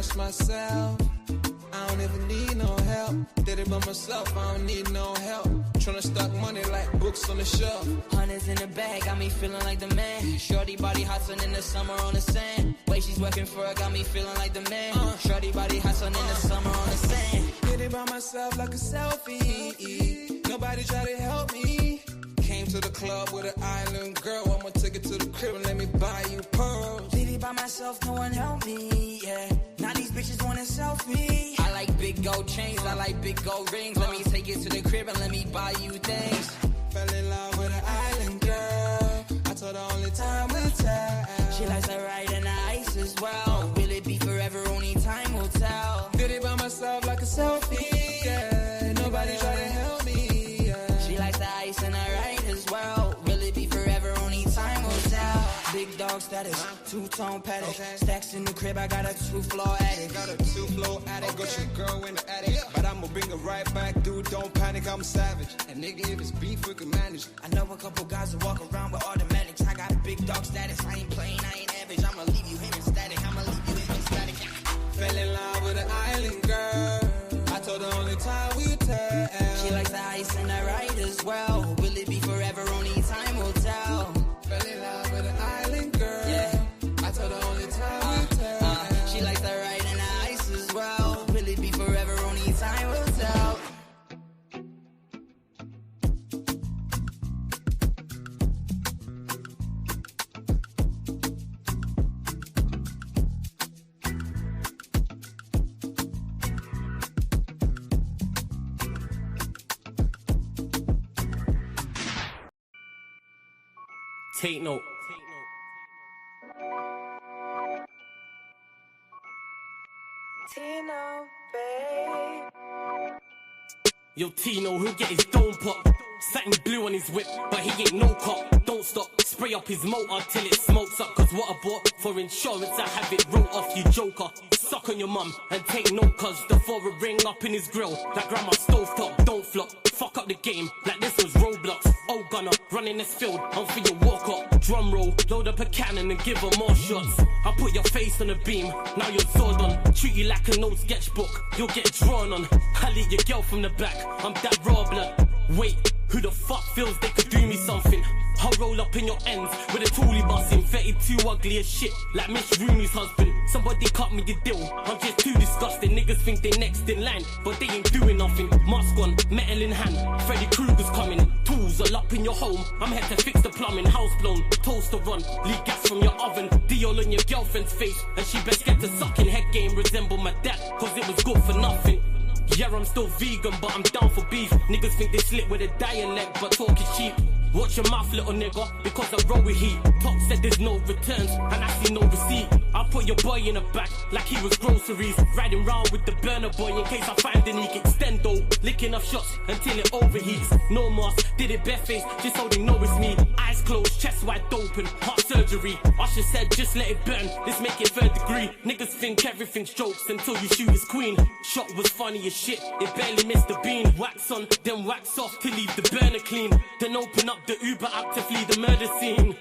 brainwash myself. I don't even need no help. Did it by myself, I don't need no help. Tryna stack money like books on the shelf. Hundreds in the bag, got me feeling like the man. Shorty body hustling in the summer on the sand. Way she's working for it, got me feeling like the man. Shorty body hustling in the summer on the sand. Did it by myself like a selfie. Nobody try to help me. Came to the club with an island girl. I'ma take it to the crib and let me buy you pearls. Did it by myself, no one helped me, yeah. Now these bitches wanna selfie. I like big gold chains, I like big gold rings. Let me take it to the crib and let me buy you things. Fell in love with an island girl. I told her only time will tell. She likes to ride in the ice as well. Will it be forever? Only time will tell. Did it by myself like a selfie, yeah. Nobody try to help me, yeah. She likes the ice and the ride as well. Will it be forever? Only time will tell. Big dog status, two-tone paddock. Stacks in the crib, I got a two-floor attic. Got a two-floor attic, got your girl in the attic. But I'ma bring her right back, dude, don't panic, I'm savage. And nigga, if it's beef, we can manage. I know a couple guys who walk around with automatics. I got big dog status, I ain't playing, I ain't average. I'ma leave you hitting static, I'ma leave you hitting static. Fell in love with an island girl. I told her only time will tell. She likes the ice and the ride as well. Will it be forever? Only time will tell. Fell in love with an island girl. Yeah. I told her only time will tell. She likes the ride and the ice as well. Will it be forever? Only time will tell. Take note. Tino, babe. Yo, Tino, he'll get his dome pop. Satin blue on his whip, but he ain't no cop. Don't stop, spray up his motor till it smokes up. Cause what I bought for insurance, I have it wrote off, you joker. Suck on your mum and take note, cause the foreign ring up in his grill. That grandma stove top, don't flop. Fuck up the game, like this was Roblox. Oh gunner, running this field, I'm for your walk up. Drum roll, load up a cannon and give her more shots. I put your face on a beam, now you're sword on. Treat you like an old sketchbook, you'll get drawn on. I lead your girl from the back, I'm that raw blood. Wait, who the fuck feels they could do me something? I'll roll up in your ends with a toolie busting. 32 ugly as shit, like Miss Rooney's husband. Somebody cut me a deal, I'm just too disgusting. Niggas think they next in line, but they ain't doing nothing. Mask on, metal in hand, Freddy Krueger's coming. Tools all up in your home, I'm here to fix the plumbing. House blown, toaster run, leak gas from your oven. Dior on your girlfriend's face, and she best get to sucking. Head game resemble my dad, cause it was good for nothing. Yeah, I'm still vegan, but I'm down for beef. Niggas think they slick with a dialect, but talk is cheap. Watch your mouth, little nigga, because I roll with heat. Top said there's no returns, and I see no receipt. I put your boy in the back, like he was groceries. Riding round with the burner boy in case I find any extendo. Licking up shots until it overheats. No mask, did it barefaced, just so they know it's me. Eyes closed, chest wide open, heart surgery. Usher said just let it burn, let's make it third degree. Niggas think everything's jokes until you shoot his queen. Shot was funny as shit, it barely missed the beam. Wax on, then wax off to leave the burner clean. Then open up the Uber app to flee the murder scene.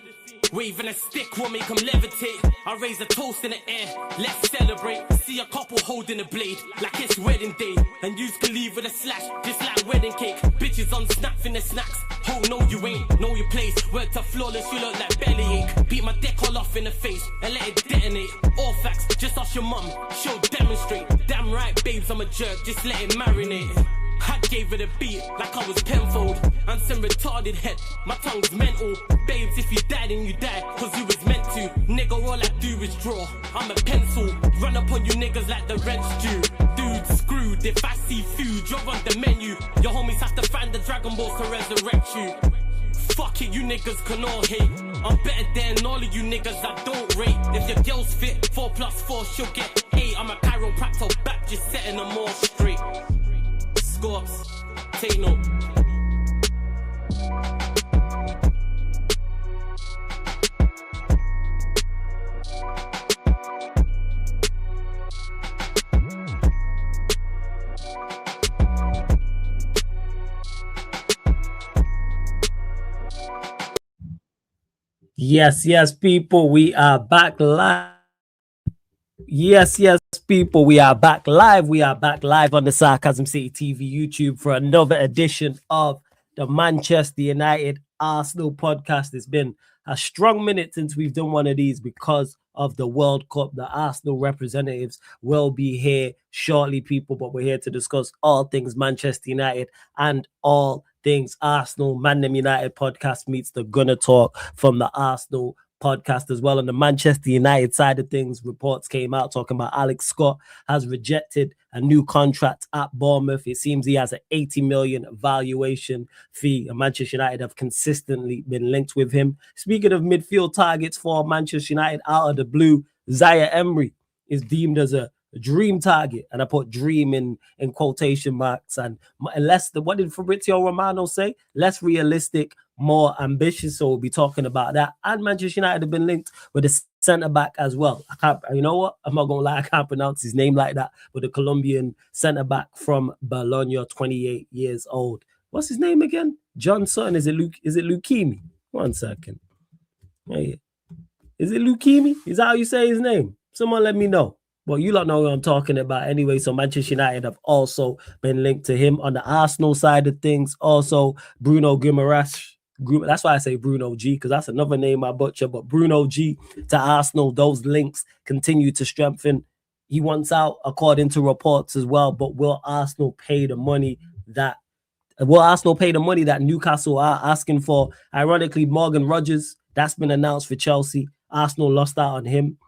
Waving a stick will make them levitate. I raise a toast in the air, let's celebrate. See a couple holding a blade, like it's wedding day. And yous can leave with a slash, just like wedding cake. Bitches on snap in the snacks. Oh no you ain't, know your place. Worked up flawless, you look like bellyache. Beat my dick all off in the face, and let it detonate. All facts, just ask your mum, she'll demonstrate. Damn right babes, I'm a jerk, just let it marinate. I gave it a beat like I was Penfold. And some retarded head, my tongue's mental. Babes, if you die, then you die, cause you was meant to. Nigga, all I do is draw, I'm a pencil. Run up on you niggas like the rent's due. Dude, screwed, if I see food, you're on the menu. Your homies have to find the Dragon Balls to resurrect you. Fuck it, you niggas can all hate. I'm better than all of you niggas I don't rate. If your girl's fit, 4 plus 4, she'll get 8. I'm a chiropractor back, just setting them all straight. Scorps, take note. Yes, people, we are back live. Yes, people, we are back live. We are back live on the Sarcasm City TV YouTube for another edition of the Manchester United Arsenal podcast. It's been a strong minute since we've done one of these because of the World Cup. The Arsenal representatives will be here shortly, people, but we're here to discuss all things Manchester United and all things Arsenal. Man Them United podcast meets the Gunner Talk from the Arsenal podcast as well. On the Manchester United side of things, reports came out talking about Alex Scott has rejected a new contract at Bournemouth. It seems he has an 80 million valuation fee, and Manchester United have consistently been linked with him. Speaking of midfield targets for Manchester United, out of the blue, Zaire Emery is deemed as a dream target, and I put dream in quotation marks, and less what did Fabrizio Romano say? Less realistic, more ambitious. So we'll be talking about that. And Manchester United have been linked with a centre-back as well. I can't, you know what? I'm not going to lie, I can't pronounce his name like that, but the Colombian centre-back from Bologna, 28 years old. What's his name again? John Sutton. Is it Lukemi? 1 second. Hey. Is it Lukemi? Is that how you say his name? Someone let me know. Well, you don't know what I'm talking about anyway. So Manchester United have also been linked to him. On the Arsenal side of things, also Bruno Guimaraes. That's why I say Bruno G, because that's another name I butcher. But Bruno G to Arsenal, those links continue to strengthen. He wants out, according to reports as well. But will Arsenal pay the money that Newcastle are asking for? Ironically, Morgan Rogers, that's been announced for Chelsea. Arsenal lost out on him.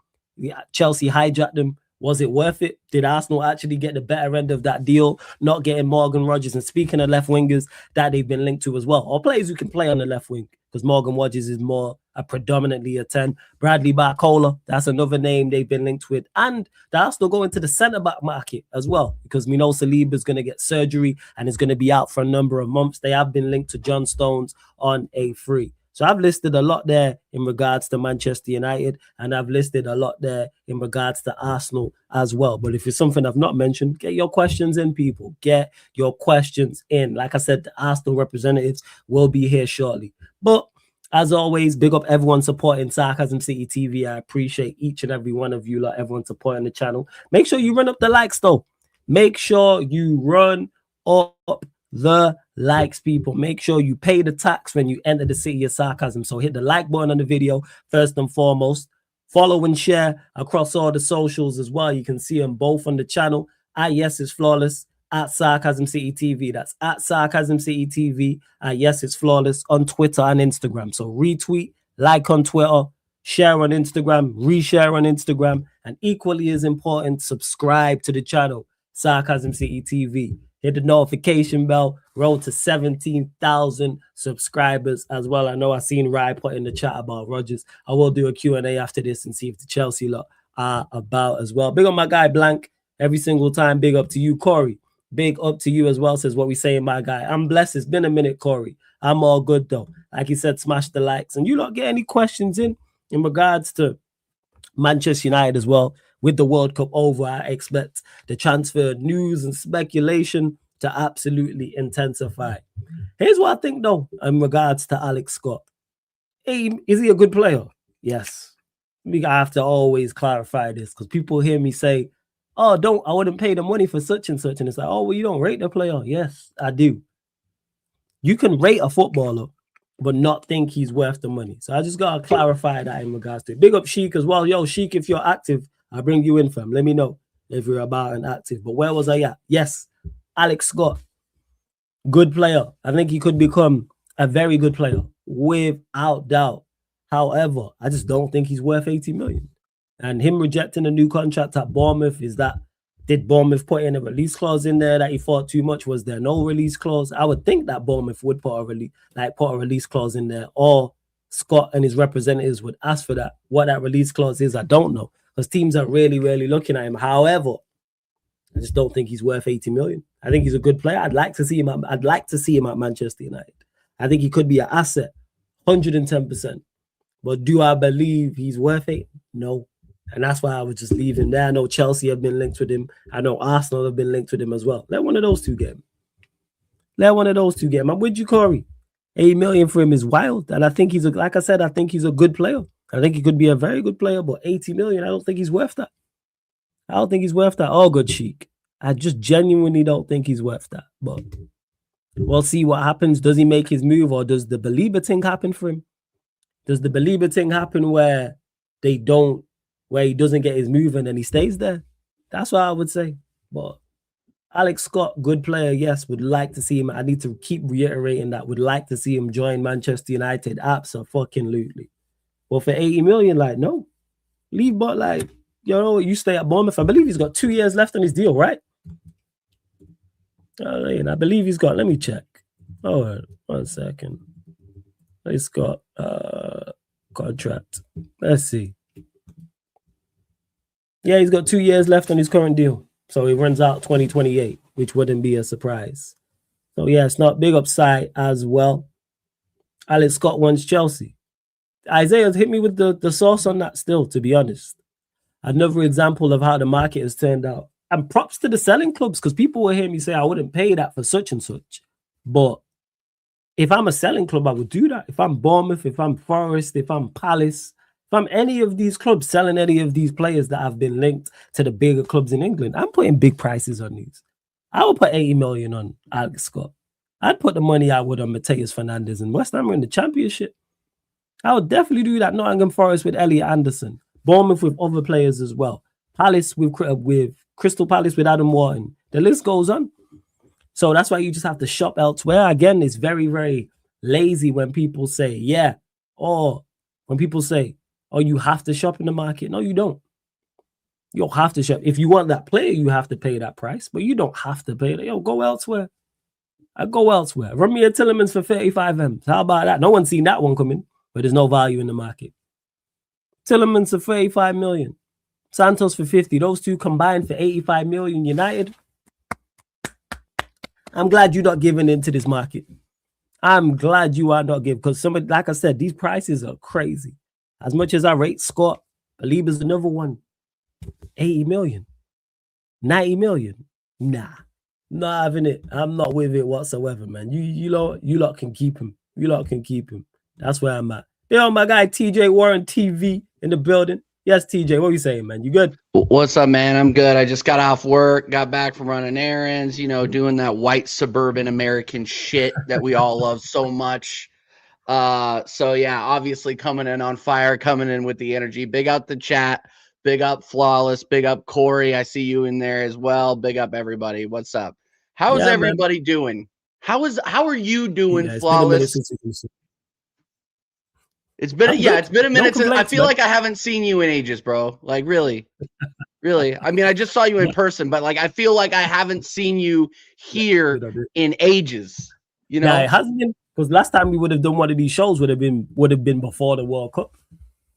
Chelsea hijacked him. Was it worth it? Did Arsenal actually get the better end of that deal, not getting Morgan Rogers? And speaking of left wingers that they've been linked to as well, or players who can play on the left wing, because Morgan Rogers is more predominantly a 10. Bradley Barcola, that's another name they've been linked with. And they're Arsenal going to the centre-back market as well, because we know Saliba is going to get surgery and is going to be out for a number of months. They have been linked to John Stones on a free. So I've listed a lot there in regards to Manchester United, and I've listed a lot there in regards to Arsenal as well. But if it's something I've not mentioned, get your questions in, people. Get your questions in. Like I said, the Arsenal representatives will be here shortly. But as always, big up everyone supporting Sarcasm City TV. I appreciate each and every one of you, everyone supporting the channel. Make sure you run up the likes, though. Make sure you run up the likes, people. Make sure you pay the tax when you enter the city of sarcasm. So hit the like button on the video first and foremost. Follow and share across all the socials as well. You can see them both on the channel. Yes, it's flawless at Sarcasm City TV. That's at Sarcasm City TV. Yes, it's flawless on Twitter and Instagram. So retweet, like on Twitter, share on Instagram, reshare on Instagram, and equally as important, subscribe to the channel, Sarcasm City TV. Hit the notification bell. Road to 17,000 subscribers as well. I know I seen Rye put in the chat about Rodgers. I will do a Q&A after this and see if the Chelsea lot are about as well. Big up my guy Blank every single time. Big up to you, Corey. Big up to you as well, says what we saying, my guy. I'm blessed. It's been a minute, Corey. I'm all good though. Like he said, smash the likes. And you lot get any questions in regards to Manchester United as well. With the World Cup over, I expect the transfer news and speculation to absolutely intensify. Here's what I think, though, in regards to Alex Scott. Hey, is he a good player? Yes. I have to always clarify this because people hear me say, oh, I wouldn't pay the money for such and such. And it's like, oh, well, you don't rate the player. Yes, I do. You can rate a footballer, but not think he's worth the money. So I just got to clarify that in regards to it. Big up Sheik as well. Yo, Sheik, if you're active, I'll bring you in, fam. Let me know if you're about and active. But where was I at? Yes, Alex Scott, good player. I think he could become a very good player, without doubt. However, I just don't think he's worth 80 million. And him rejecting a new contract at Bournemouth, did Bournemouth put in a release clause in there that he thought too much? Was there no release clause? I would think that Bournemouth would put a release clause in there, or Scott and his representatives would ask for that. What that release clause is, I don't know. Because teams are really, really looking at him. However, I just don't think he's worth 80 million. I think he's a good player. I'd like to see him at Manchester United. I think he could be an asset, 110%. But do I believe he's worth it? No. And that's why I would just leave him there. I know Chelsea have been linked with him. I know Arsenal have been linked with him as well. Let one of those two get him. I'm with you, Corey. 8 million for him is wild. And I think like I said, I think he's a good player. I think he could be a very good player, but 80 million, I don't think he's worth that. I don't think he's worth that. Oh, good Sheik. I just genuinely don't think he's worth that. But we'll see what happens. Does he make his move, or does the believer thing happen for him? Does the believer thing happen where he doesn't get his move and then he stays there? That's what I would say. But Alex Scott, good player, yes, would like to see him. I need to keep reiterating that. Would like to see him join Manchester United. Absolutely. Well, for 80 million, like, no. Leave, but like, you know, you stay at Bournemouth. I believe he's got 2 years left on his deal, right? I believe he's got, let me check. Oh, 1 second. He's got contract. Let's see. Yeah, he's got 2 years left on his current deal. So he runs out 2028, which wouldn't be a surprise. So yeah, it's not big upside as well. Alex Scott wants Chelsea. Isaiah's hit me with the sauce on that still, to be honest. Another example of how the market has turned out. And props to the selling clubs, because people will hear me say I wouldn't pay that for such and such. But if I'm a selling club, I would do that. If I'm Bournemouth, if I'm Forest, if I'm Palace, if I'm any of these clubs selling any of these players that have been linked to the bigger clubs in England, I'm putting big prices on these. I would put 80 million on Alex Scott. I'd put the money I would on Mateus Fernandes and West Ham in the Championship. I would definitely do that. Nottingham Forest with Elliot Anderson. Bournemouth with other players as well. Palace with Crystal Palace with Adam Wharton. The list goes on. So that's why you just have to shop elsewhere. Again, it's very, very lazy when people say, yeah, or when people say, oh, you have to shop in the market. No, you don't. You don't have to shop. If you want that player, you have to pay that price, but you don't have to pay that. Yo, go elsewhere. I go elsewhere. Run me a Tillemans for 35 M's. How about that? No one's seen that one coming, but there's no value in the market. Tillemans for 35 million. Santos for 50. Those two combined for 85 million. United. I'm glad you're not giving into this market. I'm glad you are not giving, because somebody, like I said, these prices are crazy. As much as I rate Scott, Baliba's another one. 80 million. 90 million. Nah. Not having it. I'm not with it whatsoever, man. You lot can keep him. You lot can keep him. That's where I'm at. Yo, my guy TJ Warren TV in the building. Yes, TJ, what are you saying, man? You good? What's up, man? I'm good. I just got off work, got back from running errands, doing that white suburban American shit that we all love so much. So yeah, obviously coming in on fire, coming in with the energy. Big up the chat. Big up Flawless. Big up Corey. I see you in there as well. Big up everybody. What's up? How is everybody doing? How are you doing, Flawless? It's been a minute since I feel like I haven't seen you in ages, bro. Like really. I mean, I just saw you in person, but like I feel like I haven't seen you here in ages. Yeah, it hasn't been, because last time we would have done one of these shows would have been before the World Cup.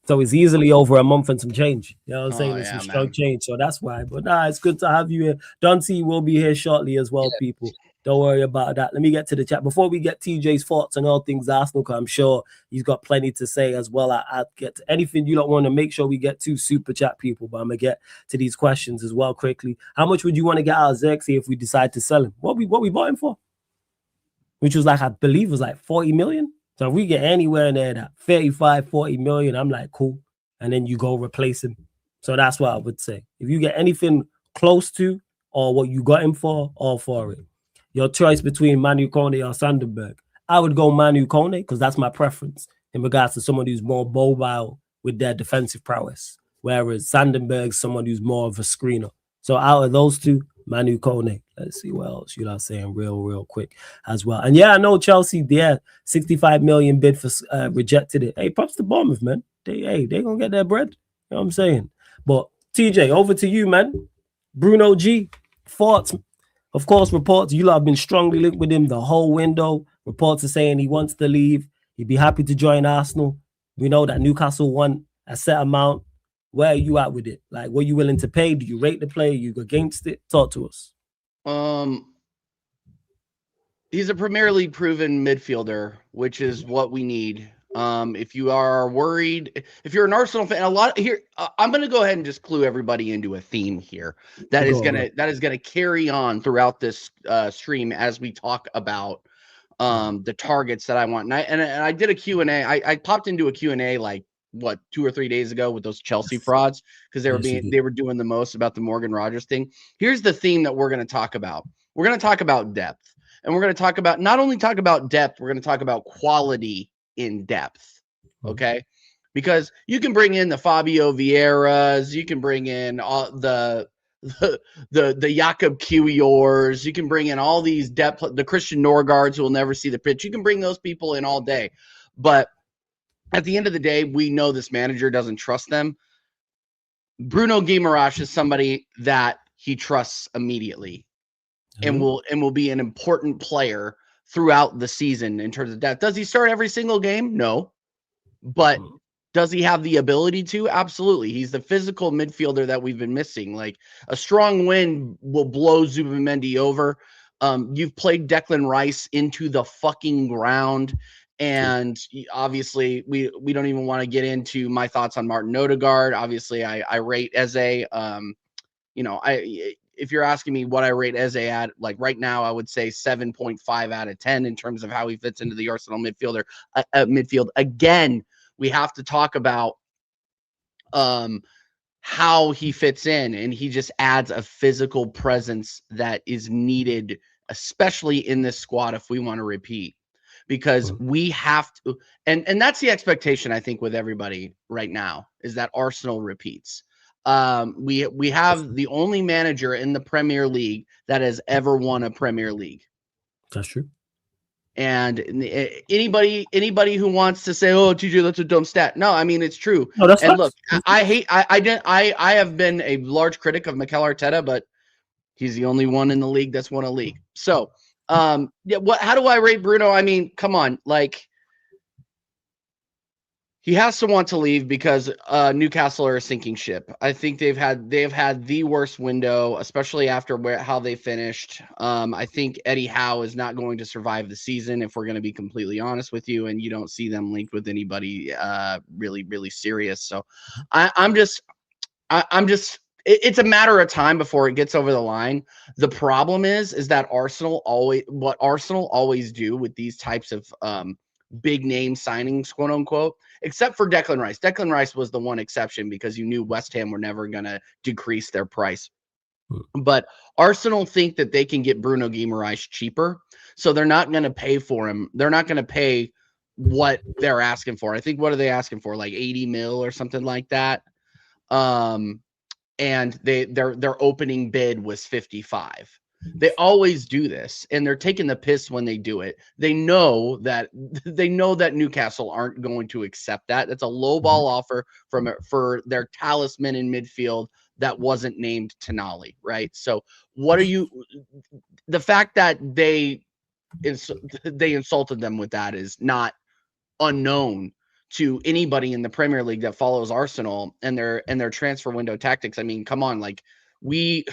So it's easily over a month and some change. You know what I'm saying? It's some strong change. So that's why. But it's good to have you here. Dante will be here shortly as well, people. Don't worry about that. Let me get to the chat. Before we get TJ's thoughts on all things Arsenal, because I'm sure he's got plenty to say as well. I'll get to anything you don't want to make sure we get to super chat, people. But I'm going to get to these questions as well quickly. How much would you want to get out of Xerxes if we decide to sell him? What we bought him for? Which was I believe was 40 million. So if we get anywhere in there that 35, 40 million, I'm like, cool. And then you go replace him. So that's what I would say. If you get anything close to or what you got him for, all for it. Your choice between Manu Kone or Sandenberg. I would go Manu Kone because that's my preference in regards to someone who's more mobile with their defensive prowess. Whereas Sandenberg's someone who's more of a screener. So out of those two, Manu Kone. Let's see what else you're saying real quick as well. And yeah, I know Chelsea, 65 million bid for rejected it. Hey, props to Bournemouth, man. They gonna get their bread. You know what I'm saying? But TJ, over to you, man. Bruno G, thoughts. Of course, reports, you lot have been strongly linked with him the whole window. Reports are saying he wants to leave. He'd be happy to join Arsenal. We know that Newcastle want a set amount. Where are you at with it? Like, what are you willing to pay? Do you rate the player? You against it? Talk to us. He's a Premier League proven midfielder, which is what we need. If you are worried, if you're an Arsenal fan, I'm going to go ahead and just clue everybody into a theme here that is going to carry on throughout this stream as we talk about the targets that I want. And I did a Q&A. I popped into a Q&A like what 2 or 3 days ago with those Chelsea frauds because they were doing the most about the Morgan Rogers thing. Here's the theme that we're going to talk about. We're going to talk about depth, and we're going to talk about not only talk about depth, we're going to talk about quality in depth. Okay, because you can bring in the Fabio Vieiras, you can bring in all the Jakob Kiwiors, you can bring in all these depth, the Christian Norgards who will never see the pitch. You can bring those people in all day, but at the end of the day, we know this manager doesn't trust them. Bruno Guimaraes is somebody that he trusts immediately, and will be an important player throughout the season in terms of depth. Does he start every single game? No, but does he have the ability to? Absolutely. He's the physical midfielder that we've been missing. Like a strong wind will blow Zubimendi over. You've played Declan Rice into the fucking ground. And obviously, we don't even want to get into my thoughts on Martin Odegaard. Obviously, I rate Eze. If you're asking me what I rate Eze at, like right now, I would say 7.5 out of 10 in terms of how he fits into the Arsenal midfield. Again, we have to talk about how he fits in, and he just adds a physical presence that is needed, especially in this squad if we want to repeat. Because we have to, and that's the expectation, I think, with everybody right now, is that Arsenal repeats. We have the only manager in the Premier League that has ever won a Premier League. That's true. And anybody who wants to say, "Oh, TJ, that's a dumb stat," no, I mean it's true. No, that's and look, I have been a large critic of Mikel Arteta, but he's the only one in the league that's won a league. So. How do I rate Bruno? I mean, come on, like he has to want to leave because Newcastle are a sinking ship. I think they've had the worst window, especially after how they finished. I think Eddie Howe is not going to survive the season, if we're going to be completely honest with you, and you don't see them linked with anybody really, really serious. So I'm just it's a matter of time before it gets over the line. The problem is that Arsenal always do with these types of big name signings, quote unquote, except for Declan Rice. Declan Rice was the one exception because you knew West Ham were never going to decrease their price. But Arsenal think that they can get Bruno Guimaraes cheaper, so they're not going to pay for him. They're not going to pay what they're asking for. I think, what are they asking for? Like 80 mil or something like that. And their opening bid was 55. They always do this, and they're taking the piss when they do it. They know that Newcastle aren't going to accept that. That's a low ball offer for their talisman in midfield that wasn't named Tonali, right? So the fact that they insulted them with that is not unknown to anybody in the Premier League that follows Arsenal and their transfer window tactics. I mean, come on, like we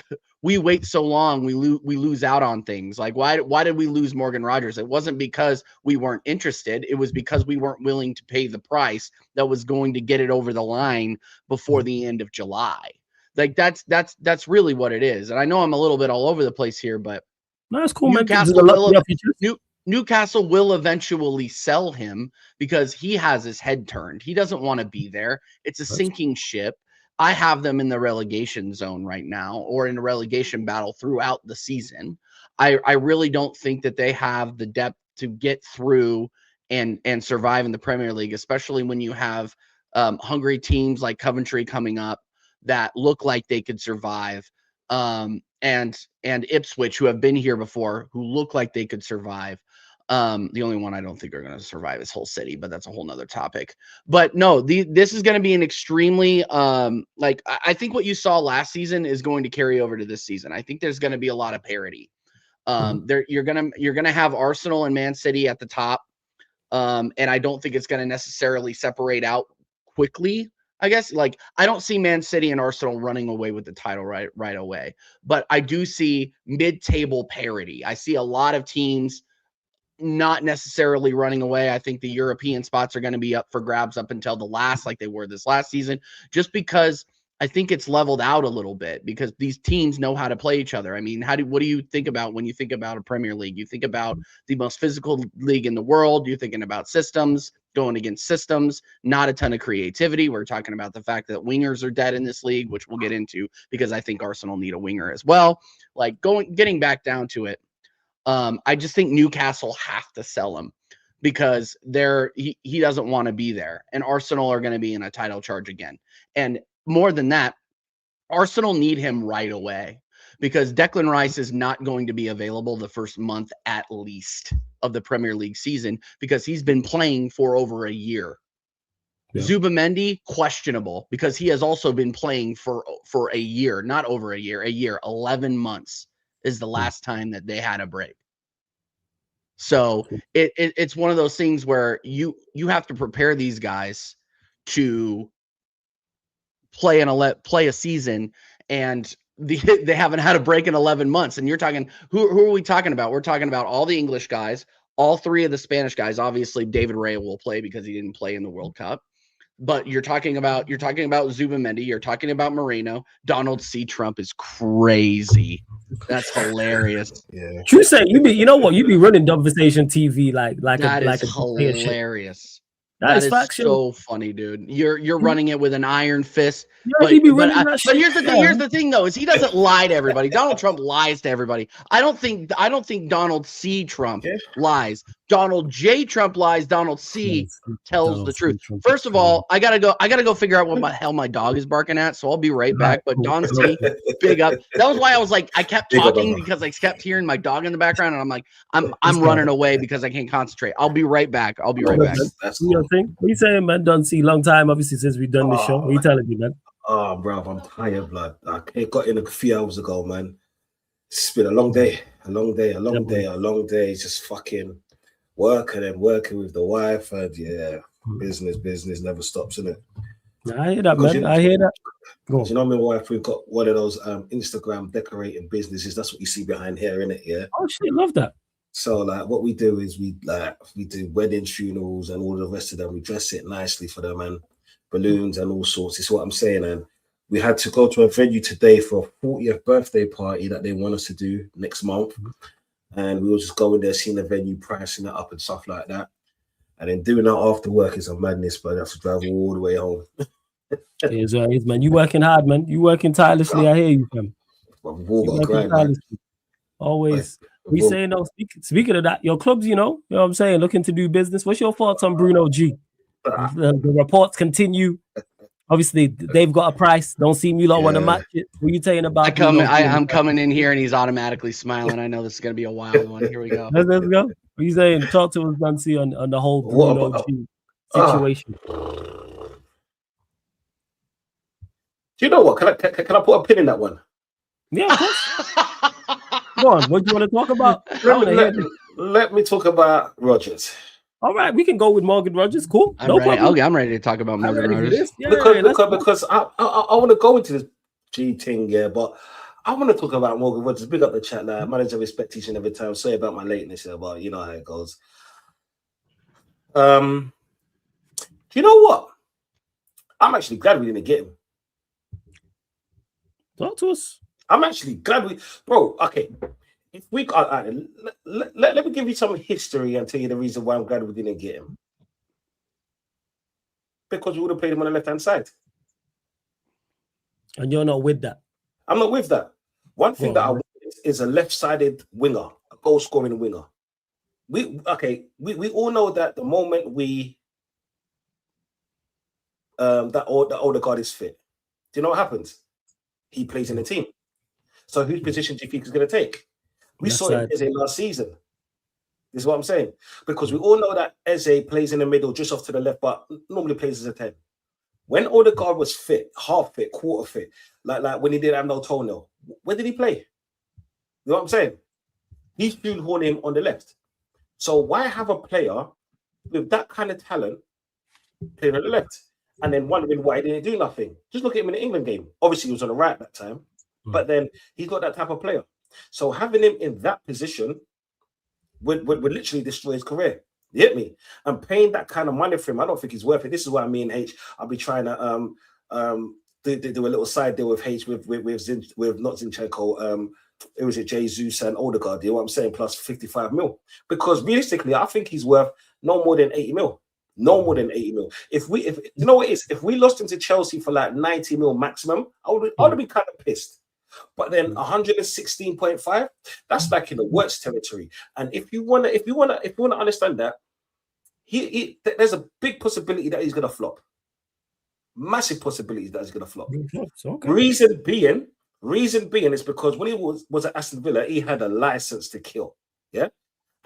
wait so long, we lose out on things. Like why did we lose Morgan Rogers? It wasn't because we weren't interested. It was because we weren't willing to pay the price that was going to get it over the line before the end of July. Like that's really what it is. And I know I'm a little bit all over the place here, but no, that's cool, Newcastle will eventually sell him because he has his head turned. He doesn't want to be there. It's a sinking ship. I have them in the relegation zone right now, or in a relegation battle throughout the season. I really don't think that they have the depth to get through and survive in the Premier League, especially when you have hungry teams like Coventry coming up that look like they could survive. And Ipswich, who have been here before, who look like they could survive. The only one I don't think are going to survive is Hull City, but that's a whole nother topic. But no, this is going to be an extremely I think what you saw last season is going to carry over to this season. I think there's going to be a lot of parity. You're gonna have Arsenal and Man City at the top, and I don't think it's going to necessarily separate out quickly. I guess, like, I don't see Man City and Arsenal running away with the title right away, but I do see mid-table parity. I see a lot of teams not necessarily running away. I think the European spots are going to be up for grabs up until the last, like they were this last season, just because I think it's leveled out a little bit because these teams know how to play each other. I mean, what do you think about when you think about a Premier League? You think about the most physical league in the world. You're thinking about systems. going against systems, not a ton of creativity. We're talking about the fact that wingers are dead in this league, which we'll get into because I think Arsenal need a winger as well. Like getting back down to it, I just think Newcastle have to sell him because he doesn't want to be there, and Arsenal are going to be in a title charge again. And more than that, Arsenal need him right away because Declan Rice is not going to be available the first month at least of the Premier League season because he's been playing for over a year. Yeah. Zubamendi, questionable because he has also been playing for a year, not over a year, 11 months is the last time that they had a break. So it's one of those things where you have to prepare these guys to play a season, and they haven't had a break in 11 months. And you're talking, who are we talking about? We're talking about all the English guys, all three of the Spanish guys. Obviously, David Raya will play because he didn't play in the World Cup. But you're talking about Zubamendi, you're talking about Moreno. Donald C. Trump is crazy. That's hilarious. Yeah. True say, you be running Conversation TV like that is hilarious. That is so funny, dude. You're running it with an iron fist. Yeah, but here's the thing. Yeah. Here's the thing, though, is he doesn't lie to everybody. Donald Trump lies to everybody. I don't think Donald C. Trump lies. Donald J. Trump lies. Donald C. tells the truth. First of all, I gotta go figure out what the hell my dog is barking at. So I'll be right back. But Don C. big up. That was why I was like, I kept talking because I kept hearing my dog in the background, and I'm like, I'm running away because I can't concentrate. I'll be right back. That's your thing. What you saying, man? Don C. Long time, obviously, since we've done this show. What are you telling me, man? Oh, bro, I'm tired, blood. I got in a few hours ago, man. It's been a long day. Just fucking working with the wife, and business never stops, innit? I hear that, man. I hear that. You know, my wife, we've got one of those Instagram decorating businesses. That's what you see behind here, innit? Yeah. Oh shit, love that. So like, what we do is we do wedding funerals and all the rest of them. We dress it nicely for them and balloons and all sorts. It's what I'm saying. And we had to go to a venue today for a 40th birthday party that they want us to do next month. And we were just going there, seeing the venue, pricing it up and stuff like that. And then doing that after work is a madness, but I have to drive all the way home. It is, man. You working hard, man. You working tirelessly. I hear you, fam. Well, we've all got to grind, man. Always. We saying, though, speaking of that, your clubs, you know what I'm saying, looking to do business. What's your thoughts on Bruno G? The reports continue. Obviously, they've got a price. Don't seem you lot want to match it. What are you saying about I'm coming in here and he's automatically smiling. I know this is going to be a wild one. Here we go. Let's go. What are you saying? Talk to us, Nancy, on the whole Bruno G situation. Do you know what? Can I put a pin in that one? Yeah, of course. Go on. What do you want to talk about? Let me talk about Rodgers. All right, we can go with Morgan Rodgers. Cool. I'm ready to talk about Morgan Rodgers. Because I want to go into this G thing, but I want to talk about Morgan Rodgers. Big up the chat now. Manager respect each and every time. Sorry about my lateness here, but you know how it goes. Do you know what? I'm actually glad we didn't get him. Talk to us. I'm actually glad bro. Okay, if we let me give you some history and tell you the reason why I'm glad we didn't get him. Because we would have played him on the left-hand side. And you're not with that. I'm not with that. One thing that I want is a left-sided winger, a goal-scoring winger. We all know that the moment we that Odegaard is fit, do you know what happens? He plays in the team. So whose position do you think he's going to take? We saw it Eze last season. This is what I'm saying. Because we all know that Eze plays in the middle, just off to the left, but normally plays as a 10. When Odegaard was fit, half fit, quarter fit, like when he didn't have no toenail, where did he play? You know what I'm saying? He's shoehorning him on the left. So why have a player with that kind of talent playing on the left? And then wondering why he didn't do nothing. Just look at him in the England game. Obviously, he was on the right at that time. But then he's got that type of player. So having him in that position would literally destroy his career. You get me? And paying that kind of money for him, I don't think he's worth it. This is why me and H, I'll be trying to do a little side deal with H with not Zinchenko. It was Jesus and Odegaard. You know what I'm saying? Plus 55 mil. Because realistically, I think he's worth no more than 80 mil. No more than 80 mil. If you know what it is, if we lost him to Chelsea for like 90 mil maximum, I would be kind of pissed. But then 116.5, that's like in the worst territory. And if you wanna understand that, there's a big possibility that he's gonna flop. Massive possibility that he's gonna flop. Okay. Reason being is because when he was at Aston Villa, he had a license to kill. Yeah.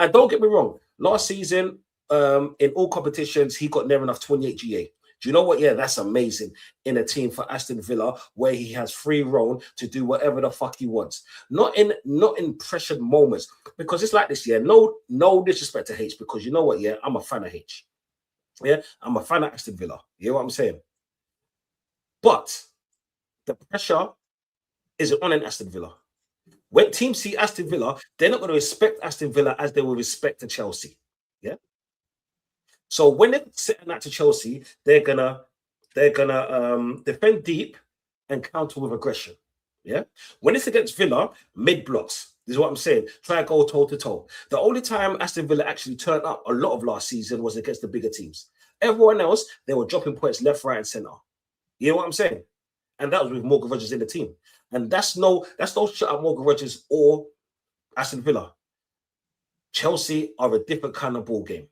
And don't get me wrong, last season, in all competitions, he got near enough 28 GA. Do you know what? Yeah, that's amazing in a team for Aston Villa where he has free roam to do whatever the fuck he wants. Not in pressured moments, because it's like this. Yeah, no disrespect to H, because you know what? Yeah, I'm a fan of H. Yeah, I'm a fan of Aston Villa. You know what I'm saying? But the pressure is on in Aston Villa. When teams see Aston Villa, they're not going to respect Aston Villa as they will respect to Chelsea. Yeah. So when they're sitting out to Chelsea, they're gonna defend deep and counter with aggression. Yeah. When it's against Villa, mid blocks. This is what I'm saying. Try to go toe to toe. The only time Aston Villa actually turned up a lot of last season was against the bigger teams. Everyone else, they were dropping points left, right, and center. You know what I'm saying? And that was with Morgan Rogers in the team. And that's no shut at Morgan Rogers or Aston Villa. Chelsea are a different kind of ball game.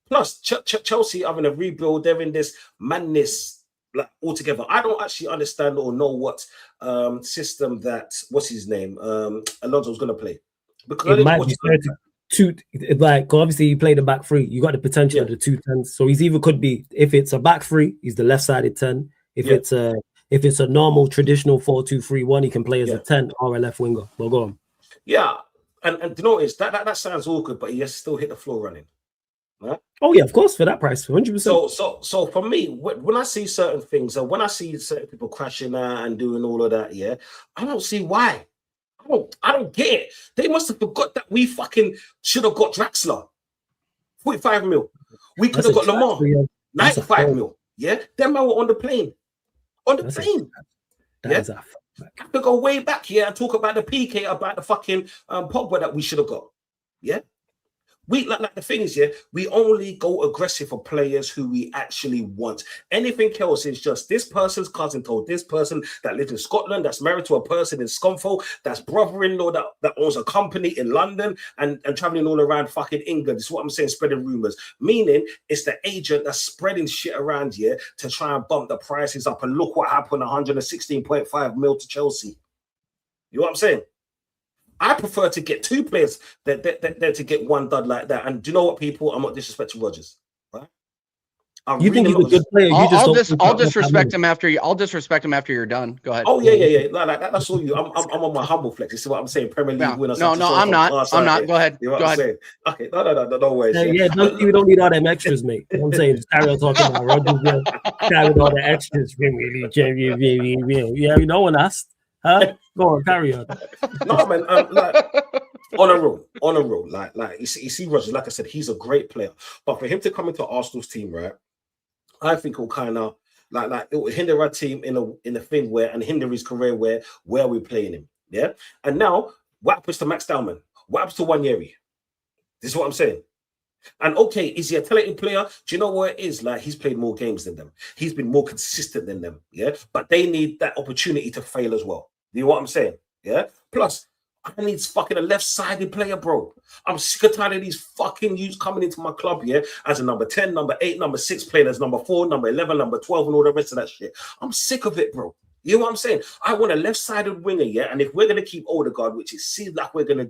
Plus, Chelsea are in a rebuild. They're in this madness like altogether. I don't actually understand or know what system that what's his name Alonso's going to play, because it might be like obviously he played the back three. You got the potential of the 2-10s. So he's either could be, if it's a back three, he's the left-sided 10. If it's a normal traditional 4-2-3-1, he can play as a 10 or a left winger. Well, go on. Yeah, and you know it's that sounds all good, but he has to still hit the floor running. Right? Oh yeah, of course, for that price, 100%. So for me, when I see certain things, and when I see certain people crashing out and doing all of that, yeah, I don't see why. I don't get it. They must have forgot that we fucking should have got Draxler, 45 mil. We could have got Lamar, 95 mil. Yeah, them men were on the plane. I could go way back here and talk about the PK, about the fucking Pogba that we should have got. Yeah. We like the thing is, yeah, we only go aggressive for players who we actually want. Anything else is just this person's cousin told this person that lives in Scotland, that's married to a person in Scunthorpe, that's brother-in-law that owns a company in London and traveling all around fucking England. This is what I'm saying, spreading rumors. Meaning it's the agent that's spreading shit around here to try and bump the prices up. And look what happened, 116.5 mil to Chelsea. You know what I'm saying? I prefer to get two players than to get one dud like that. And do you know what, people? I'm not disrespecting Rodgers, right? You think he's a good player? I'll disrespect him after you. I'll disrespect him after you're done. Go ahead. Oh yeah. Like that's all you. I'm on my humble flex. You see what I'm saying? Premier League winner. No, I'm not. I'm not. Go ahead. You know what I'm saying? Okay. No worries. Yeah. We don't need all them extras, mate. You know what I'm saying? Just carry on talking about Rodgers. Carry on all the extras. Yeah, no one asked. Huh? Go on, carry on. No, man. Like on a roll. Like you see, Rodgers. Like I said, he's a great player. But for him to come into Arsenal's team, right? I think it'll kind of like it will hinder our team in a thing where and hinder his career where we're playing him. Yeah. And now what happens to Max Dowman? What happens to Wanyeri? This is what I'm saying. And okay, is he a talented player? Do you know what it is? Like he's played more games than them. He's been more consistent than them. Yeah. But they need that opportunity to fail as well. You know what I'm saying? Yeah. Plus, I need fucking a left-sided player, bro. I'm sick and tired of these fucking youths coming into my club here as a number 10, number 8, number 6 player, as number 4, number 11, number 12, and all the rest of that shit. I'm sick of it, bro. You know what I'm saying? I want a left-sided winger, yeah. And if we're gonna keep Odegaard, which it seems like we're gonna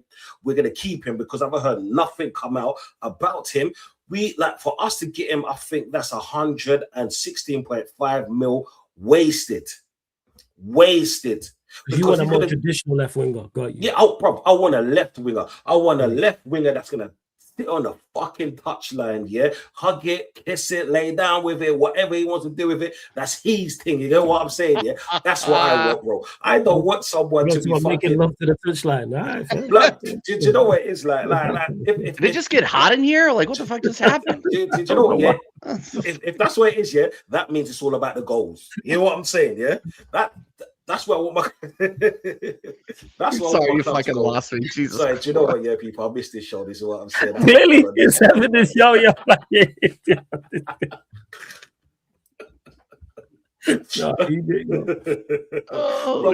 keep him because I've heard nothing come out about him. We like for us to get him, I think that's 116.5 mil wasted. You want a more traditional left winger, got you? Yeah, I want a left winger. I want a left winger that's gonna sit on the fucking touchline, yeah, hug it, kiss it, lay down with it, whatever he wants to do with it. That's his thing. You know what I'm saying? Yeah, that's what I want, bro. I don't want someone to be making love to the touchline. Like, do you know what it is like? Did it just get hot in here? Like, what the fuck just happened? Do you know what? Yeah, if that's what it is, yeah, that means it's all about the goals. You know what I'm saying? Yeah, That's what I want my. That's what Sorry, I want my you club fucking to go. lost me. Jesus. Sorry, do you know what? Yeah, people, I missed this show. This is what I'm saying. Clearly, it's having this yo-yo.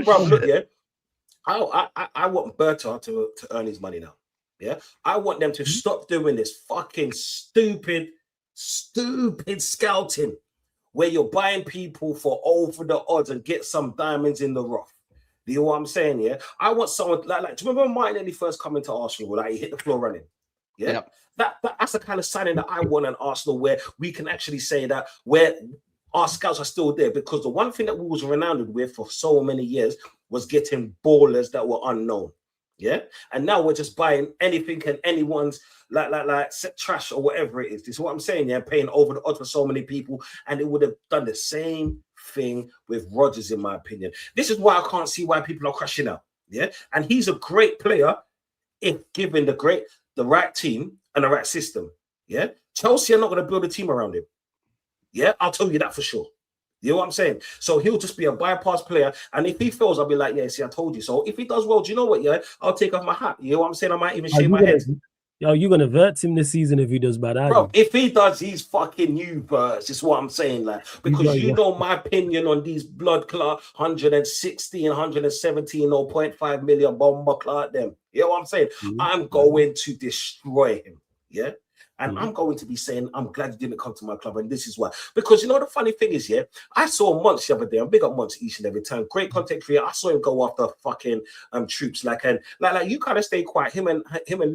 Bro, look, yeah. I want Berta to earn his money now. Yeah, I want them to stop doing this fucking stupid scouting where you're buying people for over the odds and get some diamonds in the rough. Do you know what I'm saying? Yeah, I want someone like do you remember Martinelli first coming to Arsenal? Like he hit the floor running. Yeah, yep. That's the kind of signing that I want in Arsenal, where we can actually say that where our scouts are still there, because the one thing that we was renowned with for so many years was getting ballers that were unknown. Yeah, and now we're just buying anything and anyone's like set trash or whatever it is. This is what I'm saying. Yeah, paying over the odds for so many people, and it would have done the same thing with Rodgers, in my opinion. This is why I can't see why people are crashing out. Yeah, and he's a great player if given the right team and the right system. Yeah, Chelsea are not going to build a team around him. Yeah, I'll tell you that for sure. You know what I'm saying? So he'll just be a bypass player. And if he fails, I'll be like, yeah, see, I told you. So if he does well, do you know what? Yeah, I'll take off my hat. You know what I'm saying? I might even shave my head. Yo, you're going to vert him this season if he does bad. Bro, if he does, he's fucking you, Verts. Is what I'm saying. Like, because you know my opinion on these blood clot 160 and 117 or 0.5 million bomber clot them. You know what I'm saying? I'm going to destroy him. Yeah. And I'm going to be saying, I'm glad you didn't come to my club. And this is why. Because you know, the funny thing is, yeah, I saw Monts the other day. I'm big up Monts each and every time. Great content creator. I saw him go after fucking troops. Like you kind of stay quiet. Him and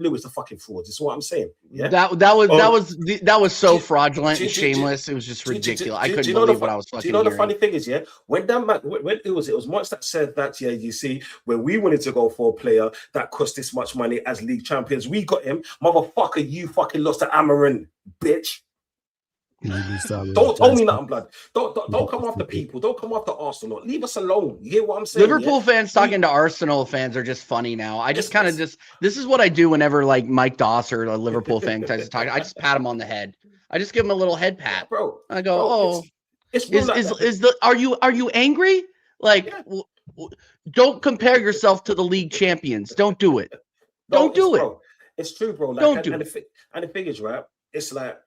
Lewis are fucking frauds. Is what I'm saying. Yeah. That was so fraudulent and shameless. It was just ridiculous. I couldn't believe what I was fucking hearing. Do you know the funny thing is, yeah, when that man, when it was Monts that said that, yeah, you see, when we wanted to go for a player that cost this much money as league champions, we got him. Motherfucker, you fucking lost to Amarin, bitch. Don't tell me nothing, blood. Don't come after people. Don't come after Arsenal. Leave us alone. You hear what I'm saying? Liverpool fans talking to Arsenal fans are just funny now. I just kind of this is what I do whenever like Mike Doss or a Liverpool fan tries to talk. I just pat him on the head. I just give him a little head pat. Bro, I go, are you angry? Like, don't compare yourself to the league champions. Don't do it. Don't do it. Bro. It's true, bro. Like, don't do it. And the thing is, right? It's like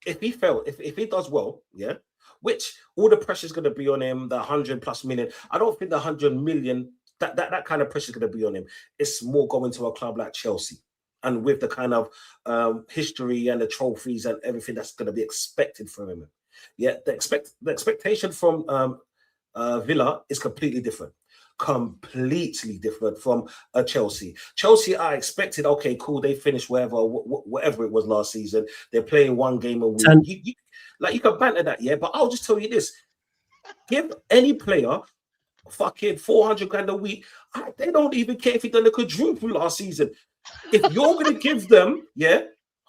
if he fails, if he does well, yeah, which all the pressure is going to be on him, the 100+ million. I don't think the 100 million, that kind of pressure is going to be on him. It's more going to a club like Chelsea, and with the kind of history and the trophies and everything that's going to be expected from him. Yeah, the expectation from Villa is completely different. Completely different from Chelsea. Chelsea, I expected, okay, cool, they finished whatever it was last season. They're playing one game a week. You can banter that, yeah, but I'll just tell you this. Give any player fucking 400 grand a week. They don't even care if he done a quadruple last season. If you're going to give them,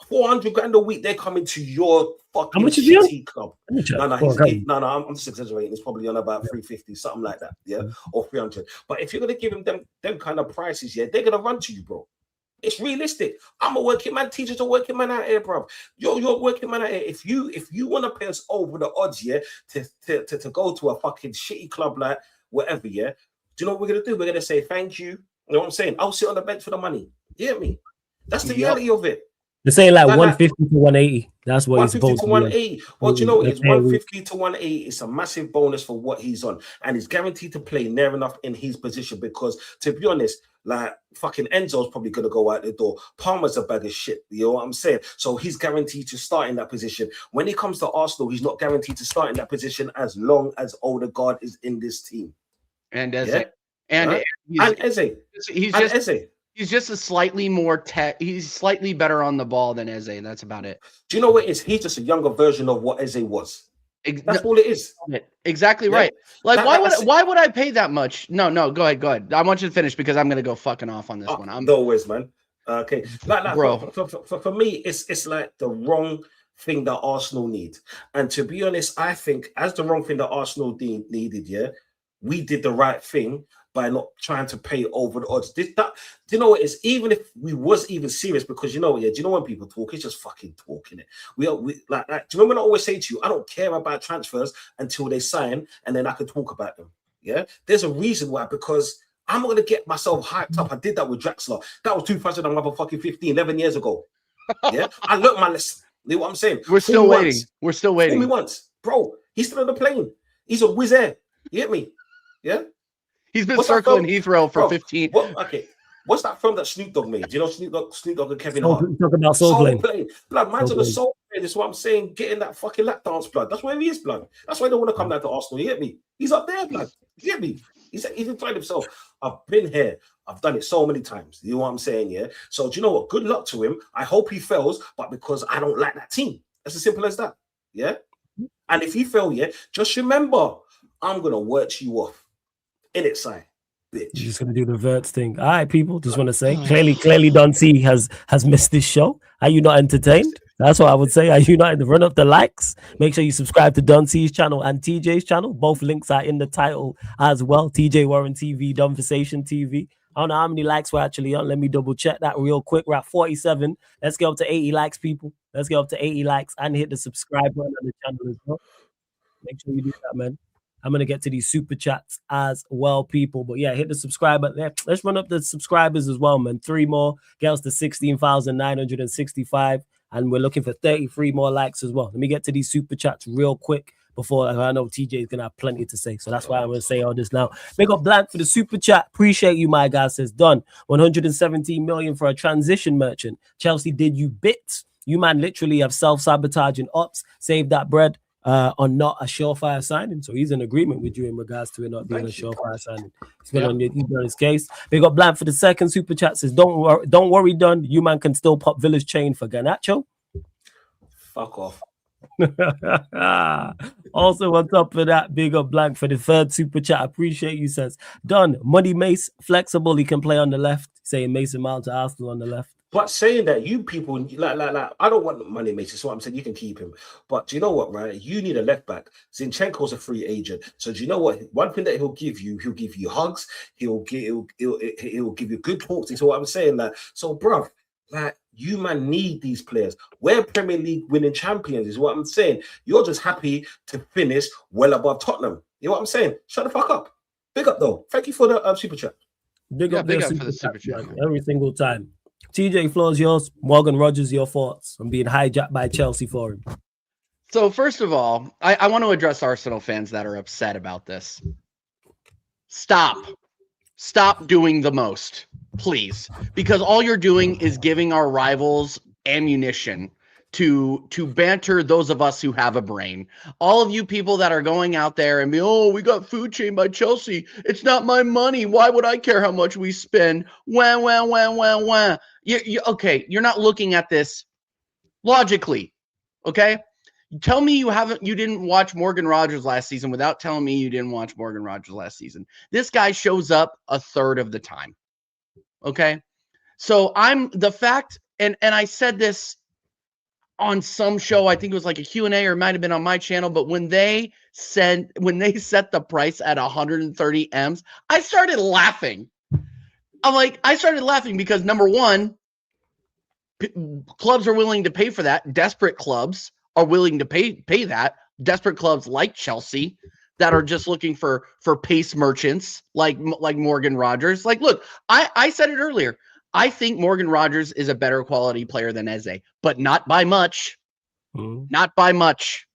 400 grand a week, they're coming to your fucking shitty club. No, I'm just exaggerating. It's probably on about 350, something like that, or 300. But if you're gonna give them kind of prices, they're gonna run to you, bro. It's realistic. I'm a working man. Teachers are working man out here, bro. You're working man out here. If you want to pay us over the odds, to go to a fucking shitty club like whatever, do you know what we're gonna do? We're gonna say thank you. You know what I'm saying? I'll sit on the bench for the money. You hear me? That's the reality of it. They're saying like 150 to 180. That's what he's supposed to be. 180. Well, do you know what? It's 150 to 180. It's a massive bonus for what he's on. And he's guaranteed to play near enough in his position because, to be honest, like fucking Enzo's probably going to go out the door. Palmer's a bag of shit. You know what I'm saying? So he's guaranteed to start in that position. When he comes to Arsenal, he's not guaranteed to start in that position as long as Odegaard is in this team. And Eze. He's just a slightly more he's slightly better on the ball than Eze. That's about it. Do you know what it is? He's just a younger version of what Eze was. That's all it is. Exactly right. Like, why would I pay that much? No, go ahead. I want you to finish because I'm gonna go fucking off on this one. I'm always, man. Okay, bro. For me, it's like the wrong thing that Arsenal need. And to be honest, I think as the wrong thing that Arsenal needed, we did the right thing by not trying to pay over the odds. Do you know what it is? Even if we was even serious, because do you know when people talk, it's just fucking talking it. We do you remember when I always say to you, I don't care about transfers until they sign, and then I can talk about them. Yeah, there's a reason why, because I'm not gonna get myself hyped up. I did that with Draxler. That was 2015, 11 years ago. Yeah, I learned my lesson. You know what I'm saying? We're still waiting. We're still waiting. Fool me once, bro. He's still on the plane. He's a whiz air. You get me? Yeah. He's been circling Heathrow for 15. Okay. What's that film that Snoop Dogg made? Do you know Snoop Dogg and Kevin Hart? Talk about Soul Plane. Blood, man's on the Soul Plane. That's what I'm saying. Getting that fucking lap dance, blood. That's where he is, blood. That's why I don't want to come down to Arsenal. You get me? He's up there, blood. You get me? He's enjoying himself. I've been here. I've done it so many times. You know what I'm saying? Yeah. So do you know what? Good luck to him. I hope he fails, but because I don't like that team. That's as simple as that. Yeah. And if he fail, yeah, just remember, I'm gonna work you off. In it, side. Bitch. You're just gonna do the Verts thing. All right, people. Just want to say, clearly, Don C has missed this show. Are you not entertained? That's what I would say. Are you not? Run up the likes. Make sure you subscribe to Don C's channel and TJ's channel. Both links are in the title as well. TJ Warren TV, Donversation TV. I don't know how many likes we're actually on. Let me double check that real quick. We're at 47. Let's get up to 80 likes, people. Let's get up to 80 likes and hit the subscribe button on the channel as well. Make sure you do that, man. I'm going to get to these super chats as well, people. But yeah, hit the subscribe button there. Let's run up the subscribers as well, man. 3 more. Get us to 16,965. And we're looking for 33 more likes as well. Let me get to these super chats real quick before I know TJ is going to have plenty to say. So that's why I'm going to say all this now. Big up Blank for the super chat. Appreciate you, my guy. Says, done. 117 million for a transition merchant. Chelsea did you bits. You, man, literally have self-sabotaging ops. Save that bread. On not a surefire signing, so he's in agreement with you in regards to it not being a surefire signing. He's been on his case. Big up Blank for the second super chat. Says, don't worry, Don. You man can still pop Villa's chain for Garnacho. Fuck off. Also on top of that, big up Blank for the third super chat. Appreciate you. Says, Don, Money Mace flexible. He can play on the left. Saying Mason Mount to Arsenal on the left. But saying that, you people like I don't want Money Mace. That's what I'm saying. You can keep him, but do you know what, right? You need a left back. Zinchenko's a free agent, so do you know what? One thing that he'll give you hugs. He'll give you good talks. That's what I'm saying. Like, so, bruv, like, you man need these players. We're Premier League winning champions, is what I'm saying. You're just happy to finish well above Tottenham. You know what I'm saying? Shut the fuck up. Big up though. Thank you for the super chat. Big up for the super chat every single time. TJ, floor's yours. Morgan Rogers, your thoughts on being hijacked by Chelsea for him. So first of all, I want to address Arsenal fans that are upset about this. Stop doing the most, please, because all you're doing is giving our rivals ammunition to banter those of us who have a brain. All of you people that are going out there and be, oh, we got food chain by Chelsea. It's not my money. Why would I care how much we spend? Wah. Okay, you're not looking at this logically. Okay, tell me you didn't watch Morgan Rogers last season without telling me you didn't watch Morgan Rogers last season. This guy shows up a third of the time. Okay, so I'm the fact, and I said this on some show, I think it was like a Q&A or it might have been on my channel, but when they set the price at 130 M's, I started laughing. I started laughing because number one, clubs are willing to pay for that. Desperate clubs are willing to pay that. Desperate clubs like Chelsea that are just looking for pace merchants like Morgan Rogers. Like, look, I said it earlier. I think Morgan Rogers is a better quality player than Eze, but not by much. Not by much.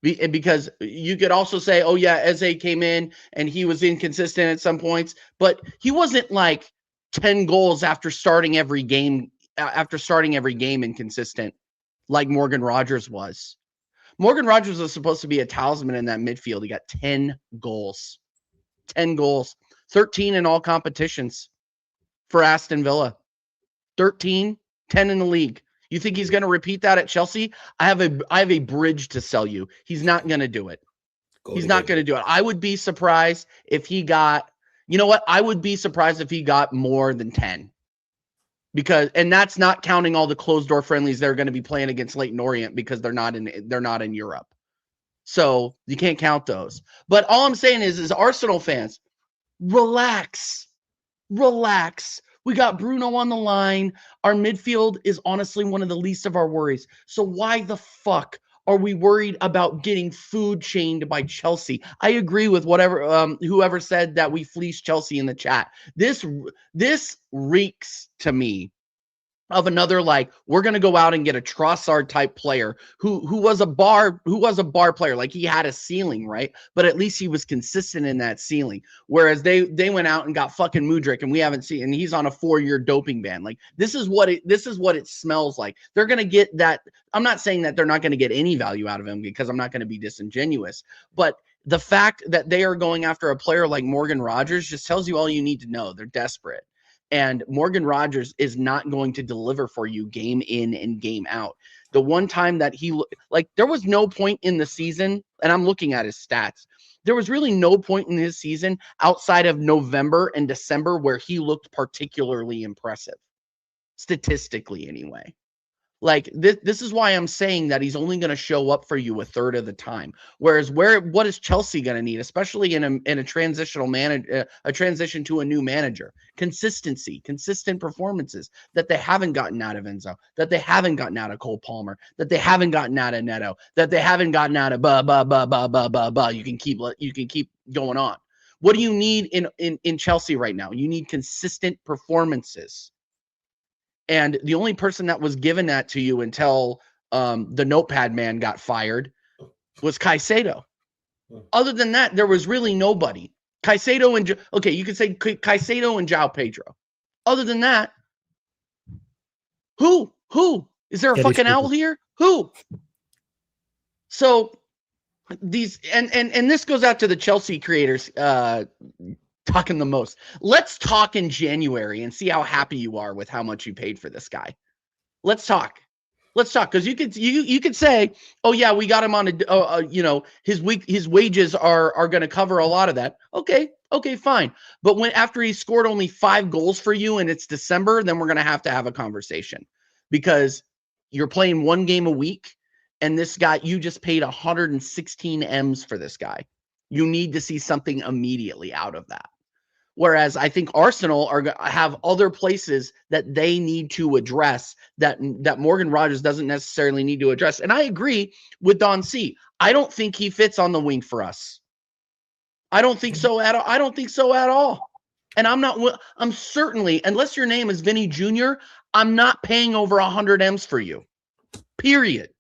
Because you could also say, oh, yeah, Eze came in and he was inconsistent at some points, but he wasn't like 10 goals after starting every game inconsistent like Morgan Rogers was. Morgan Rogers was supposed to be a talisman in that midfield. He got 10 goals. 10 goals. 13 in all competitions for Aston Villa. 13, 10 in the league. You think he's going to repeat that at Chelsea? I have a bridge to sell you. He's not going to do it. He's not going to do it. I would be surprised if he got, you know what? I would be surprised if he got more than 10. And that's not counting all the closed door friendlies they're going to be playing against Leyton Orient because they're not in Europe. So you can't count those. But all I'm saying is Arsenal fans, relax. We got Bruno on the line. Our midfield is honestly one of the least of our worries. So why the fuck are we worried about getting food chained by Chelsea? I agree with whoever said that we fleeced Chelsea in the chat. This reeks to me of another, like, we're going to go out and get a Trossard type player who was a bar player. Like, he had a ceiling, right? But at least he was consistent in that ceiling. Whereas they went out and got fucking Mudryk, and we haven't seen, and he's on a 4-year doping ban. Like, this is what it smells like. They're going to get that. I'm not saying that they're not going to get any value out of him, because I'm not going to be disingenuous, but the fact that they are going after a player like Morgan Rogers just tells you all you need to know. They're desperate. And Morgan Rogers is not going to deliver for you game in and game out. The one time that there was no point in the season, and I'm looking at his stats, there was really no point in his season outside of November and December where he looked particularly impressive, statistically anyway. Like, this is why I'm saying that he's only going to show up for you a third of the time. Whereas what is Chelsea going to need, especially in a transitional a transition to a new manager? Consistency, consistent performances that they haven't gotten out of Enzo, that they haven't gotten out of Cole Palmer, that they haven't gotten out of Neto, that they haven't gotten out of You can keep going on. What do you need in Chelsea right now? You need consistent performances. And the only person that was given that to you until the notepad man got fired was Caicedo. Other than that, there was really nobody. Caicedo and you could say Caicedo and João Pedro. Other than that, who is there a fucking owl here? Who? So these and this goes out to the Chelsea creators talking the most. Let's talk in January and see how happy you are with how much you paid for this guy. Let's talk, because you could say, oh yeah, we got him on his wages are going to cover a lot of that. Okay, fine. But after he scored only 5 goals for you and it's December, then we're going to have a conversation, because you're playing 1 game a week, and this guy, you just paid 116 M's for this guy. You need to see something immediately out of that. Whereas I think Arsenal have other places that they need to address that Morgan Rogers doesn't necessarily need to address. And I agree with Don C. I don't think he fits on the wing for us. I don't think so at all. And I'm certainly, unless your name is Vinny Jr., I'm not paying over 100 M's for you. Period.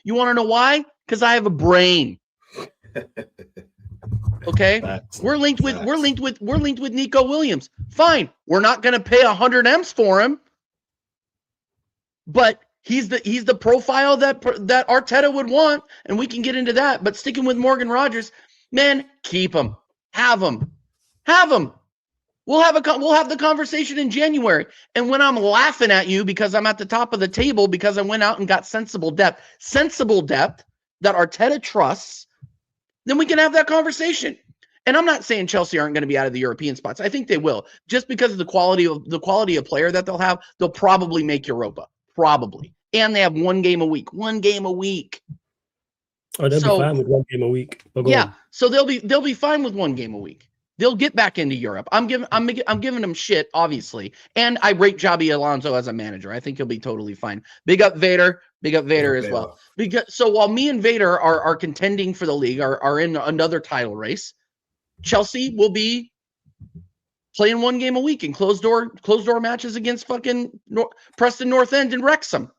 You want to know why? Because I have a brain. Okay, we're linked with Nico Williams. Fine, we're not going to pay 100 M's for him, but he's the profile that Arteta would want, and we can get into that. But sticking with Morgan Rogers, man, keep him, have him. We'll have the conversation in January. And when I'm laughing at you because I'm at the top of the table because I went out and got sensible depth that Arteta trusts, then we can have that conversation. And I'm not saying Chelsea aren't going to be out of the European spots. I think they will. Just because of the quality of player that they'll have, they'll probably make Europa. Probably. And they have 1 game a week. 1 game a week. Oh, they'll be fine with 1 game a week. Yeah. So they'll be fine with 1 game a week. They'll get back into Europe. I'm giving them shit, obviously. And I rate Xabi Alonso as a manager. I think he'll be totally fine. Big up Vader. Big up Vader as well. So while me and Vader are contending for the league, are in another title race, Chelsea will be playing 1 game a week in closed door matches against fucking Preston North End and Wrexham.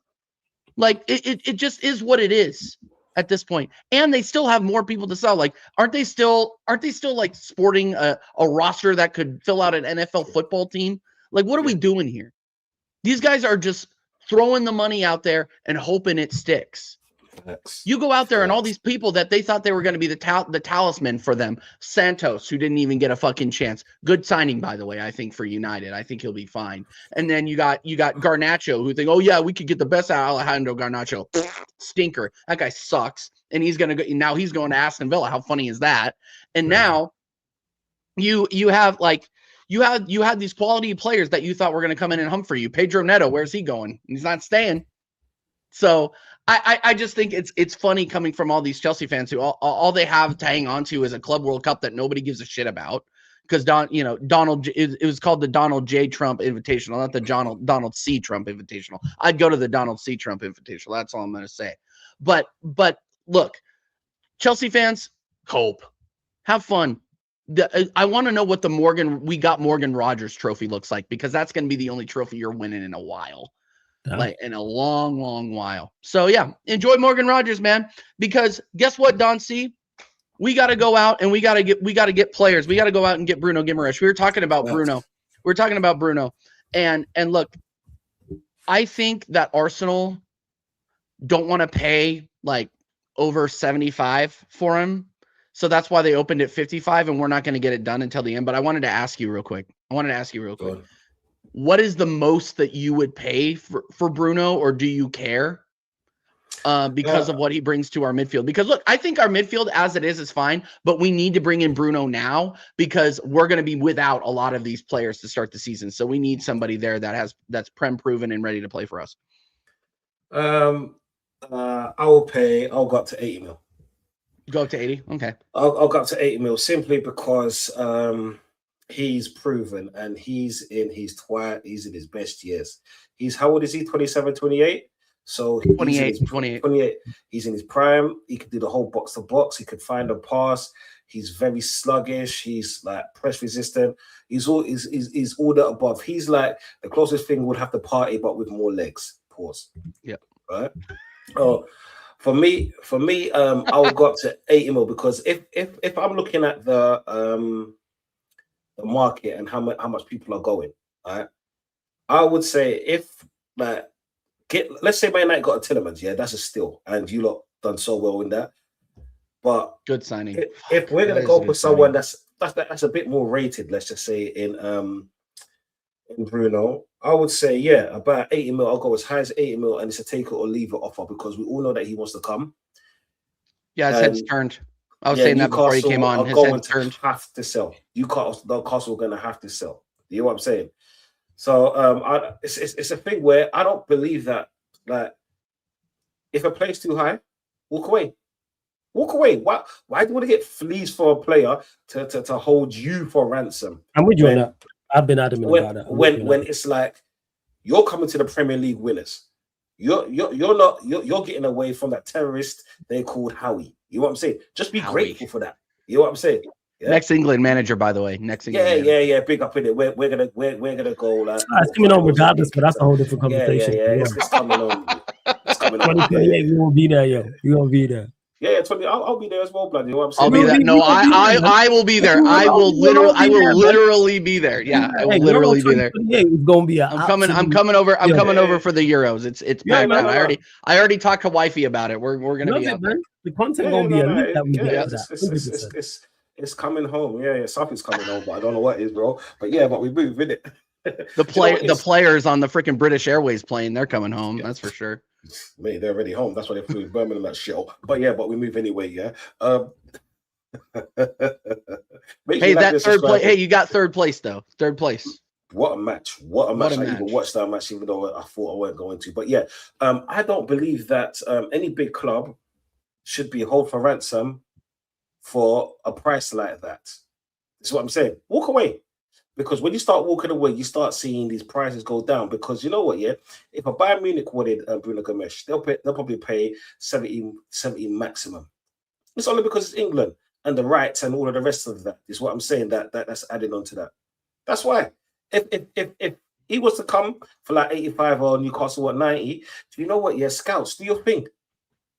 Like it just is what it is at this point. And they still have more people to sell. Like, aren't they still like sporting a roster that could fill out an NFL football team? Like, what are we doing here? These guys are just throwing the money out there and hoping it sticks. You go out there and all these people that they thought they were going to be the talisman for them. Santos, who didn't even get a fucking chance. Good signing, by the way, I think, for United. I think he'll be fine. And then you got Garnacho, who think, oh yeah, we could get the best out of Alejandro Garnacho. Stinker. That guy sucks. And he's going to Aston Villa. How funny is that? And now you have these quality players that you thought were going to come in and hump for you. Pedro Neto, where's he going? He's not staying. So I just think it's funny coming from all these Chelsea fans who all they have to hang on to is a Club World Cup that nobody gives a shit about, because it was called the Donald J. Trump Invitational, not the Donald C. Trump Invitational. I'd go to the Donald C. Trump Invitational. That's all I'm going to say. But look, Chelsea fans, cope, have fun. I want to know what the Morgan Rogers trophy looks like, because that's going to be the only trophy you're winning in a while. Like in a long, long while. So yeah, enjoy Morgan Rogers, man. Because guess what, Don C? We got to go out and we got to get players. We got to go out and get Bruno Guimaraes. We were talking about Bruno. We're talking about Bruno. And look, I think that Arsenal don't want to pay like over 75 for him. So that's why they opened at 55, and we're not going to get it done until the end. But I wanted to ask you real quick. What is the most that you would pay for Bruno, or do you care because of what he brings to our midfield? Because look, I think our midfield as it is fine, but we need to bring in Bruno now because we're going to be without a lot of these players to start the season. So we need somebody there that's prem proven and ready to play for us. I'll go up to 80 mil. Go up to 80? Okay. I'll go up to 80 mil simply because he's proven and he's in his best years. How old is he? 27, 28? So 28. He's in his prime. He could do the whole box to box. He could find a pass. He's very sluggish. He's like press resistant. He's all the above. He's like the closest thing would have to party, but with more legs. Pause. Yep. Right. Oh, for me, I'll go up to 80 mil because if I'm looking at the market and how much people are going, right? I would say if let's say Man United got a Tillemans, yeah, that's a steal, and you lot done so well in that. But good signing. If we're gonna go for someone that's a bit more rated, let's just say in Bruno, I would say about 80 mil. I'll go as high as 80 mil, and it's a take it or leave it offer because we all know that he wants to come. Yeah, his head's turned. I was saying that before he came on. His head's turned. Have to sell. Newcastle are going to have to sell. You know what I'm saying? So it's a thing where I don't believe that. Like, if a play's too high, walk away. Walk away. Why do you want to get fleas for a player to hold you for ransom? I'm with you on that. I've been adamant about that. When it's like you're coming to the Premier League winners, you're getting away from that terrorist they called Howie. You know what I'm saying? Just be grateful for that. You know what I'm saying? Yeah? Next England manager, by the way. Yeah. Big up in it. We're gonna go. Like, it's coming on regardless, but that's a whole different conversation. Yeah. It's coming on. It's coming on. 2028, we won't be there, yo. We won't be there. Yeah, 20. I'll be there as well, blood. You know what I'm saying? I'll be there. No, I will be there. I will literally be there. Yeah, I will literally be there. It's gonna be. I'm coming over. I'm coming over for the Euros. It's packed out. I already talked to wifey about it. We're gonna be up there. The content gonna be a it's coming home. Yeah, something's coming home, but I don't know what it is, bro. But yeah, but we move in it. The players on the freaking British Airways plane, they're coming home. That's for sure. Mate, they're already home. That's why they flew in Birmingham, that shit. But we move anyway. Yeah. Hey, that third place. Hey, you got third place though. Third place. What a match! What a match! I even watched that match, even though I thought I weren't going to. But yeah, I don't believe that any big club should be held for ransom for a price like that. That's what I'm saying. Walk away. Because when you start walking away, you start seeing these prices go down. Because you know what, yeah? If a Bayern Munich wanted Bruno Guimaraes, they'll probably pay 70 maximum. It's only because it's England and the rights and all of the rest of that is what I'm saying that's added on to that. That's why. If he was to come for like 85 or Newcastle at 90, do you know what? Yeah, scouts, do your thing.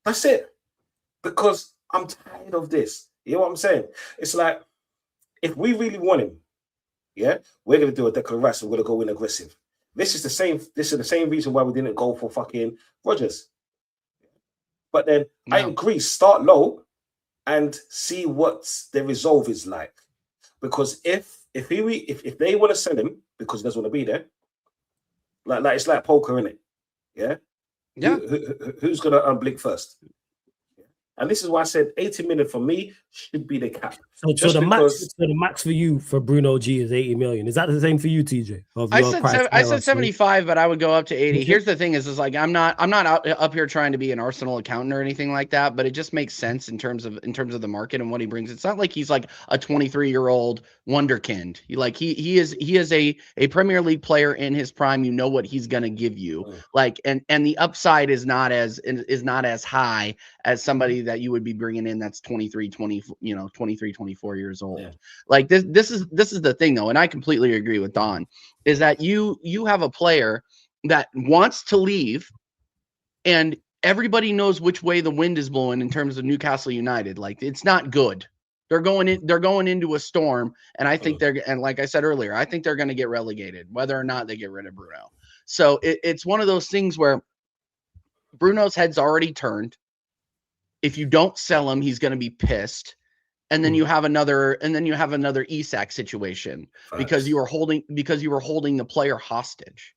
That's it. Because I'm tired of this. You know what I'm saying? It's like, if we really want him, yeah, we're going to do a Declan Rice and we're going to go in aggressive. This is the same reason why we didn't go for fucking Rodgers. But then I agree, start low and see what the resolve is like. Because if they want to sell him because he doesn't want to be there, like it's like poker, innit? Yeah? Yeah. Who's going to blink first? And this is why I said 80 million for me should be the cap. So the max for you for Bruno G is 80 million. Is that the same for you, TJ? I said 75, but I would go up to 80. Here's the thing: is like I'm not up here trying to be an Arsenal accountant or anything like that. But it just makes sense in terms of the market and what he brings. It's not like he's like a 23-year-old wonderkind. He is a Premier League player in his prime. You know what he's gonna give you. And the upside is not as high as somebody that you would be bringing in that's 23, 24 years old. Yeah. Like this is the thing though, and I completely agree with Don, is that you have a player that wants to leave, and everybody knows which way the wind is blowing in terms of Newcastle United. Like, it's not good. They're going into a storm, and I think and like I said earlier, I think they're going to get relegated, whether or not they get rid of Bruno. So it's one of those things where Bruno's head's already turned. If you don't sell him, he's going to be pissed. And then you have another Isak situation because you were holding the player hostage.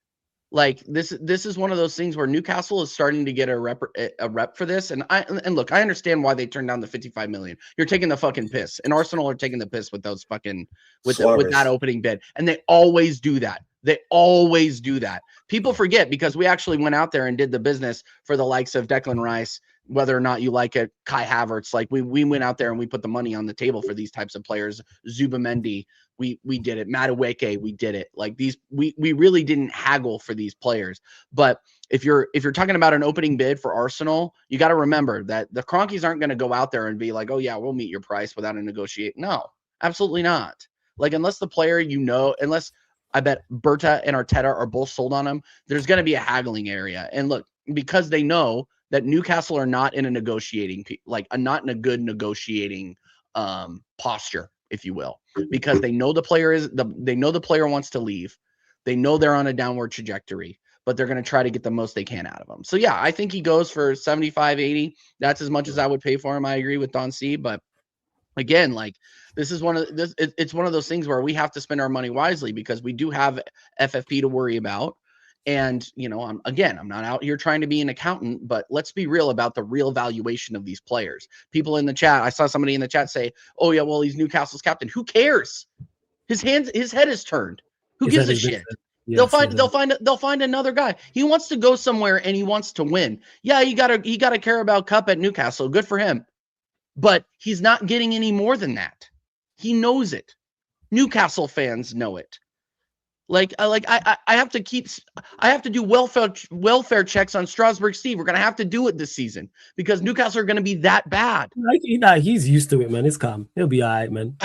Like this is one of those things where Newcastle is starting to get a rep for this. And look, I understand why they turned down the 55 million. You're taking the fucking piss, and Arsenal are taking the piss with those fucking with that opening bid. And they always do that. People forget because we actually went out there and did the business for the likes of Declan Rice, whether or not you like it, Kai Havertz. Like we went out there and we put the money on the table for these types of players. Zubamendi, we did it. Madueke, we did it. Like these, we really didn't haggle for these players. But if you're talking about an opening bid for Arsenal, you got to remember that the Cronkies aren't going to go out there and be like, oh yeah, we'll meet your price without a negotiate. No, absolutely not. Like unless the player, unless I bet Berta and Arteta are both sold on him, there's going to be a haggling area. And look, because they know that Newcastle are not in a negotiating, not in a good negotiating posture, if you will, because they know the player wants to leave. They know they're on a downward trajectory, but they're going to try to get the most they can out of him. So yeah, I think he goes for 75, 80. That's as much as I would pay for him. I agree with Don C, but again, like it's one of those things where we have to spend our money wisely because we do have FFP to worry about. And, I'm not out here trying to be an accountant, but let's be real about the real valuation of these players. People in the chat, I saw somebody in the chat say, oh yeah, well, he's Newcastle's captain. Who cares? His head is turned. Who gives a shit? They'll find another guy. He wants to go somewhere and he wants to win. Yeah, he gotta care about cup at Newcastle. Good for him. But he's not getting any more than that. He knows it. Newcastle fans know it. I have to do welfare checks on Strasbourg Steve. We're gonna have to do it this season because Newcastle are gonna be that bad. He's used to it, man. It's calm. He'll be all right, man.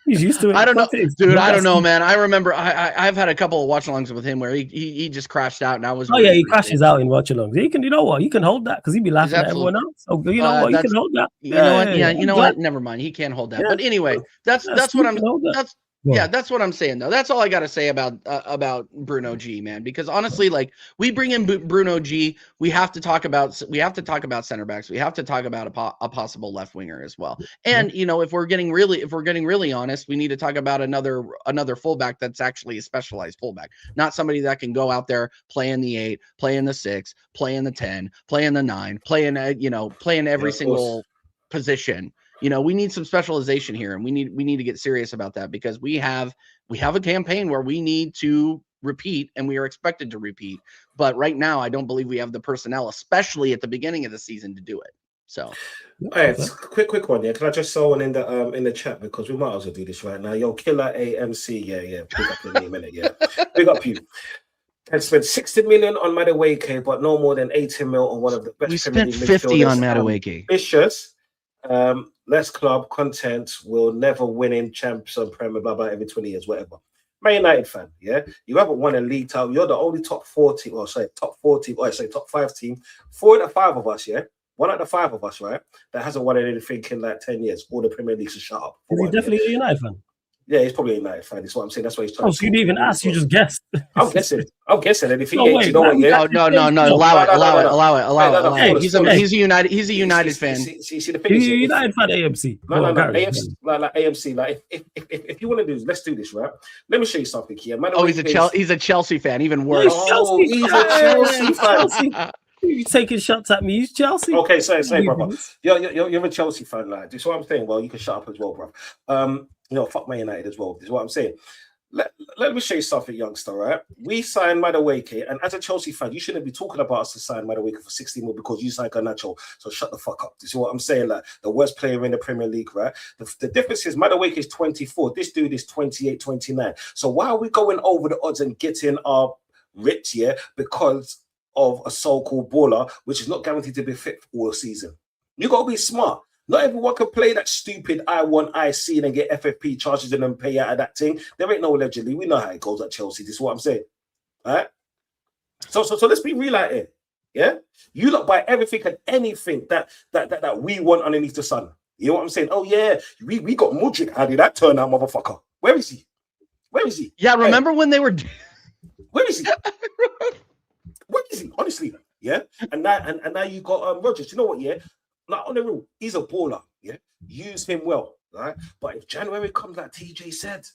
He's used to it. I don't know, dude. I don't know, man. I remember I've had a couple of watch-alongs with him where he just crashed out, and I was. Oh yeah, he crashes out in watch-alongs. He can, you know what? You can hold that because he'd be laughing at everyone else. So you know what? You can hold that. You know what? Yeah, you know what? Never mind. He can't hold that. Yeah. But anyway, that's what I'm. That's what I'm saying though. That's all I got to say about Bruno G, man. Because honestly, like we bring in Bruno G, we have to talk about center backs. We have to talk about a possible left winger as well. And if we're getting really honest, we need to talk about another fullback that's actually a specialized fullback, not somebody that can go out there play in the 8, play in the 6, play in the 10, play in the 9, play in every single position. We need some specialization here, and we need to get serious about that because we have a campaign where we need to repeat, and we are expected to repeat. But right now, I don't believe we have the personnel, especially at the beginning of the season, to do it. So, all right, quick one. Yeah, can I just throw one in the chat because we might as well do this right now. Yo, Killer AMC, yeah, big up your name, innit? Yeah, big up you. And spent 60 million on Madueke, but no more than 80 mil on one of the best. We spent 50 on Madueke. Ambitious. Less club content will never win in champs on Premier, blah blah, every 20 years, whatever. Man United fan, yeah, you haven't won a league title. You're the only top 5 team. 4 out of 5 of us, yeah, 1 out of 5 of us, right, that hasn't won anything in like 10 years. All the Premier Leagues to shut up. Is he definitely a United fan? Yeah, he's probably a United fan. That's what I'm saying. That's why he's trying. Oh, so you didn't even ask? You just guessed. I'm guessing. And if he ain't, you know what? Yeah. No. Allow it. Hey, he's a United fan. See, the thing is, he's a United fan. AMC. No. AMC. Like AMC. Like if you want to do this, let's do this, right? Let me show you something here. He's a Chelsea fan. Even worse. He's a Chelsea fan. You taking shots at me? He's Chelsea. Okay, say, brother. You're a Chelsea fan, like. This is what I'm saying. Well, you can shut up as well, bro. Fuck Man United as well. This is what I'm saying. Let me show you something, youngster, right? We signed Madueke, and as a Chelsea fan, you shouldn't be talking about us to sign Madueke for 60 mil because you signed Garnacho. So shut the fuck up. This is what I'm saying. Like the worst player in the Premier League, right? The difference is Madueke is 24. This dude is 28, 29. So why are we going over the odds and getting our rich here because of a so-called baller, which is not guaranteed to be fit for all season? You got to be smart. Not everyone can play that stupid I1, IC and then get FFP charges and then pay out of that thing. There ain't no allegedly. We know how it goes at Chelsea. This is what I'm saying. All right? So let's be real out here. Yeah? You lot buy everything and anything that we want underneath the sun. You know what I'm saying? Oh, yeah, we got Mudryk. How did that turn out, motherfucker? Where is he? Where is he? Yeah, remember when they were... Where is he? Where is he? Honestly, yeah? And now you got Rodgers. You know what, yeah? Like, on the real, he's a baller, yeah? Use him well, right? But if January comes, like TJ said,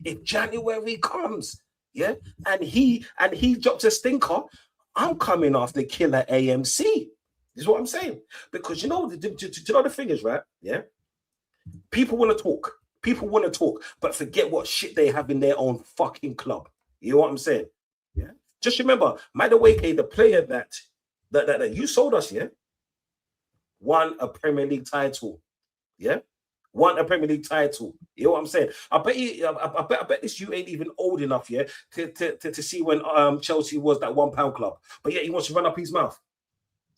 if January comes, yeah, and he drops a stinker, I'm coming after killer AMC. This is what I'm saying. Because you know the thing is, right? Yeah. People want to talk. People want to talk, but forget what shit they have in their own fucking club. You know what I'm saying? Yeah. Just remember, Madueke, the player that you sold us, yeah, won a Premier League title. Yeah. Won a Premier League title. You know what I'm saying? I bet this you ain't even old enough, yeah, to see when Chelsea was that £1 club. But yeah, he wants to run up his mouth.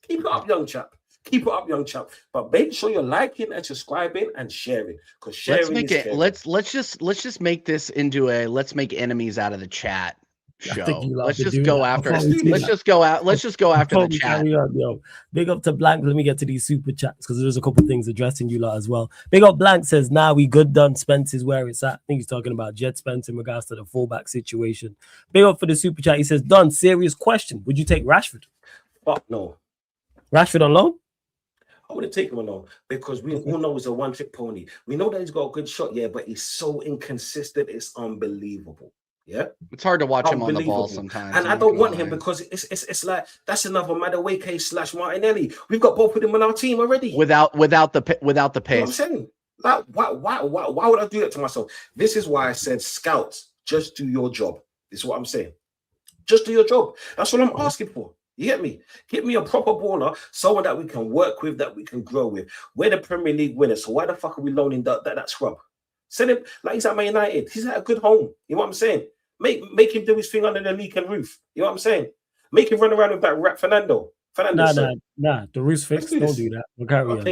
Keep it up, young chap. Keep it up, young chap. But make sure you're liking and subscribing and sharing. Because sharing let's just make this into a let's make enemies out of the chat show. Let's just go after the chat. Yo. Big up to Blank. Let me get to these super chats because there's a couple things addressing you lot as well. Big up Blank says, nah, we good done. Spence is where it's at. I think he's talking about Jet Spence in regards to the fullback situation. Big up for the super chat. He says, Don, serious question. Would you take Rashford? Fuck no. Rashford on loan? I wouldn't take him alone because we all know he's a one-trick pony. We know that he's got a good shot, yeah, but he's so inconsistent. It's unbelievable. Yeah, it's hard to watch him on the ball sometimes, and I don't want him because it's like that's another Madueke / Martinelli. We've got both of them on our team already. Without the pace. You know what I'm saying, like, why would I do that to myself? This is why I said, scouts, just do your job. This is what I'm saying. Just do your job. That's what I'm asking for. You get me? Get me a proper baller, someone that we can work with, that we can grow with. We're the Premier League winners, so why the fuck are we loaning that scrub? Send him like he's at Man United. He's at a good home. You know what I'm saying? Make him do his thing under the leaking roof. You know what I'm saying? Make him run around with that rat Fernando. Nah. The roof's fixed. Don't do that. We'll carry on.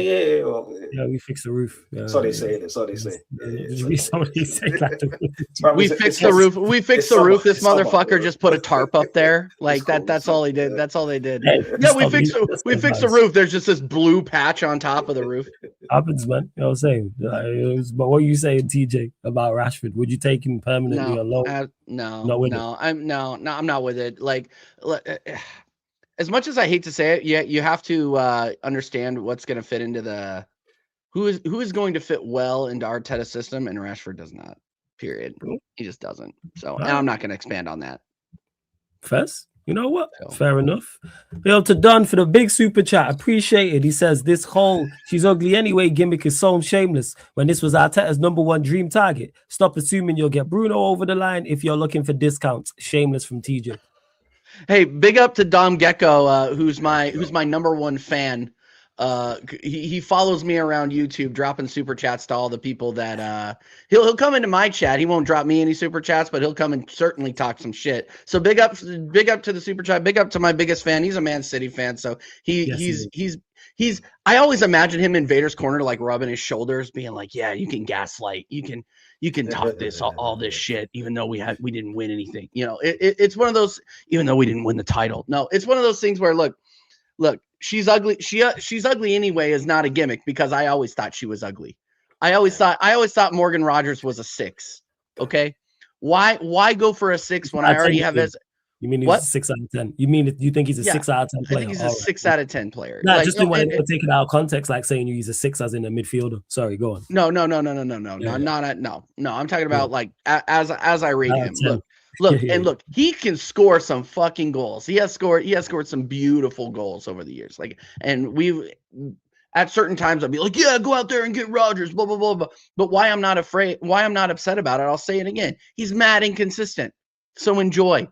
Yeah, we fixed the roof. So they say. Somebody say like we fixed the roof. We fixed the roof. This motherfucker just put a tarp up there. Like that. That's all he did. That's all they did. Yeah, we fixed the roof. There's just this blue patch on top of the roof. Happens, man. You know what I'm saying? But what are you saying, TJ, about Rashford? Would you take him permanently alone? No. I'm not with it. Like. As much as I hate to say it, yeah, you have to understand what's going to fit into the who is going to fit well into Arteta's system, and Rashford does not. Period. He just doesn't. So and I'm not going to expand on that. Fess, you know what? So. Fair enough. Bill to Don for the big super chat. Appreciate it. He says this whole she's ugly anyway gimmick is so shameless when this was Arteta's #1 dream target. Stop assuming you'll get Bruno over the line if you're looking for discounts. Shameless from TJ. Hey, big up to Dom Gecko, who's my #1 fan. He follows me around YouTube, dropping super chats to all the people that he'll come into my chat. He won't drop me any super chats, but he'll come and certainly talk some shit. So big up to the super chat. Big up to my biggest fan. He's a Man City fan, so he's. I always imagine him in Vader's corner, like rubbing his shoulders, being like, "Yeah, you can gaslight, you can talk this all this shit, even though we didn't win anything." You know, it's one of those. Even though we didn't win the title, no, it's one of those things where look, she's ugly. She's ugly anyway is not a gimmick because I always thought she was ugly. I always thought Morgan Rogers was a 6. Okay, why go for a 6 when I already have his. You mean he's a 6 out of 10? You think he's a 6 out of 10 player? I think he's a 6 out of 10 player. No, just didn't want to take it out of context, like saying he's a 6 as in a midfielder. Sorry, go on. No. I'm talking about like as I rate him. Look, he can score some fucking goals. He has scored some beautiful goals over the years. Like, and we've at certain times I'll be like, yeah, go out there and get Rodgers, blah blah blah blah. But why I'm not upset about it? I'll say it again. He's mad inconsistent. So enjoy,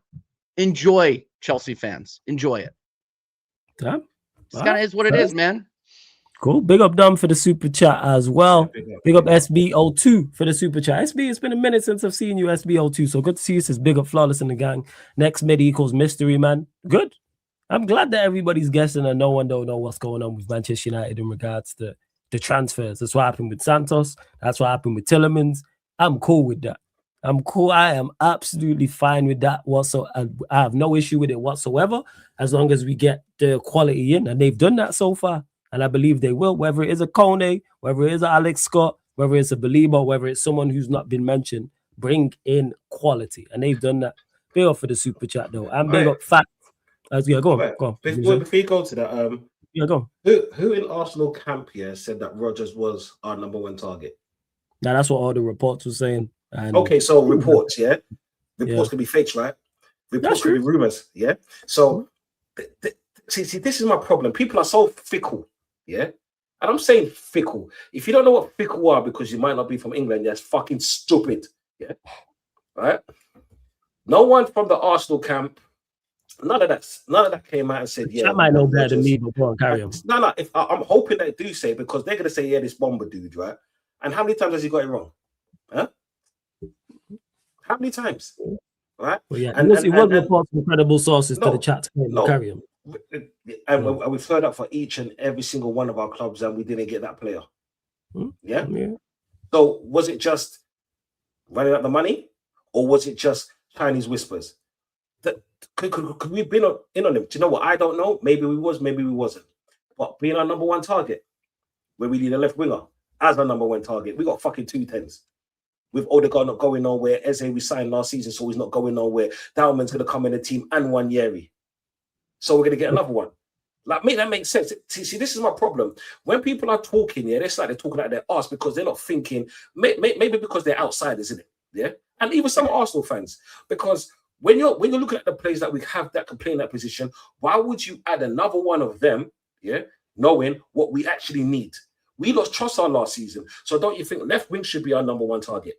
Chelsea fans. Enjoy it. Yeah, this kind of is what it is, man. Cool. Big up Dom for the super chat as well. Big up SBO2 for the super chat. SB, it's been a minute since I've seen you, SBO2. So good to see you. Says big up Flawless in the gang. Next mid equals mystery man. Good. I'm glad that everybody's guessing and no one don't know what's going on with Manchester United in regards to the transfers. That's what happened with Santos. That's what happened with Tillemans. I'm cool with that. I'm cool. I am absolutely fine with that. I have no issue with it whatsoever, as long as we get the quality in, and they've done that so far, and I believe they will. Whether it is a Kone, whether it is a Alex Scott, whether it's a Belieber, whether it's someone who's not been mentioned, bring in quality, and they've done that. Big up for the super chat though, and big up fact. Yeah, go on. Before you go to that, yeah, go on. Who in Arsenal camp here said that Rodgers was our number one target? Now that's what all the reports were saying. And okay, so reports, yeah, reports can be fakes, right? Reports can be rumors, yeah. So, see, this is my problem. People are so fickle, yeah. And I'm saying fickle. If you don't know what fickle are because you might not be from England, that's fucking stupid, yeah. Right? No one from the Arsenal camp. None of that came out and said, yeah. That might know better than me, but go on, carry on. No. If I'm hoping they do say, because they're gonna say, yeah, this Bomber dude, right? And how many times has he got it wrong? Huh? How many times? Right? Well, yeah, and reports from credible sources to the chat. Carry on. And we've heard that for each and every single one of our clubs, and we didn't get that player. Yeah. So was it just running out the money, or was it just Chinese whispers? Could we been in on him? Do you know what? I don't know. Maybe we was, maybe we wasn't. But being our number one target, where we need a left winger as our number one target, we got fucking 2 10s. With Odegaard not going nowhere, Eze we signed last season, so he's not going nowhere. Dalman's going to come in the team and one Yeri. So we're going to get another one. Like, me, that makes sense. See, this is my problem. When people are talking, yeah, it's like they're talking out their arse because they're not thinking, maybe because they're outsiders, isn't it? Yeah? And even some Arsenal fans, because when you're looking at the players that we have that can play in that position, why would you add another one of them, yeah, knowing what we actually need? We lost Trossard last season, so don't you think left wing should be our number one target?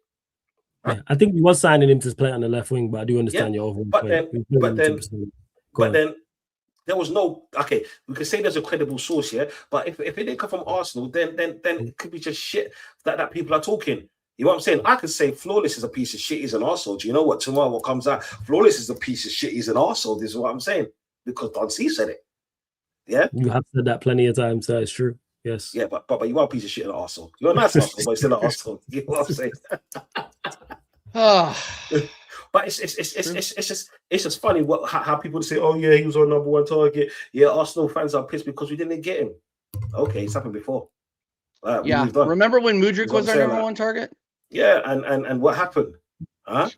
Huh? Yeah, I think we was signing him to play on the left wing, but I do understand your overall point. But then there was no, okay, we could say there's a credible source here, but if it didn't come from Arsenal, then it could be just shit that people are talking. You know what I'm saying? I could say Flawless is a piece of shit, he's an arsehole. Do you know what? Tomorrow what comes out, Flawless is a piece of shit, he's an arsehole. This is what I'm saying. Because Don C said it. Yeah? You have said that plenty of times, so it's true. Yes. Yeah, but you are a piece of shit and an arsehole. You're a nice arsehole, but you're still an arsehole. You know what I'm saying? But it's just funny how people say, oh yeah, he was our number one target. Yeah, Arsenal fans are pissed because we didn't get him. Okay, it's happened before. Yeah. Remember when Mudryk was our number one target? Yeah, and what happened? Huh?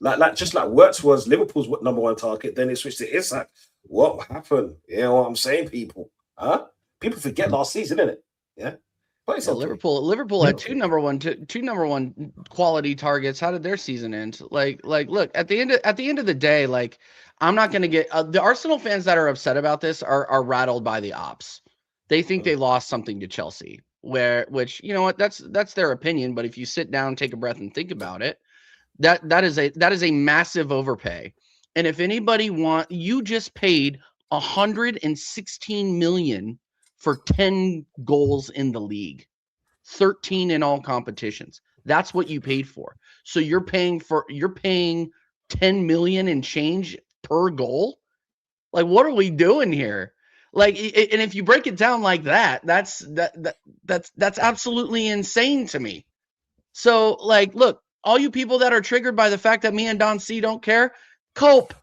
Like just like Wirtz was Liverpool's number one target, then it switched to Isak. What happened? You know what I'm saying, people? Huh? People forget last season, innit? Yeah. But it's okay. Liverpool had two number one quality targets. How did their season end? Like, look, at the end of the day, like, I'm not going to get the Arsenal fans that are upset about this are rattled by the ops. They think they lost something to Chelsea, which you know what, that's their opinion. But if you sit down, take a breath, and think about it, that is a massive overpay. And if anybody you just paid 116 million for 10 goals in the league, 13 in all competitions. That's what you paid for. So you're paying 10 million and change per goal. Like, what are we doing here? Like, and if you break it down like that, that's absolutely insane to me. So, like, look, all you people that are triggered by the fact that me and Don C don't care, cope.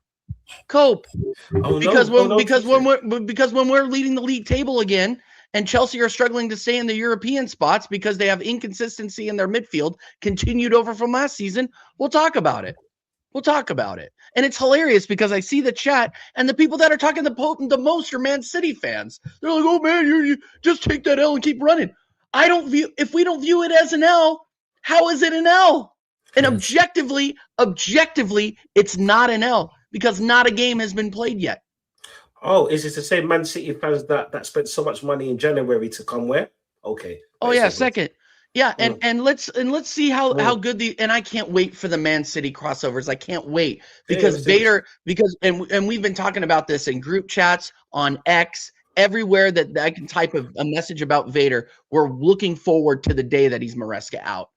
Because when we're leading the league table again, and Chelsea are struggling to stay in the European spots because they have inconsistency in their midfield continued over from last season, we'll talk about it. And it's hilarious because I see the chat and the people that are talking the most are Man City fans. They're like, oh man, you just take that L and keep running. If we don't view it as an L, how is it an L? And objectively, it's not an L because not a game has been played yet. Oh, is it the same Man City fans that spent so much money in January to come where? Okay. Oh yeah, second. Yeah, and let's see how good and I can't wait for the Man City crossovers. I can't wait because Vader and we've been talking about this in group chats on X, everywhere that I can type a message about Vader. We're looking forward to the day that he's Maresca out.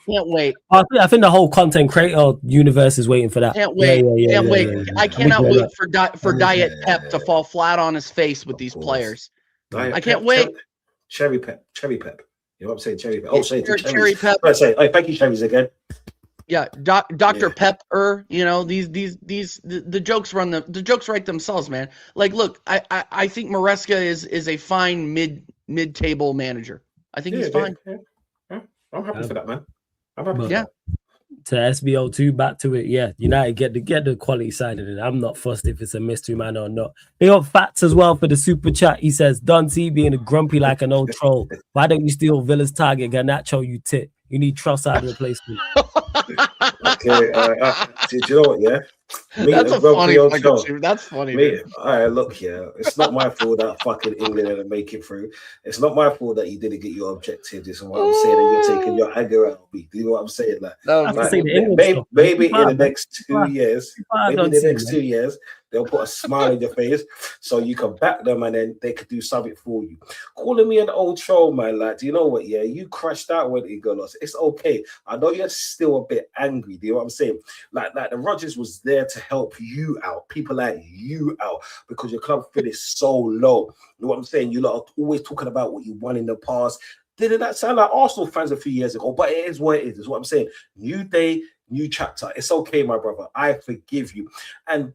Can't wait. I think the whole content creator universe is waiting for that. Can't wait. Can't wait. Yeah. I cannot wait for Diet Pep to fall flat on his face with these players. Diet I can't Pep, wait. Cherry Pep. You know what I'm saying? Cherry Pep. Oh, say Cherry Pep. I say, thank you, Cherries again. Yeah, Dr. Pepper. You know, the jokes the jokes write themselves, man. Like, look, I think Maresca is a fine mid-table manager. I think he's fine. Yeah. I'm happy for that, man. I'm happy for that. To SBO2, back to it. Yeah, United get the quality side of it. I'm not fussed if it's a mystery man or not. They got Fats as well for the super chat. He says, Don C being a grumpy like an old troll. Why don't you steal Villa's target, Garnacho, you tit? You need Trossard replacement. Okay, do you know what? Yeah, that's a funny fucking. That's funny. All right, look here. It's not my fault that fucking England didn't make it through. It's not my fault that you didn't get your objective. This is what I'm saying. And you're taking your anger out of me. Do you know what I'm saying? Maybe in the next 2 years, they'll put a smile on your face so you can back them and then they could do something for you. Calling me an old troll, man, like, do you know what? Yeah, you crashed out when England lost. It's okay. I know you're still a bit angry. Do you know what I'm saying? Like the Rodgers was there to help you out, people like you out, because your club finished so low. You know what I'm saying? You lot are always talking about what you won in the past. Didn't that sound like Arsenal fans a few years ago? But it is what it is what I'm saying. New day, new chapter. It's okay, my brother. I forgive you. And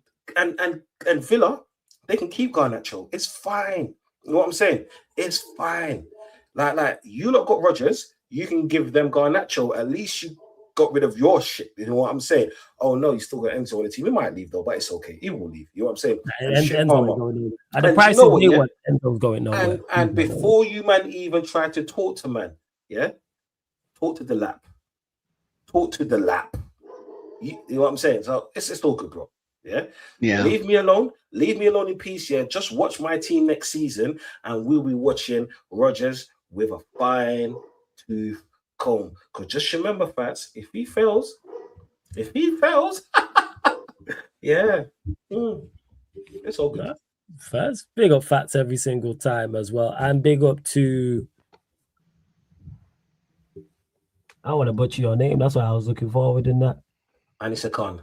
Villa, they can keep Garnacho. It's fine. You know what I'm saying? It's fine. Like you lot got Rodgers, you can give them Garnacho. At least you got rid of your shit. You know what I'm saying? Oh no, you still got Enzo on the team. He might leave though, but it's okay. He will leave. You know what I'm saying? At the price of Enzo's going nowhere. And before you man even try to talk to man, yeah, talk to the lap. Talk to the lap. You know what I'm saying? So it's all good, bro. Yeah. Leave me alone. Leave me alone in peace. Yeah. Just watch my team next season, and we'll be watching Rodgers with a fine tooth comb. Because just remember, Fats, if he fails, yeah, it's all good. Fats, big up Fats every single time as well, and big up to. I want to butcher your name. That's why I was looking forward in that. Anissa Khan.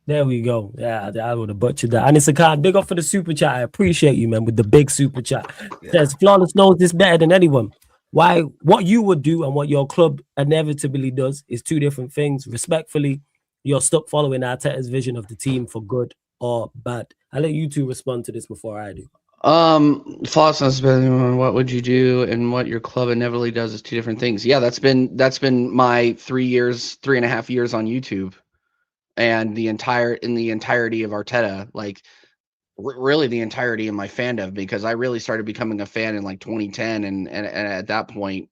There we go. Yeah, I would have butchered that. Anissa Khan, big up for the super chat. I appreciate you, man, with the big super chat. Says Flawless knows this better than anyone. Why? What you would do and what your club inevitably does is two different things. Respectfully, you're stuck following Arteta's vision of the team for good or bad. I'll let you two respond to this before I do. Flawless knows better than anyone. What would you do and what your club inevitably does is two different things. Yeah, that's been my 3.5 years on YouTube. And the entirety of Arteta, like really the entirety of my fandom, because I really started becoming a fan in like 2010, and at that point,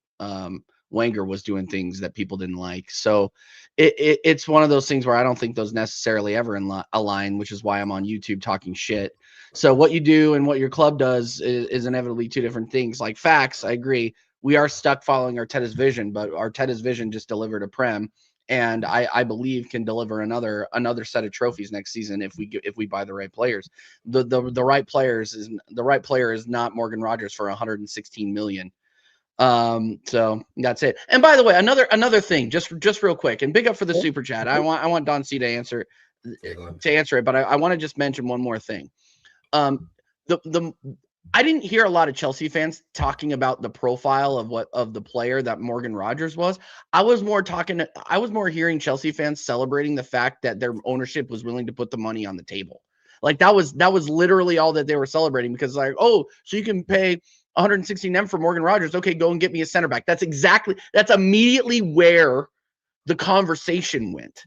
Wenger was doing things that people didn't like. So it's one of those things where I don't think those necessarily ever align, which is why I'm on YouTube talking shit. So what you do and what your club does is inevitably two different things. Like facts, I agree. We are stuck following Arteta's vision, but Arteta's vision just delivered a Prem. And I believe can deliver another set of trophies next season if we buy the right players. The right player is not Morgan Rodgers for 116 million. So that's it. And by the way, another thing, just real quick, and big up for the super chat. I want Don C to answer it, but I want to just mention one more thing. I didn't hear a lot of Chelsea fans talking about the profile of the player that Morgan Rodgers was. I was more hearing Chelsea fans celebrating the fact that their ownership was willing to put the money on the table. Like that was literally all that they were celebrating, because like, oh, so you can pay 116 M for Morgan Rodgers. Okay, go and get me a center back. That's immediately where the conversation went.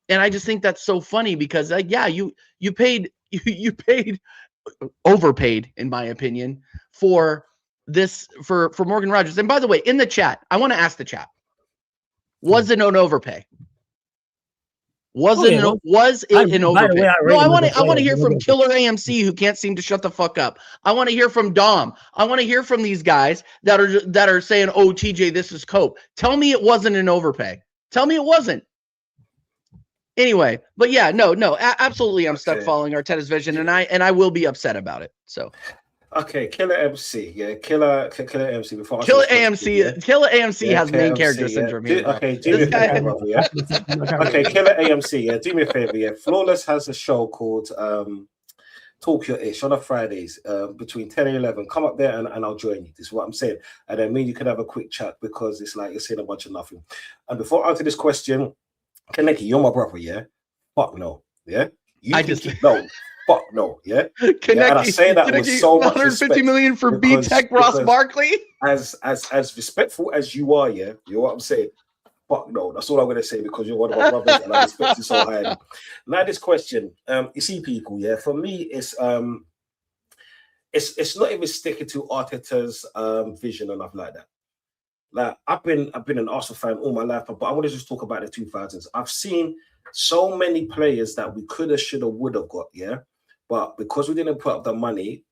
And I just think that's so funny because like, yeah, you paid overpaid, in my opinion, for this for Morgan Rodgers. And by the way, in the chat, I want to ask the chat: was it an overpay? Was it an overpay? No, I want to hear from Killer AMC, who can't seem to shut the fuck up. I want to hear from Dom. I want to hear from these guys that are saying, "Oh, TJ, this is cope." Tell me it wasn't an overpay. Tell me it wasn't. Anyway, but yeah, no, absolutely, I'm stuck following Arteta's vision, and I will be upset about it. So, Okay, Killer MC, yeah, Killer MC. Before Killer AMC has main character syndrome here, bro. Okay, do me a favor, brother, yeah. Okay, Killer AMC, yeah, do me a favor, yeah. Flawless has a show called Talk Your Ish on a Fridays between 10 and 11. Come up there and I'll join you. This is what I'm saying. And then you can have a quick chat because it's like you're saying a bunch of nothing. And before I answer this question, Kaneki, you're my brother, yeah? Fuck no, yeah? Fuck no, yeah? Kaneki, yeah, and I say that with so much 150 million for B-Tech Ross Barkley? As respectful as you are, yeah? You know what I'm saying? Fuck no, that's all I'm gonna say because you're one of my brothers and I respect you so highly. Now this question, you see, people, yeah, for me, it's not even sticking to Arteta's vision and nothing like that. Like I've been an Arsenal fan all my life, but I want to just talk about the 2000s. I've seen so many players that we could have, should have, would have got, yeah, but because we didn't put up the money,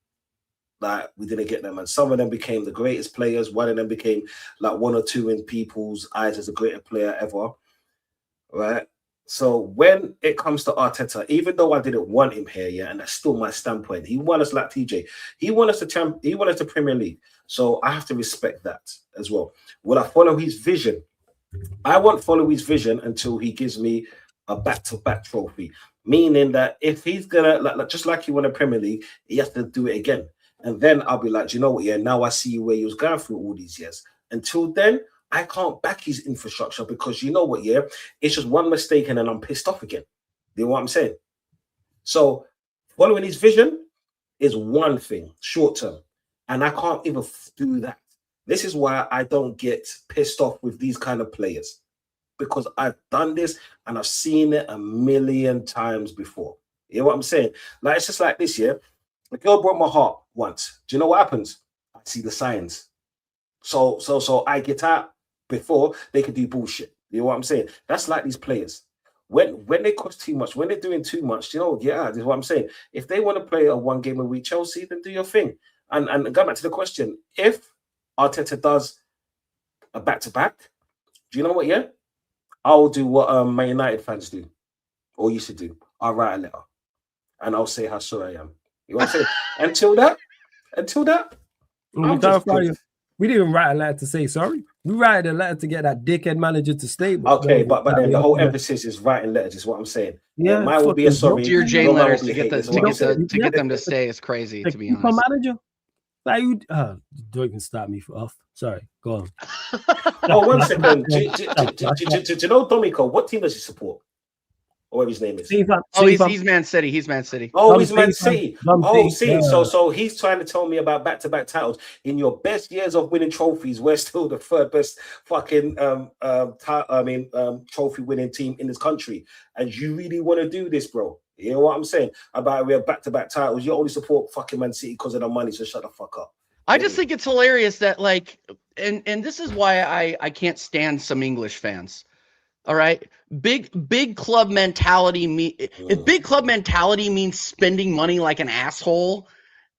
like we didn't get them, and some of them became the greatest players. One of them became like one or two in people's eyes as the greatest player ever, right? So when it comes to Arteta, even though I didn't want him here, yeah, and that's still my standpoint, he won us like TJ. He won us the Premier League. So I have to respect that as well. Will I follow his vision? I won't follow his vision until he gives me a back-to-back trophy. Meaning that if he's gonna like just like he won a Premier League, he has to do it again. And then I'll be like, do you know what? Yeah, now I see where he was going through all these years. Until then, I can't back his infrastructure because you know what? Yeah, it's just one mistake and then I'm pissed off again. You know what I'm saying? So following his vision is one thing, short term, and I can't even do that. This is why I don't get pissed off with these kind of players because I've done this and I've seen it a million times before. You know what I'm saying? Like it's just like this, yeah. The girl broke my heart once. Do you know what happens? I see the signs. So I get out before they can do bullshit. You know what I'm saying? That's like these players. When they cost too much, when they're doing too much, you know, yeah, this is what I'm saying. If they want to play a one game a week Chelsea, then do your thing. And go back to the question. If Arteta does a back-to-back, do you know what, yeah? I'll do what Man United fans do or used to do. I'll write a letter and I'll say how sorry I am. You know what I'm saying? Until that, we didn't write a letter to say sorry. We write a letter to get that dickhead manager to stay. Okay, but then the whole emphasis is writing letters, is what I'm saying. Yeah, mine will be a sorry. Dear Jane letters to get them to stay is crazy, to be honest. Manager, like you, don't even start me off. Sorry, go on. Oh, 1 second. Do you know Domico? What team does he support? Or whatever his name is. He's Man City. He's Man City. Oh, he's Man City. Oh, see. Yeah. So he's trying to tell me about back-to-back titles. In your best years of winning trophies, we're still the third best fucking trophy winning team in this country. And you really want to do this, bro? You know what I'm saying? About we have back-to-back titles. You only support fucking Man City because of the money, so shut the fuck up. I just think it's hilarious that like, and this is why I can't stand some English fans. All right, big club mentality. If big club mentality means spending money like an asshole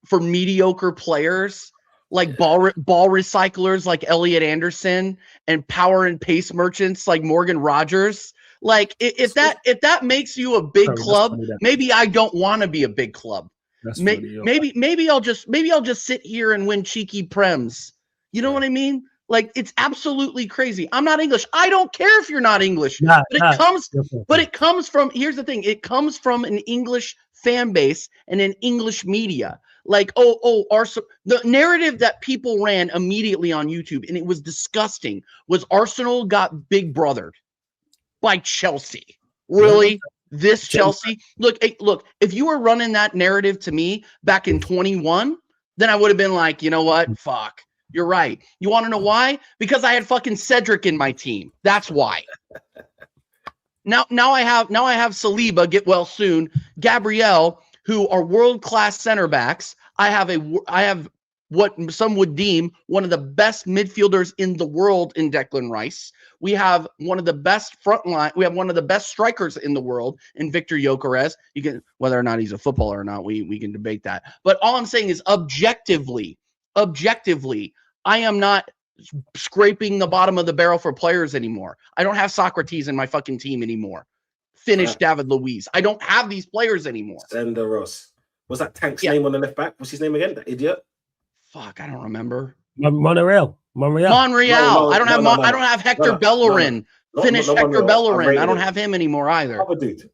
for mediocre players, like ball recyclers like Elliot Anderson and power and pace merchants like Morgan Rogers, like if that makes you a big club, maybe I don't want to be a big club. Maybe I'll just sit here and win cheeky prems. You know what I mean? Like it's absolutely crazy. I'm not English. I don't care if you're not English. But it comes from, here's the thing. It comes from an English fan base and an English media. Like, the narrative that people ran immediately on YouTube, and it was disgusting, was Arsenal got big brothered by Chelsea. Really? This Chelsea? Look, if you were running that narrative to me back in 21, then I would have been like, you know what? Fuck. You're right. You want to know why? Because I had fucking Cedric in my team. That's why. Now I have Saliba, get well soon, Gabriel, who are world-class center backs. I have what some would deem one of the best midfielders in the world in Declan Rice. We have one of the best front line. We have one of the best strikers in the world in Victor Gyökeres. You can, whether or not he's a footballer or not, we can debate that. But all I'm saying is objectively, I am not scraping the bottom of the barrel for players anymore. I don't have Socrates in my fucking team anymore. Finish David Luiz. I don't have these players anymore. Senderos. Was that Tank's name on the left back? What's his name again? That idiot? Fuck, I don't remember. Monreal. No, I don't have Hector Bellerin. Finish Hector Bellerin. I don't have him anymore either. Other dude.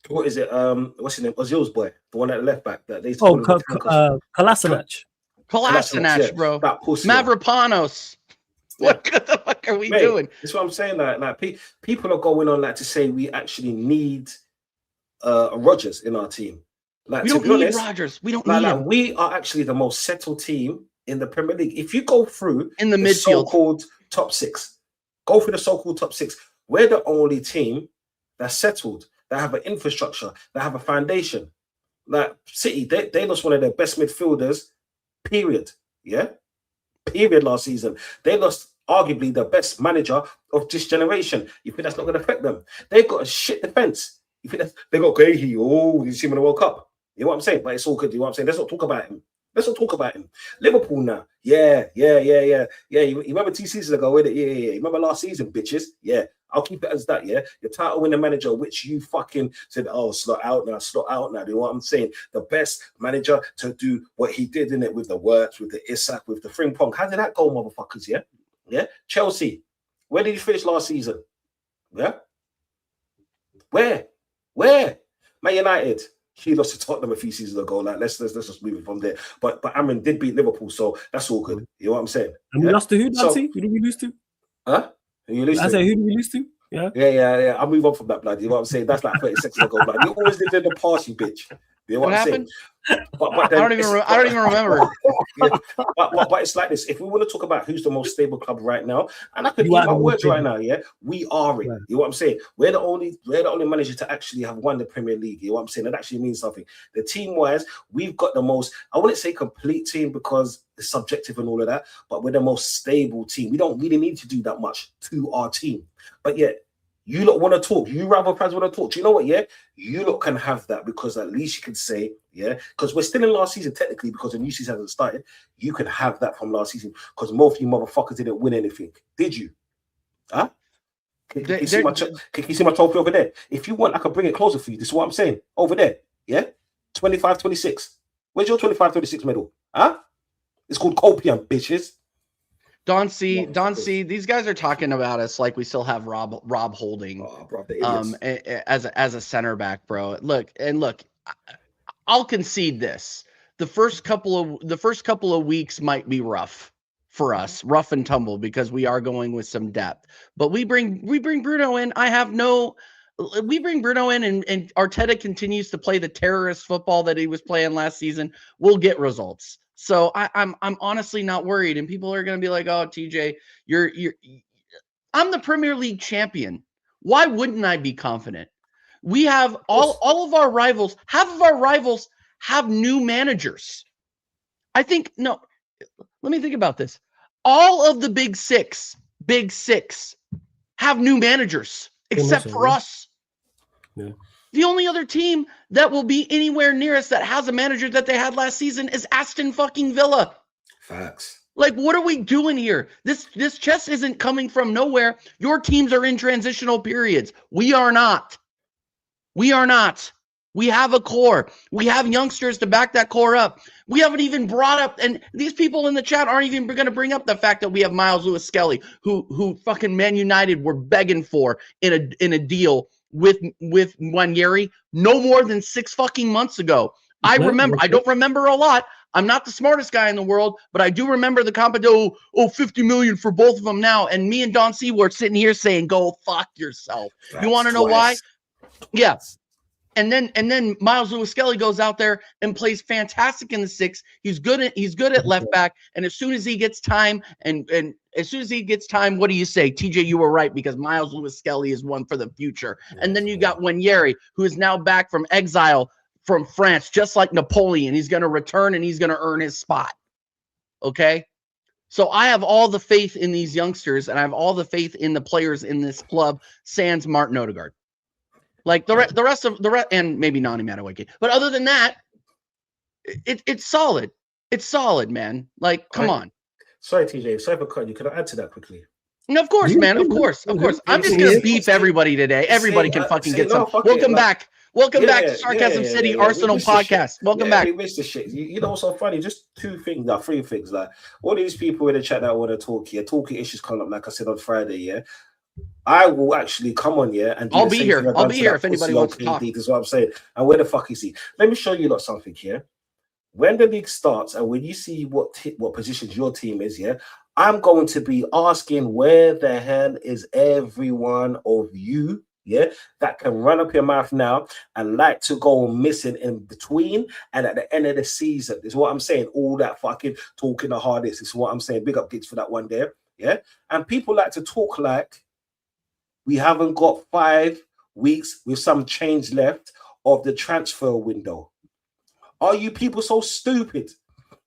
What is it? What's his name? Ozil's boy, the one at the left back that they. Kolasinac. Kolasinac, bro. Mavropanos. What the fuck are we doing? That's what I'm saying. Like people are going on to say we actually need a Rodgers in our team. Like, we don't need Rodgers. We don't need him. We are actually the most settled team in the Premier League. If you go through in the midfield, so-called top six, go through the so-called top six. We're the only team that's settled, that have an infrastructure, that have a foundation. Like City, they lost one of their best midfielders. Period. Yeah. Period. Last season, they lost arguably the best manager of this generation. You think that's not going to affect them? They've got a shit defense. You think they got Gahey? Oh, you see him in the World Cup. You know what I'm saying? But it's all good. You know what I'm saying? Let's not talk about him. Liverpool now. Yeah. You remember 2 seasons ago, with it? Yeah. You remember last season, bitches? Yeah. I'll keep it as that, yeah? Your title winning manager, which you fucking said, oh, slot out now. You know what I'm saying? The best manager to do what he did in it with the works, with the Isak, with the Frimpong. How did that go, motherfuckers, yeah? Yeah? Chelsea, where did you finish last season? Yeah? Where? Man United. He lost to Tottenham a few seasons ago. Like, let's just move it from there. But Amrin did beat Liverpool, so that's all good. You know what I'm saying? And we lost to who, Nancy? Who did we lose to? Huh? Who did we lose to? Yeah. I'll move on from that, blood. You know what I'm saying? That's like 30 seconds ago, blood. You always lived in the past, you bitch. You know what I'm saying? But then, I don't even remember. But it's like this. If we want to talk about who's the most stable club right now, and I could eat my words right now, yeah, we are it. Right. You know what I'm saying? We're the only manager to actually have won the Premier League. You know what I'm saying? That actually means something. The team-wise, we've got the most, I wouldn't say complete team because it's subjective and all of that, but we're the most stable team. We don't really need to do that much to our team. But yet, you lot want to talk. You rival fans want to talk. Do you know what? Yeah, you lot can have that because at least you can say, yeah, because we're still in last season technically because the new season hasn't started. You can have that from last season because most of you motherfuckers didn't win anything. Did you? Huh? Can you see my trophy over there? If you want, I can bring it closer for you. This is what I'm saying. Over there. Yeah? 25-26. Where's your 25-26 medal? Huh? It's called copium, bitches. Don C, these guys are talking about us like we still have Rob Holding as a center back, bro. Look, I'll concede this. The first couple of weeks might be rough for us, rough and tumble, because we are going with some depth. But we bring Bruno in. We bring Bruno in and Arteta continues to play the terrorist football that he was playing last season. We'll get results. So I'm honestly not worried. And people are going to be like, "Oh, TJ, I'm the Premier League champion. Why wouldn't I be confident? We have all of our rivals. Half of our rivals have new managers. I think no. Let me think about this. All of the big six have new managers except for us. Yeah. The only other team that will be anywhere near us that has a manager that they had last season is Aston fucking Villa. Facts. Like, what are we doing here? This chess isn't coming from nowhere. Your teams are in transitional periods. We are not. We have a core. We have youngsters to back that core up. We haven't even brought up, and these people in the chat aren't even going to bring up the fact that we have Miles Lewis-Skelly, who fucking Man United were begging for in a deal with Wanyeri no more than 6 fucking months ago. I don't remember a lot. I'm not the smartest guy in the world, but I do remember the company, 50 million for both of them now. And me and Don C were sitting here saying, go fuck yourself. You want to know why? Yeah. And then Miles Lewis-Skelly goes out there and plays fantastic in the 6. He's good at left back. And as soon as he gets time, what do you say? TJ, you were right, because Miles Lewis-Skelly is one for the future. And then you got Wanyeri, who is now back from exile from France, just like Napoleon. He's going to return and he's going to earn his spot. Okay? So I have all the faith in these youngsters, and I have all the faith in the players in this club, sans Martin Odegaard. Like the rest, and maybe Nani Madueke. But other than that, it's solid. It's solid, man. Like, come on. Sorry, TJ. Sorry for cutting you. Can I add to that quickly? And of course, man. Of course. I'm just going to beef everybody today. Everybody can fucking get some. Welcome back. Welcome back to Sarcasm City Arsenal podcast. Welcome back. We missed the shit. You know what's so funny? Just three things. Like all these people in the chat that want to talk here, talking issues coming up. Like I said on Friday, yeah. I will actually come on, yeah, and I'll be here. I'll be here if anybody wants to talk. Is what I'm saying. And where the fuck is he? Let me show you lot something here. When the league starts and when you see what positions your team is, yeah, I'm going to be asking where the hell is every one of you, yeah, that can run up your mouth now and like to go missing in between and at the end of the season. Is what I'm saying. All that fucking talking the hardest. Is what I'm saying. Big up gigs for that one there, yeah. And people like to talk like we haven't got 5 weeks with some change left of the transfer window. Are you people so stupid?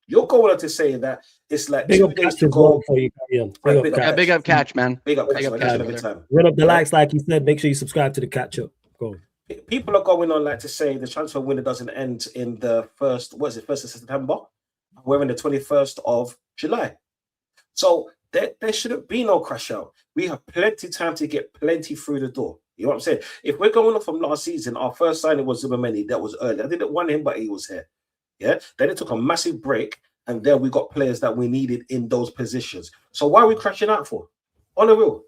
You're going on to say that it's like big 2 days to go. For you, big up catch, man. Big up catch every time. Run up the likes, like you said. Make sure you subscribe to the catch up. Go on. People are going on like to say the transfer window doesn't end in the 1st of September. We're in the 21st of July. So there shouldn't be no crash out. We have plenty of time to get plenty through the door. You know what I'm saying? If we're going on from last season, our first signing was Zubameni. That was early. I didn't want him, but he was here. Yeah. Then it took a massive break, and then we got players that we needed in those positions. So why are we crashing out for? On the real,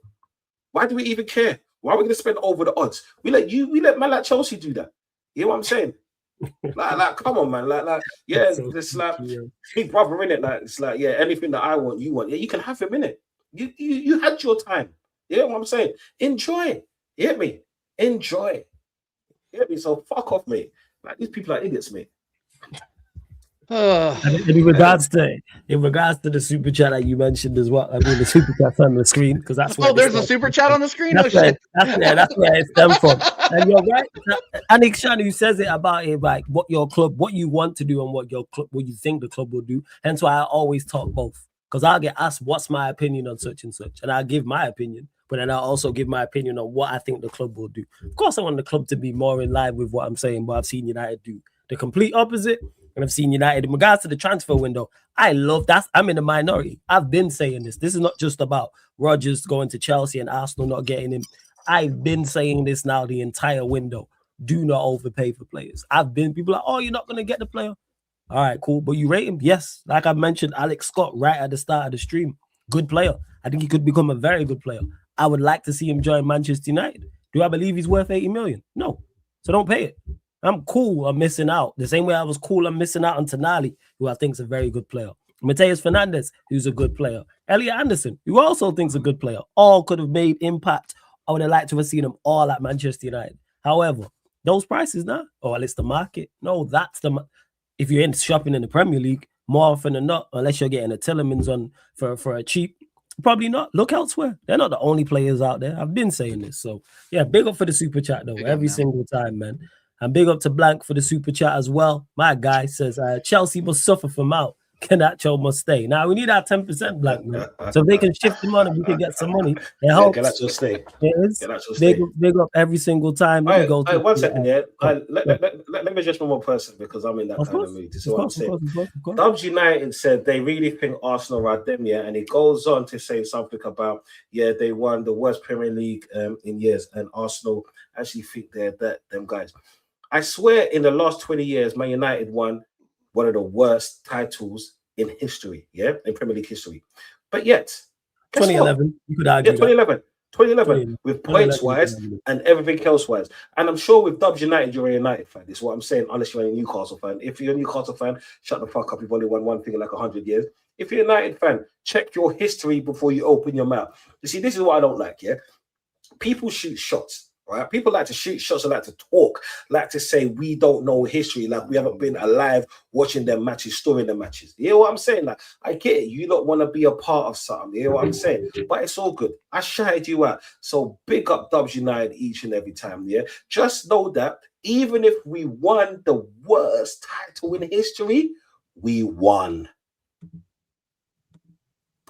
why do we even care? Why are we going to spend over the odds? We let man like Chelsea do that. You know what I'm saying? like, come on, man. Yeah, it's like big brother in it. Like, it's like, yeah, anything that I want, you want. Yeah, you can have him in it. You had your time. You know what I'm saying? Enjoy. You hear me? Enjoy. You hear me? So fuck off, mate. Like these people are idiots, mate. In regards to the super chat that you mentioned as well, I mean the super chat's on the screen because that's where there's a super chat on the screen. That's where it stems from. And you're right. Anik Shan, who says it about it, like what you want to do and what you think the club will do. Hence why I always talk both. Because I'll get asked what's my opinion on such and such, and I'll give my opinion, but then I'll also give my opinion on what I think the club will do. Of course, I want the club to be more in line with what I'm saying, but I've seen United do the complete opposite. And I've seen United in regards to the transfer window. I love that. I'm in the minority. I've been saying this. This is not just about Rodgers going to Chelsea and Arsenal not getting him. I've been saying this now the entire window. Do not overpay for players. People like, oh, you're not going to get the player. All right, cool. But you rate him? Yes. Like I mentioned, Alex Scott right at the start of the stream. Good player. I think he could become a very good player. I would like to see him join Manchester United. Do I believe he's worth 80 million? No. So don't pay it. I'm cool on missing out. The same way I was cool on missing out on Tonali, who I think is a very good player. Mateus Fernandes, who's a good player. Elliot Anderson, who also thinks a good player. All could have made impact. I would have liked to have seen them all at Manchester United. However, those prices now, or at least the market, no, if you're in shopping in the Premier League, more often than not, unless you're getting a Tillemans on for a cheap, probably not. Look elsewhere. They're not the only players out there. I've been saying this. So, yeah, big up for the super chat, though, every single time, man. And big up to Blank for the super chat as well. My guy says, Chelsea must suffer from out. Canacho must stay. Now, we need our 10% Blank, man. So if they can shift him on and we can get some money, it helps. Canacho stay. Big up every single time. Right, one second, yeah. Let me just one more person because I'm in that kind of mood. So what I'm saying. Dubs United said they really think Arsenal are them, yeah. And it goes on to say something about, yeah, they won the worst Premier League in years. And Arsenal actually think they're them guys. I swear in the last 20 years, Man United won one of the worst titles in history, yeah, in Premier League history. But yet, 2011, you could argue. Yeah, 2011, with points-wise and everything else-wise. And I'm sure with Dubs United, you're a United fan. This is what I'm saying, unless you're a Newcastle fan. If you're a Newcastle fan, shut the fuck up. You've only won one thing in like 100 years. If you're a United fan, check your history before you open your mouth. You see, this is what I don't like, yeah? People shoot shots. Right? People like to shoot shots and like to talk, like to say we don't know history, like we haven't been alive watching their matches, storing the matches. You know what I'm saying? Like, I get it. You don't want to be a part of something. You know what I'm saying? But it's all good. I shouted you out. So big up Dubs United each and every time. Yeah. Just know that even if we won the worst title in history, we won.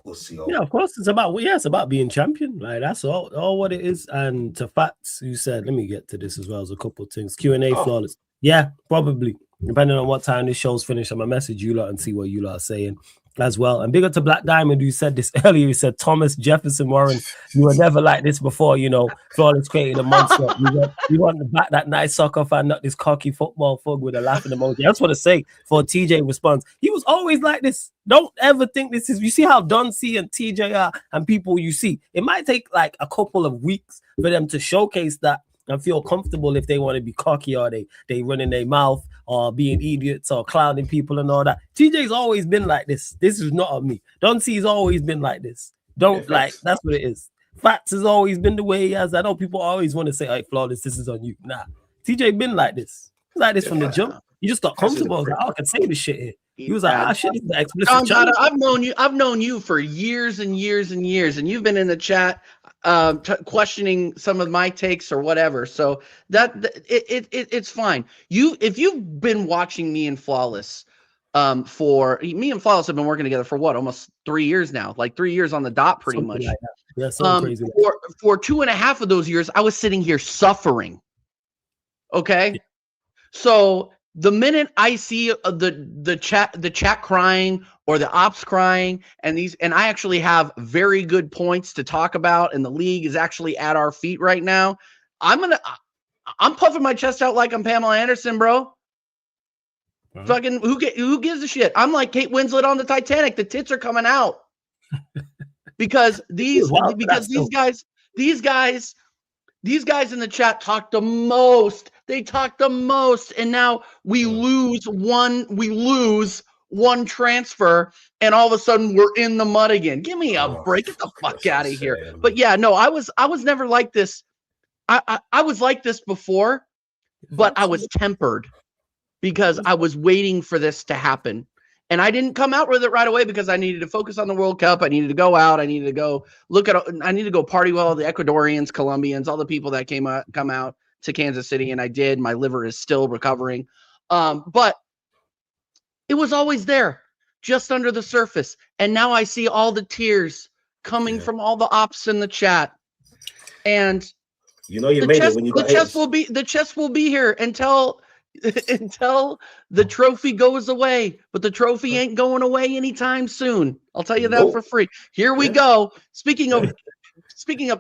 Yeah, of course. It's about being champion. Like that's all what it is. And to Fats, who said, let me get to this as well as a couple of things. Q&A flawless. Yeah, probably. Depending on what time this show's finished, I'm gonna message you lot and see what you lot are saying. as well. And big up to Black Diamond, who said this earlier. He said, Thomas Jefferson Warren, you were never like this before, you know. Flawless created a monster. You want to back that nice soccer fan, not this cocky football thug with a laughing emoji. I just want to say, for TJ response, he was always like this. Don't ever think this is, you see how Don C and TJ are and people you see. It might take like a couple of weeks for them to showcase that and feel comfortable if they want to be cocky or they running their mouth or being idiots or clowning people and all that. TJ's always been like this. This is not on me. Don C's always been like this. Don't like, that's what it is. Fats has always been the way he has. I know people always want to say, hey, Flawless, this is on you. Nah, TJ been like this. He's like this from the jump. You just got comfortable. Like, I can say this shit here. He was like, shit, this is the explicit challenge. I've known you for years and years and years, and you've been in the chat questioning some of my takes or whatever. So it's fine. If you've been watching me and Flawless, me and Flawless have been working together for what, almost 3 years now, like 3 years on the dot, pretty Something much. like that. Yeah, so crazy. For 2.5 of those years, I was sitting here suffering. Okay, so the minute I see the chat crying or the ops crying, and I actually have very good points to talk about, and the league is actually at our feet right now, I'm puffing my chest out like I'm Pamela Anderson, bro. Fucking who gives a shit? I'm like Kate Winslet on the Titanic. The tits are coming out because these guys in the chat talk the most. They talk the most, and now we lose one transfer, and all of a sudden we're in the mud again. Give me a break. Get the fuck out of here. But yeah, no, I was never like this. I was like this before, but I was tempered because I was waiting for this to happen. And I didn't come out with it right away because I needed to focus on the World Cup. I needed to go out. I needed to go I needed to go party with all the Ecuadorians, Colombians, all the people that come out to Kansas City. And I did. My liver is still recovering. But it was always there, just under the surface. And now I see all the tears coming from all the ops in the chat. And you know you made it when you got the chest will be here until the trophy goes away, but the trophy ain't going away anytime soon. I'll tell you that for free. Here we go. Speaking of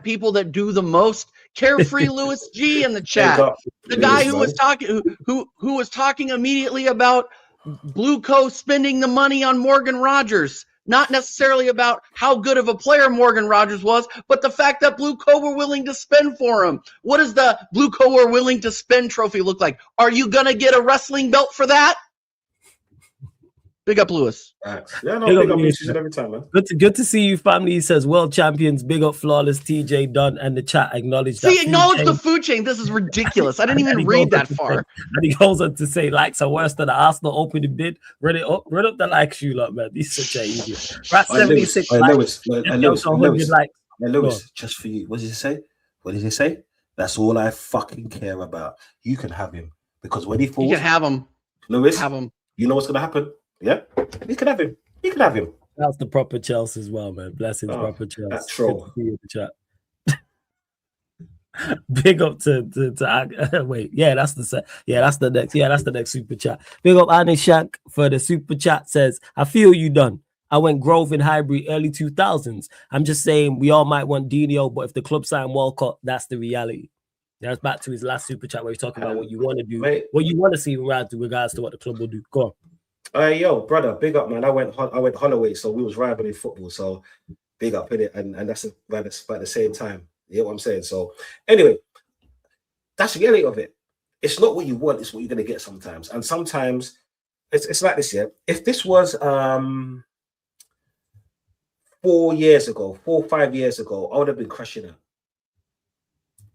people that do the most, Carefree Lewis G in the chat, the guy who was talking immediately about Blue Coast spending the money on Morgan Rogers. Not necessarily about how good of a player Morgan Rogers was, but the fact that Blue Co were willing to spend for him. What does the Blue Co were willing to spend trophy look like? Are you going to get a wrestling belt for that? Big up, Lewis. Yeah, no, big up Lewis every time, man. Good to see you, family. He says, world champions, big up Flawless, TJ Dunn, and the chat acknowledge that. See, acknowledge the food chain. This is ridiculous. I didn't even read that far. And he goes on to say, likes are worse than the Arsenal opening bid. Run up the likes, you lot, man. He's such an idiot. Rat 76 Lewis, just for you. What did he say? What did he say? That's all I fucking care about. You can have him. Because when he falls... You can have him. Lewis, have him. You know what's going to happen? Yeah, you can have him. You can have him. That's the proper Chelsea as well, man. Blessings, proper Chelsea. That's troll. Chat. Big up to wait. Yeah, that's the next super chat. Big up Annie Shank for the super chat. Says, I feel you done. I went Grove in Highbury early 2000s. I'm just saying we all might want Dino, but if the club sign Walcott, that's the reality. That's back to his last super chat where he's talking about what you want to do, what you want to see in regards to what the club will do. Go on. Yo, brother, big up, man. I went Holloway, so we was rivaling football, so big up in it, and that's about the same time. You know what I'm saying? So anyway, that's the reality of it. It's not what you want; it's what you're gonna get sometimes, and sometimes it's like this. Yeah, if this was 4 years ago, 4 or 5 years ago, I would have been crushing it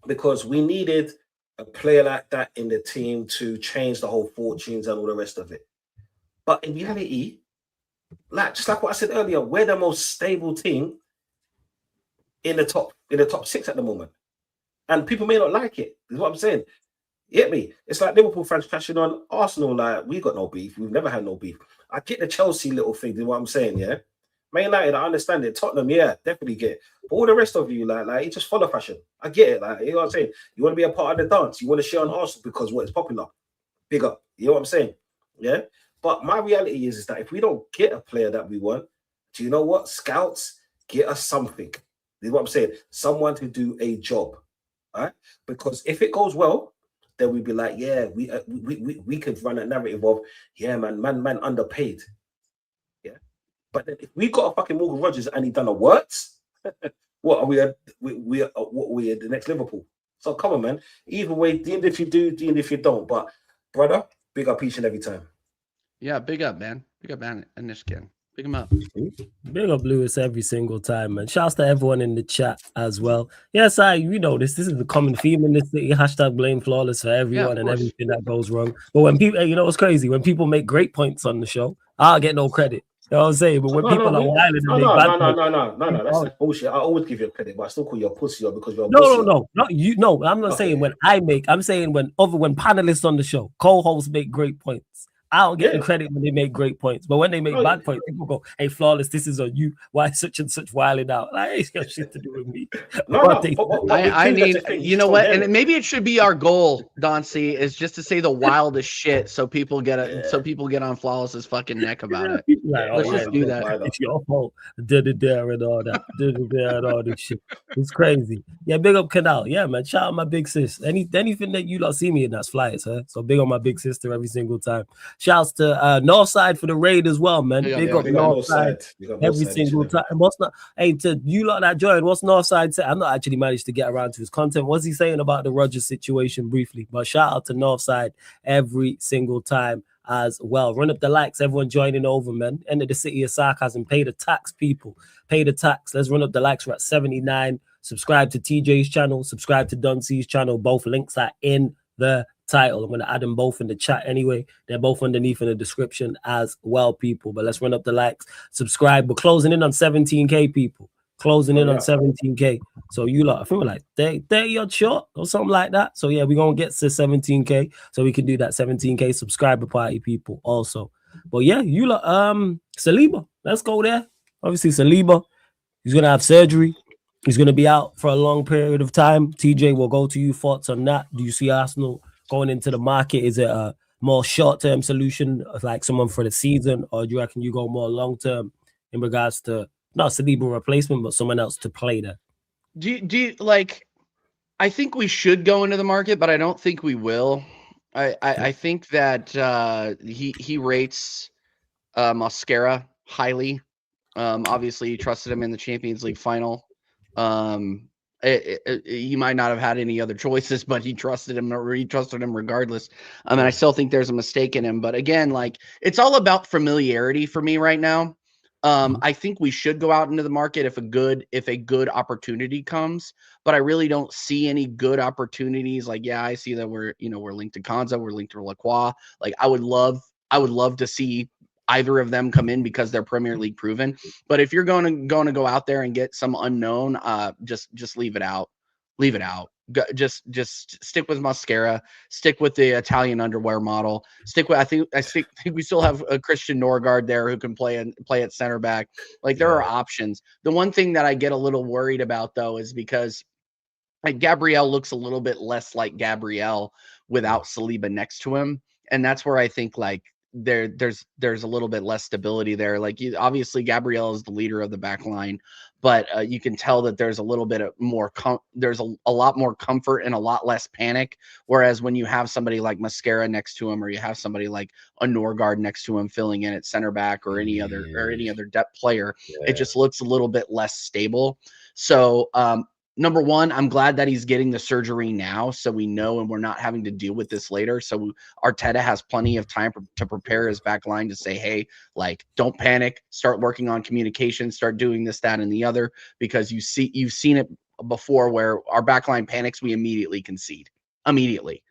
because we needed a player like that in the team to change the whole fortunes and all the rest of it. But in reality, just like what I said earlier, we're the most stable team in the top 6 at the moment. And people may not like it. Is what I'm saying. You get me? It's like Liverpool fans crashing on Arsenal, like we got no beef. We've never had no beef. I get the Chelsea little thing, is what I'm saying, yeah. Man United, I understand it. Tottenham, yeah, definitely get it. But all the rest of you, like you just follow fashion. I get it. Like, you know what I'm saying? You want to be a part of the dance. You want to share on Arsenal because what is popular. Big up. You know what I'm saying? Yeah. But my reality is that if we don't get a player that we want, do you know what? Scouts, get us something. This is what I'm saying. Someone to do a job, right? Because if it goes well, then we'd be like, yeah, we could run a narrative of, yeah, man underpaid. Yeah. But then if we got a fucking Morgan Rogers and he done a works, what are we at the next Liverpool? So come on, man. Either way, the end if you do, the end if you don't. But brother, big up each and every time. Yeah, big up, man. Big up, man. Anishkin. Big him up. Big up Lewis every single time, man. Shouts to everyone in the chat as well. Yes, you know this. This is the common theme in this city. Hashtag blame flawless for everyone and everything that goes wrong. But when people, you know what's crazy? When people make great points on the show, I'll get no credit. You know what I'm saying? But when people are wilding and make bad points, no, that's like bullshit. I always give you a credit, but I still call you a pussy because you're a no, not you. No, I'm not saying when I'm saying when panelists on the show, co-hosts make great points. I don't get the credit when they make great points, but when they make bad points, people go, "Hey, flawless, this is on you. Why such and such wilding out?" Like, it's got shit to do with me. I need, you know what? And maybe it should be our goal, Don C, is just to say the wildest shit, so people get on Flawless's fucking neck about it. Like, let's just do that. It's your fault. Did it there and all that. Did it there and all this shit. It's crazy. Yeah, big up Canal. Yeah, man. Shout out my big sis. Anything that you lot see me in, that's flies, huh? So big on my big sister every single time. Shouts to Northside for the raid as well, man. Big up Northside every single time. What's not? Hey, to you lot that joined, what's Northside say? I'm not actually managed to get around to his content. What's he saying about the Rogers situation briefly? But shout out to Northside every single time as well. Run up the likes, everyone joining over, man. End of the city of sarcasm. Pay the tax, people. Pay the tax. Let's run up the likes. We're at 79. Subscribe to TJ's channel. Subscribe to Don C's channel. Both links are in the title. I'm going to add them both in the chat anyway. They're both underneath in the description as well, people. But let's run up the likes. Subscribe. We're closing in on 17K, people. Closing in on 17K. So you lot, I think we're like 30 odd short or something like that. So yeah, we're going to get to 17K so we can do that 17K subscriber party, people, also. But yeah, you lot, Saliba, let's go there. Obviously, Saliba, he's going to have surgery. He's going to be out for a long period of time. TJ, will go to you. Thoughts on that? Do you see Arsenal going into the market? Is it a more short-term solution, like someone for the season, or do you reckon you go more long-term in regards to not Saliba replacement, but someone else to play there? Do you like? I think we should go into the market, but I don't think we will. I think that he rates Mosquera highly. Obviously, he trusted him in the Champions League final. He might not have had any other choices, but he trusted him regardless. And I still think there's a mistake in him. But again, like, it's all about familiarity for me right now. I think we should go out into the market if a good opportunity comes, but I really don't see any good opportunities. Like, yeah, I see that we're linked to Konza, we're linked to Lacroix. Like, I would love to see either of them come in because they're Premier League proven. But if you're going to go out there and get some unknown, just leave it out. Leave it out. Just stick with Mosquera. Stick with the Italian underwear model. I think we still have a Christian Norgard there who can play at center back. Like, there are options. The one thing that I get a little worried about though is because like Gabriel looks a little bit less like Gabriel without Saliba next to him, and that's where I think like there's a little bit less stability there. Like, obviously Gabriel is the leader of the back line, but you can tell that there's a little bit of more there's a lot more comfort and a lot less panic, whereas when you have somebody like Mosquera next to him, or you have somebody like a Norgard next to him filling in at center back, or any other depth player, it just looks a little bit less stable. So number one, I'm glad that he's getting the surgery now, so we know and we're not having to deal with this later. So Arteta has plenty of time to prepare his back line to say, hey, like, don't panic, start working on communication, start doing this, that, and the other, because you've seen it before where our back line panics, we immediately concede. Immediately.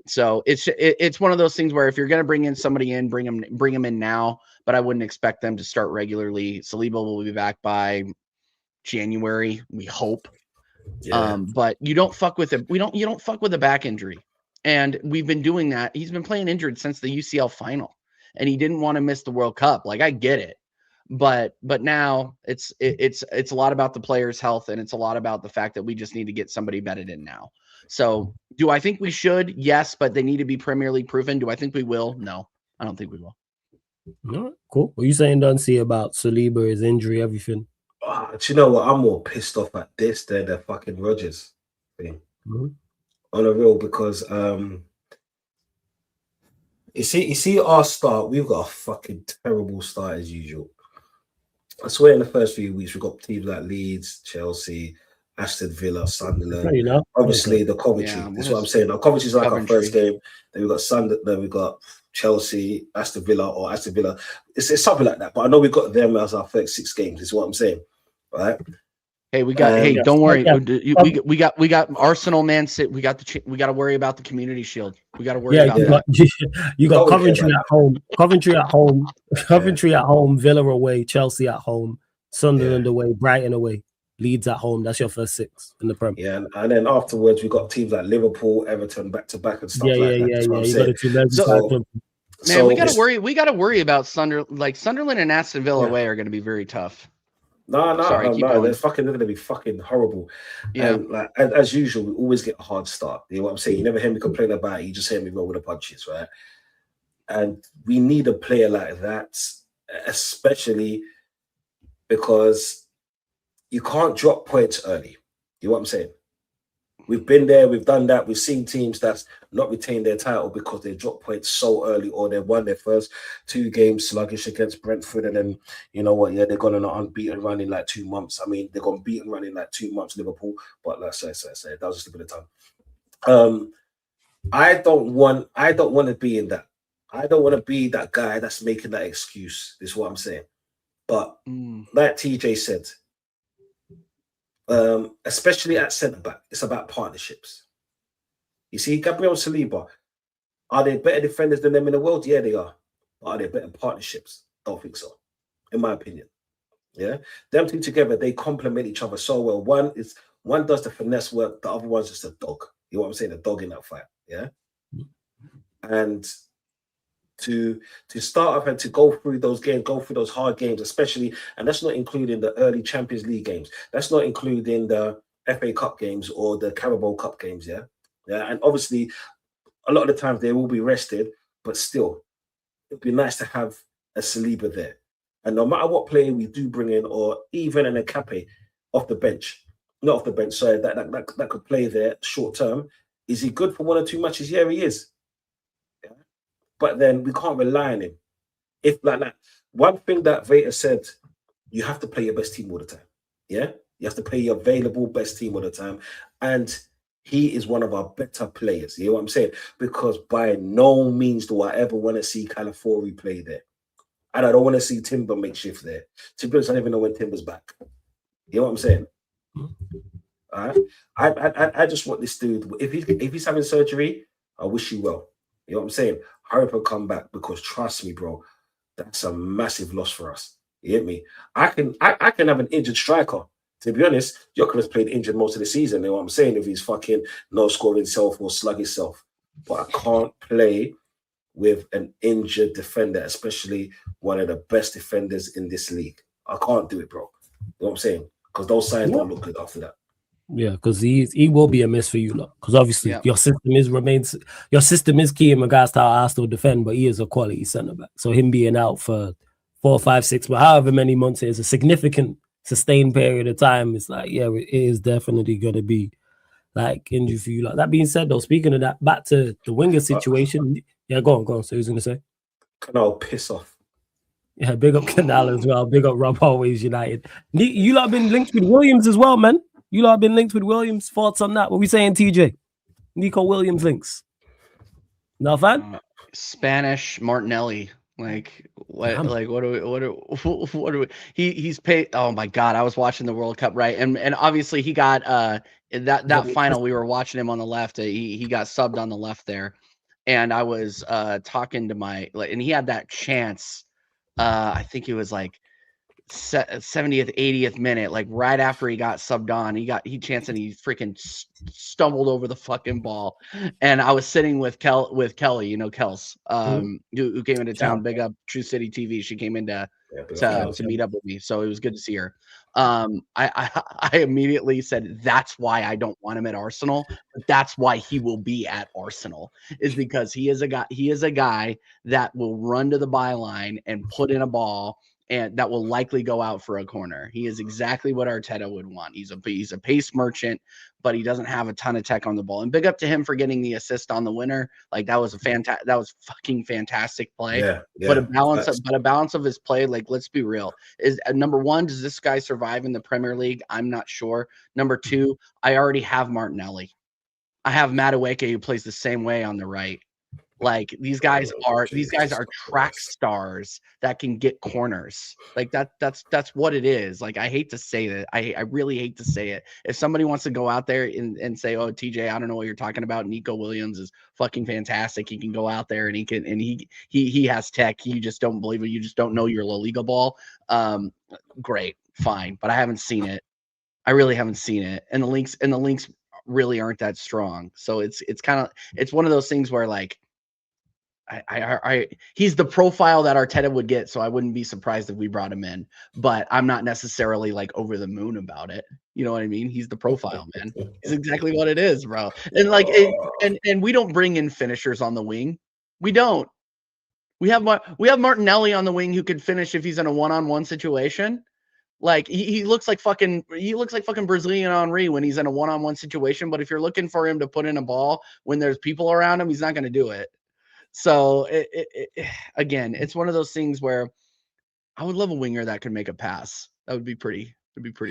So it's one of those things where if you're going to bring in somebody in, bring them in now, but I wouldn't expect them to start regularly. Saliba will be back by January, we hope. But you don't fuck with it. You don't fuck with a back injury. And we've been doing that. He's been playing injured since the UCL final, and he didn't want to miss the World Cup. Like, I get it. But now it's a lot about the player's health, and it's a lot about the fact that we just need to get somebody bedded in now. So do I think we should? Yes, but they need to be Premier League proven. Do I think we will? No. I don't think we will. All right, cool. What are you saying, Duncy, about Saliba, his injury, everything? Do you know what? I'm more pissed off at this than the fucking Rodgers thing. On a real, because you see our start, we've got a fucking terrible start as usual. I swear in the first few weeks we've got teams like Leeds, Chelsea, Aston Villa, Sunderland. Obviously the Coventry. That's what I'm saying. Now Coventry's like our first game. Then we've got Sunderland, then we've got Chelsea, Aston Villa, or Aston Villa. It's something like that. But I know we've got them as our first 6 games, is what I'm saying. Right? Hey, we got. Don't worry. We got Arsenal, Man City. We got to worry about the Community Shield. We got to worry about that. You got Coventry at home. Coventry at home. Coventry at home. Villa away. Chelsea at home. Sunderland away. Brighton away. Leeds at home. That's your first 6 in the Prem. Yeah, and then afterwards we got teams like Liverpool, Everton, back to back and stuff like that. Man, we got to worry. We got to worry about Sunderland and Aston Villa away are going to be very tough. No, they're going to be fucking horrible. Yeah, and like as usual, we always get a hard start. You know what I'm saying? You never hear me complain about it. You just hear me roll with the punches, right? And we need a player like that, especially because you can't drop points early. You know what I'm saying? We've been there, we've done that. We've seen teams that's not retained their title because they dropped points so early, or they won their first 2 games sluggish against Brentford, and then you know what? Yeah, they're going on an unbeaten run in like 2 months. I mean, they're going to beaten run in like 2 months, Liverpool. But let's say that was just a bit of time. I don't want to be in that. I don't want to be that guy that's making that excuse. Is what I'm saying. But like TJ said. Especially at centre back, it's about partnerships. You see, Gabriel Saliba, are they better defenders than them in the world? Yeah, they are. But are they better partnerships? Don't think so, in my opinion. Yeah, them two together, they complement each other so well. One does the finesse work, the other one's just a dog. You know what I'm saying? A dog in that fight. Yeah, and to start off and to go through those games, go through those hard games, especially, and that's not including the early Champions League games. That's not including the FA Cup games or the Carabao Cup games, yeah? And obviously, a lot of the times they will be rested, but still, it'd be nice to have a Saliba there. And no matter what player we do bring in, or even an Akape off the bench, not off the bench, sorry, that could play there short term, is he good for 1 or 2 matches? Yeah, he is. But then we can't rely on him. If like that, one thing that Veta said, you have to play your best team all the time. Yeah? You have to play your available best team all the time. And he is one of our better players. You know what I'm saying? Because by no means do I ever want to see Calafiori play there. And I don't want to see Timber make shift there. To be honest, I don't even know when Timber's back. You know what I'm saying? All right? I just want this dude, if he's having surgery, I wish you well. You know what I'm saying? Hurry up and come back, because trust me, bro, that's a massive loss for us. You get me? I can have an injured striker. To be honest, Joker's played injured most of the season. You know what I'm saying? If he's fucking no scoring self or sluggish self. But I can't play with an injured defender, especially one of the best defenders in this league. I can't do it, bro. You know what I'm saying? Because those signs don't look good after that. Yeah, because he will be a miss for you, lot. Because obviously your system is key in regards to how Arsenal defend, but he is a quality centre back. So him being out for 4, 5, 6, but however many months it is, a significant sustained period of time. It's like, yeah, it is definitely going to be like injury for you. Like that being said, though, speaking of that, back to the winger situation. Yeah, go on. So who's going to say? Canal, piss off. Yeah, big up Canal as well. Big up Rob Always United. You lot have been linked with Williams as well, man. You lot have been linked with Williams. Thoughts on that? What we saying, TJ? Nico Williams links. No fan? Spanish Martinelli. Like what? Damn. Like what do we? He's paid. Oh my God! I was watching the World Cup, right? And obviously he got that final. We were watching him on the left. He got subbed on the left there, and I was talking to and he had that chance. I think it was like 70th, 80th minute, like right after he got subbed on, he chanced and he freaking stumbled over the fucking ball. And I was sitting with Kelly, you know, Kels, who came into town, big up True City TV. She came in to meet up with me. So it was good to see her. I immediately said that's why I don't want him at Arsenal, but that's why he will be at Arsenal, is because he is a guy that will run to the byline and put in a ball and that will likely go out for a corner. He is exactly what Arteta would want. He's a pace merchant, but he doesn't have a ton of tech on the ball. And big up to him for getting the assist on the winner. Like that was fucking fantastic play. Yeah. But a balance of his play, like let's be real, is number one, does this guy survive in the Premier League? I'm not sure. Number two, I already have Martinelli. I have Madueke who plays the same way on the right. Like these guys are track stars that can get corners. Like that's what it is. Like I hate to say that. I really hate to say it. If somebody wants to go out there and say, "Oh, TJ, I don't know what you're talking about. Nico Williams is fucking fantastic. He can go out there and he has tech. You just don't believe it. You just don't know your La Liga ball." Great, fine, but I haven't seen it. I really haven't seen it, and the links really aren't that strong. So it's one of those things where like. He's the profile that Arteta would get, so I wouldn't be surprised if we brought him in. But I'm not necessarily like over the moon about it. You know what I mean? He's the profile, man. It's exactly what it is, bro. And like, and we don't bring in finishers on the wing. We don't. We have Martinelli on the wing who could finish if he's in a one-on-one situation. Like he looks like fucking Brazilian Henry when he's in a one-on-one situation. But if you're looking for him to put in a ball when there's people around him, he's not going to do it. So again, it's one of those things where I would love a winger that could make a pass. That would be pretty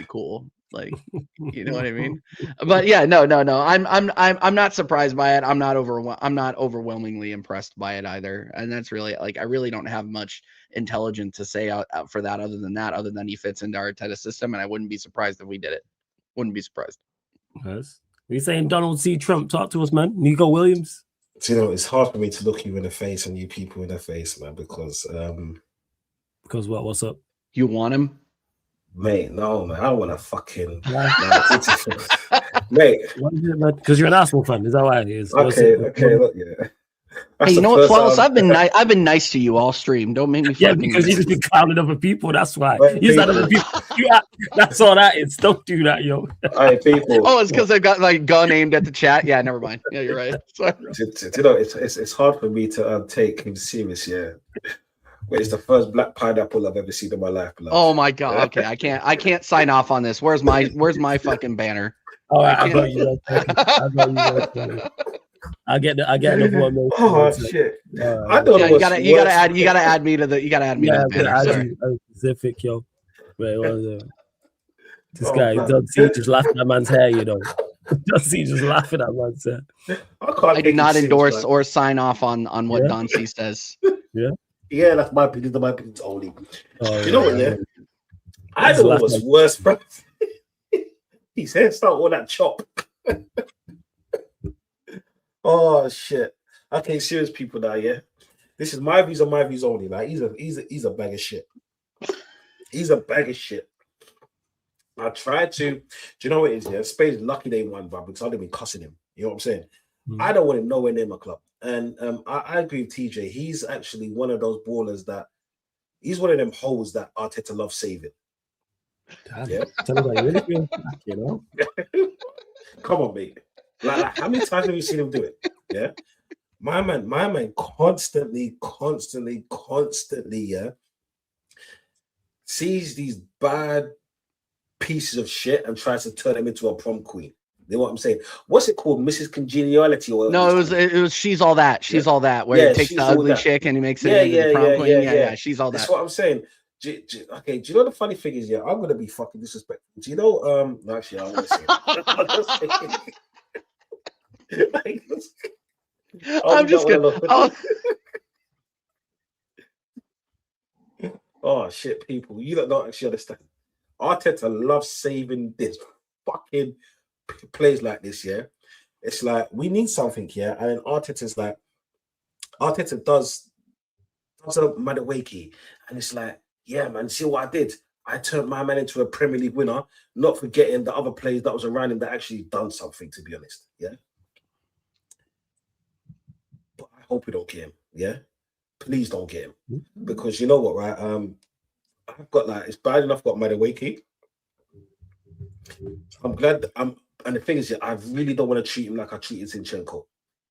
cool. Like, you know what I mean? But yeah, no. I'm not surprised by it. I'm not overwhelmingly impressed by it either. And that's really like I really don't have much intelligence to say out for that other than he fits into our Arteta system, and I wouldn't be surprised if we did it. Wouldn't be surprised. Yes. We saying Donald C. Trump, talk to us, man. Nico Williams. So, you know, it's hard for me to look you in the face and you people in the face, man, because what? What's up? You want him? Mate, no, man. I don't want to fucking mate. Because you're an Arsenal fan, is that why it is? Okay, look, yeah. Hey, you know what, Flawless? I've been nice to you all stream. Don't make me fucking because you just been clowning other people. That's why. Other people. That's all that is. Don't do that, yo. Alright, people. Oh, it's because I got like gun aimed at the chat. Yeah, never mind. Yeah, you're right. Sorry. You know, it's hard for me to take him serious. Yeah, but it's the first black pineapple I've ever seen in my life. Blood. Oh my god. Okay, I can't sign off on this. Where's my fucking banner? All right, I got you. I get another one. Oh shit! I don't know. You gotta add me to the banner. Specific, yo. Wait, what was it? This guy, Doug C, just laughing at man's hair, you know. Doug C just laughing at man's hair. I do not endorse or sign off on what Don C says. Yeah, that's my opinion. My opinion's only. You know what? Yeah, I know what was worse, bro. His hair started all that chop. Oh shit! Okay, serious people now. Yeah, this is my views only. Like he's a bag of shit. He's a bag of shit. I tried to. Do you know what it is? Yeah, Spain's lucky they won, bro, because I'd have been cussing him. You know what I'm saying? I don't want him nowhere near my club. And I agree with TJ. He's actually one of those ballers that he's one of them holes that Arteta loves saving. Damn. Yeah, tell me about really feel back, you know. Come on, mate. Like, how many times have you seen him do it? Yeah, my man, constantly, yeah, sees these bad pieces of shit and tries to turn them into a prom queen. You know what I'm saying? What's it called? Mrs. Congeniality? Or no, it was she's all that. She's all that. Where he takes the ugly chick and he makes it into the prom queen. Yeah. She's all that. That's what I'm saying. Okay, do you know the funny thing is? Yeah, I'm gonna be fucking disrespectful. Do you know? No, actually, I'm gonna say. I'm just gonna. Oh shit, people! You don't actually understand. Arteta loves saving this fucking plays like this. Yeah, it's like we need something here, and then Arteta does a Madueke, and it's like, yeah, man. See what I did? I turned my man into a Premier League winner, not forgetting the other players that was around him that actually done something. To be honest, yeah. But I hope we don't get him. Yeah, please don't get him because you know what, right? I've got it's bad enough. Got Madueke, I'm glad. And the thing is, I really don't want to treat him like I treated Zinchenko.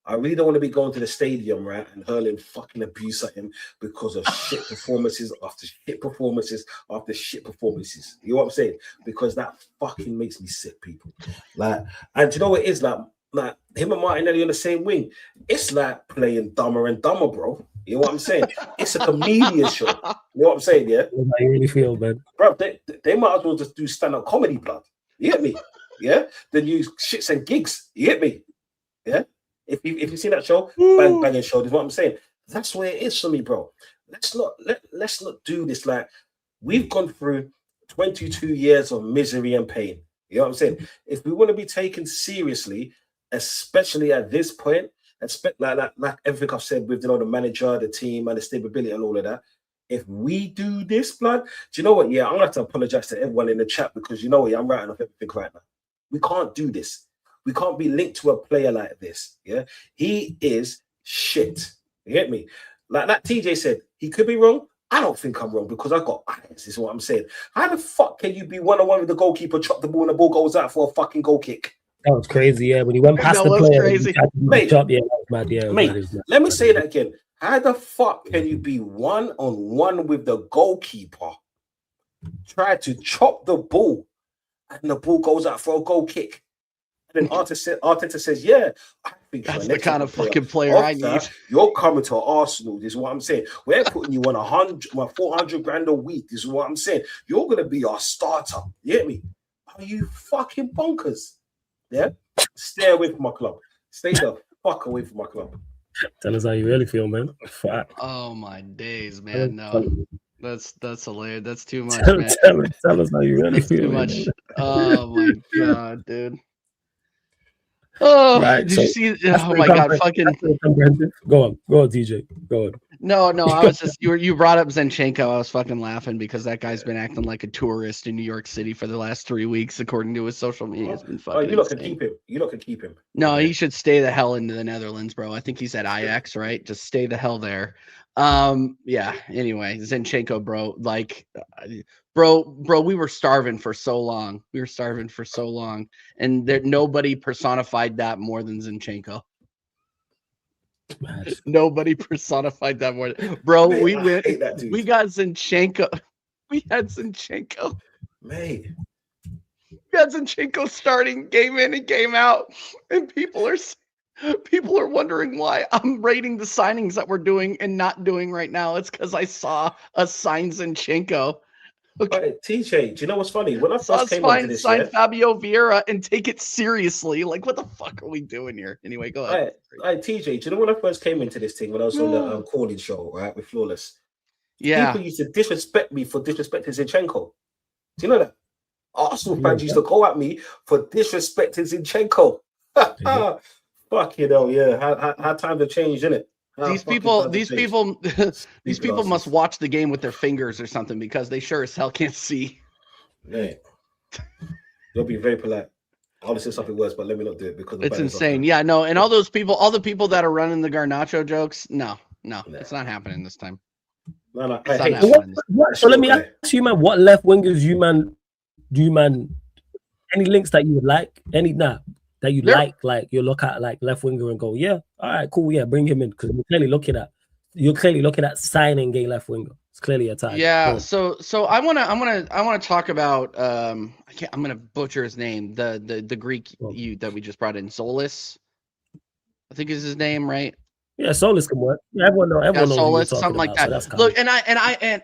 I really don't want to be going to the stadium, right, and hurling fucking abuse at him because of shit performances after shit performances after shit performances. You know what I'm saying? Because that fucking makes me sick, people. Like, and you know what it is like him and Martinelli on the same wing. It's like playing Dumber and Dumber, bro. You know what I'm saying? It's a comedian show. You know what I'm saying? Yeah. That's how you really feel, man. Bro, they might as well just do stand-up comedy, blood. You get me? Yeah. Then use shits and gigs. You get me? Yeah. If you see that show, banging show, is what I'm saying. That's where it is for me, bro. Let's not do this. Like, we've gone through 22 years of misery and pain. You know what I'm saying? If we want to be taken seriously, especially at this point, like everything I've said with the manager, the team, and the stability and all of that. If we do this, blood, do you know what? Yeah, I'm gonna have to apologize to everyone in the chat because you know what? Yeah, I'm writing off everything right now. We can't do this. We can't be linked to a player like this. Yeah, he is shit. You get me? Like TJ said, he could be wrong. I don't think I'm wrong because I got eyes. Is what I'm saying. How the fuck can you be 1-on-1 with the goalkeeper, chop the ball, and the ball goes out for a fucking goal kick? That was crazy. Yeah, when he went past the player, crazy. Mate, yeah, that was mad. Yeah, mate, let me say that again. How the fuck can you be 1-on-1 with the goalkeeper, try to chop the ball, and the ball goes out for a goal kick? And then Arteta says, yeah, I think that's the kind of fucking player I need. You're coming to Arsenal, this is what I'm saying. We're putting you on 400 grand a week, this is what I'm saying. You're going to be our starter. You get me? Are you fucking bonkers? Yeah? Stay away from my club. Stay the fuck away from my club. Tell us how you really feel, man. Fuck. Oh my days, man. No. That's hilarious. That's too much, man. Tell us how you really feel. Too much. Oh my god, dude. Oh, right, did you see? Oh my god, fucking. Go on, TJ. Go on. No, I was just you brought up Zinchenko. I was fucking laughing because that guy's been acting like a tourist in New York City for the last 3 weeks, according to his social media. It's been fucking. You not can keep him. You not can keep him. No, he should stay the hell into the Netherlands, bro. I think he's at Ajax, right? Just stay the hell there. Yeah. Anyway, Zinchenko, bro. Like, bro, we were starving for so long. And there nobody personified that more than Zinchenko. Nobody personified that more. Bro, we got Zinchenko. We had Zinchenko. Mate. We had Zinchenko starting game in and game out. And people are wondering why I'm rating the signings that we're doing and not doing right now. It's because I saw us sign Zinchenko. Okay. Right, TJ, do you know what's funny? When I first came into this, sign Fabio Vieira and take it seriously. Like, what the fuck are we doing here? Anyway, go ahead. Right, TJ, do you know when I first came into this thing, when I was on the calling show, right, with Flawless? Yeah. People used to disrespect me for disrespecting Zinchenko. Do you know that? Arsenal fans used to go at me for disrespecting Zinchenko. Fucking hell, yeah. How times have changed, innit? These people must watch the game with their fingers or something because they sure as hell can't see. Man, you'll be very polite. I want to say something worse, but let me not do it because it's insane. Yeah, no, and all the people that are running the Garnacho jokes, no, it's not happening this time. No. So let me ask you, man, what left wingers do you any links that you would like? That you like you look at like left winger and go, yeah, all right, cool, yeah, bring him in because you're clearly looking at signing gay left winger. It's clearly a time. Yeah, so I wanna talk about I'm gonna butcher his name, the Greek that we just brought in, Solis, I think is his name, right? Yeah, Solis can work. Yeah, everyone knows Solis, something like that. So look, and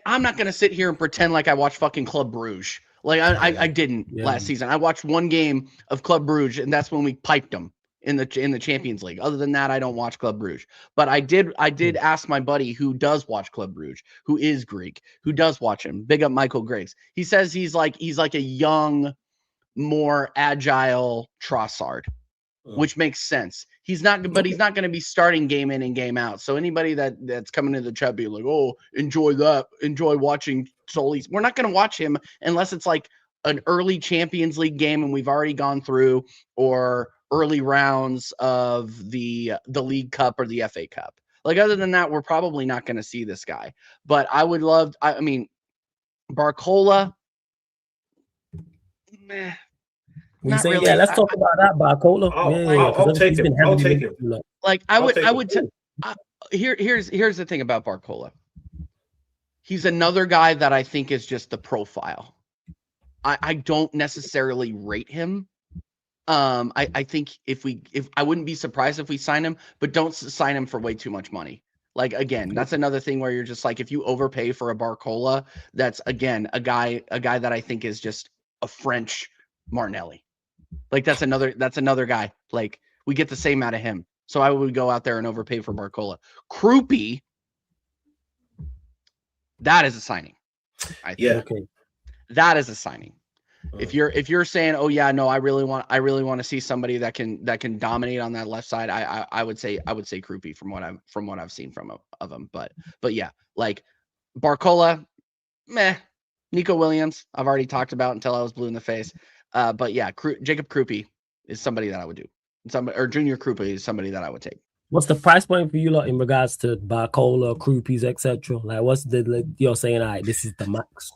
I'm not gonna sit here and pretend like I watched fucking Club Bruges. Like I didn't last season. I watched one game of Club Bruges, and that's when we piped them in the Champions League. Other than that, I don't watch Club Bruges. But I did ask my buddy who does watch Club Bruges, who is Greek, who does watch him. Big up Michael Griggs. He says he's like a young, more agile Trossard, which makes sense. He's not going to be starting game in and game out. So anybody that's coming into the chat be like, oh, enjoy watching Solis. We're not going to watch him unless it's like an early Champions League game and we've already gone through, or early rounds of the League Cup or the FA Cup. Like, other than that, we're probably not going to see this guy. But I would love, I mean, Barcola, meh. Let's really. talk about that, Barcola. I'll take him. I'll take him. Like I would. Here's the thing about Barcola. He's another guy that I think is just the profile. I don't necessarily rate him. I think if I wouldn't be surprised if we sign him, but don't sign him for way too much money. Like, again, that's another thing where you're just like, if you overpay for a Barcola, that's again a guy that I think is just a French Martinelli. Like that's another guy. Like we get the same out of him. So I would go out there and overpay for Barcola. Krupi, that is a signing. I think. Okay. That is a signing. If you're saying, oh yeah, no, I really want to see somebody that can dominate on that left side, I would say Krupi from what I've seen of him. But yeah, like Barcola, meh. Nico Williams, I've already talked about until I was blue in the face. But yeah, Jacob Krupi is somebody that I would do. Or Junior Krupi is somebody that I would take. What's the price point for you lot in regards to Barcola, Krupis, etc.? Like, what's you're saying? All right, this is the max.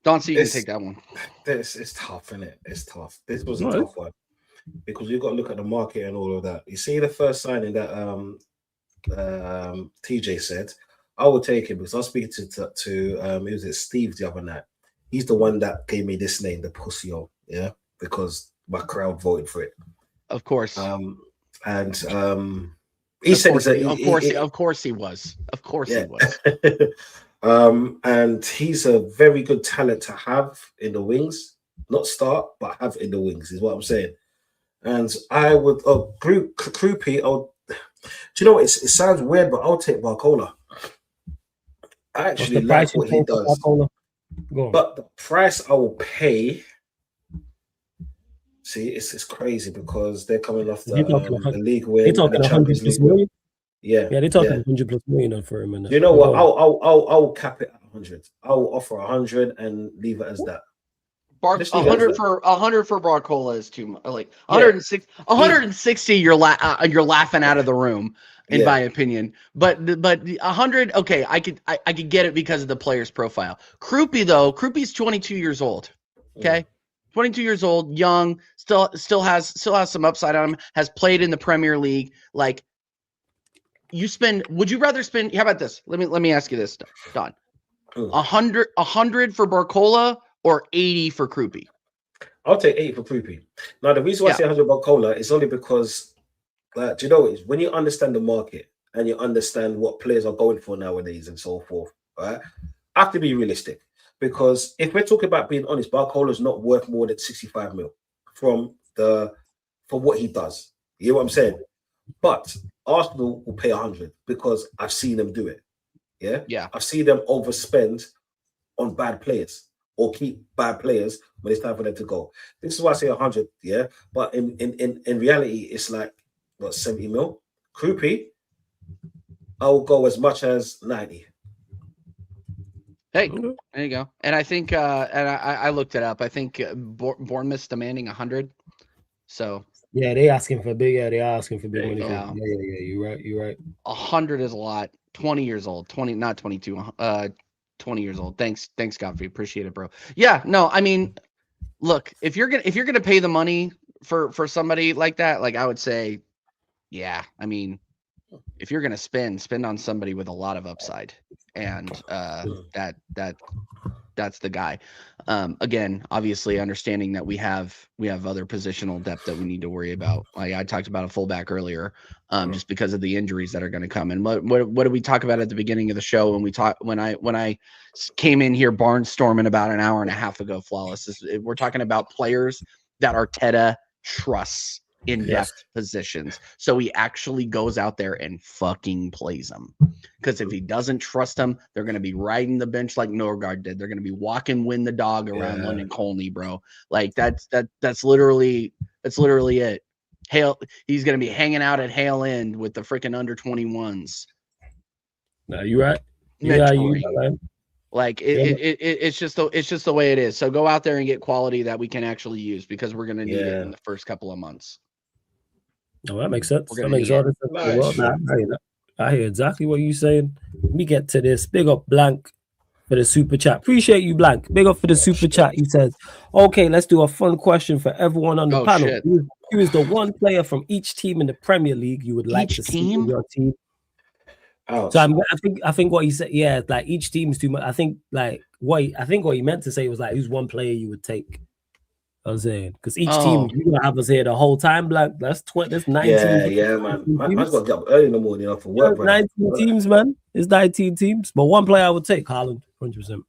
Don't see you can take that one. This is tough, isn't it? It's tough. This was a tough one because you've got to look at the market and all of that. You see the first signing that TJ said, I would take him because I was speaking to was it Steve the other night. He's the one that gave me this name, the Pussyo, because my crowd voted for it. Of course. He said, of course he was. Of course he was. And he's a very good talent to have in the wings, not start, but have in the wings is what I'm saying. And I would Krupi. Do you know what? It sounds weird, but I'll take Barcola. I actually like what he does, but the price I will pay. See, it's crazy because they're coming off the league win. They're talking 100 plus million. Yeah, they're talking 100 plus million for him. You know what? I'll cap it at 100. I'll offer 100 and leave it as that. 100 for Barcola is too much. Like 160. 160, you're laughing out of the room, in my opinion. But 100, okay, I could get it because of the player's profile. Krupi's 22 years old. Okay. 22 years old, young, still has some upside on him, has played in the Premier League. Like, would you rather spend, how about this? Let me ask you this, Don. 100 for Barcola or 80 for Krupi? I'll take 80 for Krupi. Now, the reason why I say 100 Barcola is only because, do you know what it is? When you understand the market and you understand what players are going for nowadays and so forth, right? I have to be realistic. Because if we're talking about being honest, Barcola is not worth more than 65 mil for what he does. You know what I'm saying? But Arsenal will pay 100 because I've seen them do it. Yeah. I've seen them overspend on bad players or keep bad players when it's time for them to go. This is why I say 100. Yeah. But in reality, it's like 70 mil. Krupi, I will go as much as 90. Hey, there you go. And I think, and I looked it up. I think Bournemouth's demanding 100. So yeah, they asking for big. Yeah, they are asking for big money. Yeah, you're right. 100 is a lot. 20 years old. not 22. 20 years old. Thanks, Godfrey. Appreciate it, bro. Yeah, no, I mean, look, if you're gonna pay the money for somebody like that, like I would say, yeah. I mean, if you're gonna spend on somebody with a lot of upside, and that's the guy. Again, obviously understanding that we have other positional depth that we need to worry about. Like I talked about a fullback earlier, just because of the injuries that are going to come. And what did we talk about at the beginning of the show when I came in here barnstorming about an hour and a half ago? Flawless. We're talking about players that Arteta trusts in depth positions, so he actually goes out there and fucking plays them. Because if he doesn't trust them, they're going to be riding the bench like Norgard did. They're going to be walking win the dog around London Colney, bro. Like that's literally it. He's going to be hanging out at Hale End with the freaking under 21s. No, you right. Mentoring. Like it's just the way it is. So go out there and get quality that we can actually use, because we're going to need it in the first couple of months. Oh, that makes sense. That makes all the sense. I hear exactly what you're saying. Let me get to this. Big up Blank for the super chat. Appreciate you, Blank. Big up for the super chat. He says, okay, let's do a fun question for everyone on the panel. Who is the one player from each team in the Premier League you would like to see in your team? Oh, so I think what he said, yeah, like each team is too much. I think what he meant to say was like, who's one player you would take? I'm saying because each team you're gonna have us here the whole time. Black, that's 19. Yeah, man. Man's got to get up early in the morning for work. 19 teams, man. It's 19 teams, but one player I would take Haaland, 100%.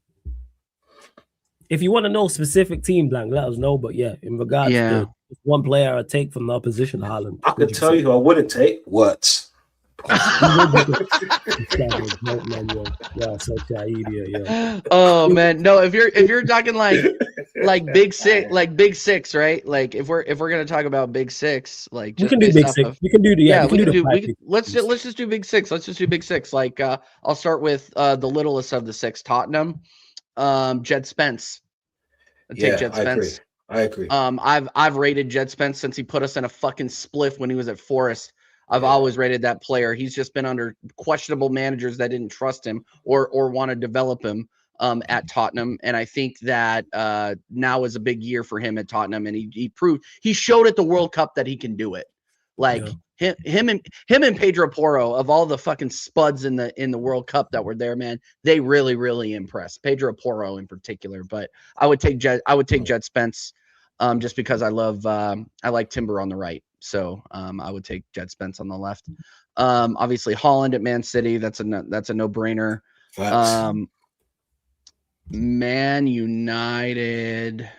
If you want to know specific team, Blank, let us know. But yeah, in regards to one player I take from the opposition, Haaland. I could tell you who I wouldn't take. Wirtz. Oh man, no. If you're talking like big six, right? Like if we're gonna talk about big six, like just we can do big six. We can do the let's just do big six. Let's just do big six. Like I'll start with the littlest of the six, Tottenham. Jed Spence. Jed Spence. I agree. I've rated Jed Spence since he put us in a fucking spliff when he was at Forest. I've always rated that player. He's just been under questionable managers that didn't trust him or want to develop him at Tottenham. And I think that now is a big year for him at Tottenham. And he showed at the World Cup that he can do it. Like him and Pedro Porro, of all the fucking spuds in the World Cup that were there, man, they really, really impressed. Pedro Porro in particular. But I would take Jed Spence just because I like Timber on the right. So I would take Jed Spence on the left. Obviously Haaland at Man City. That's a no-brainer. Man United.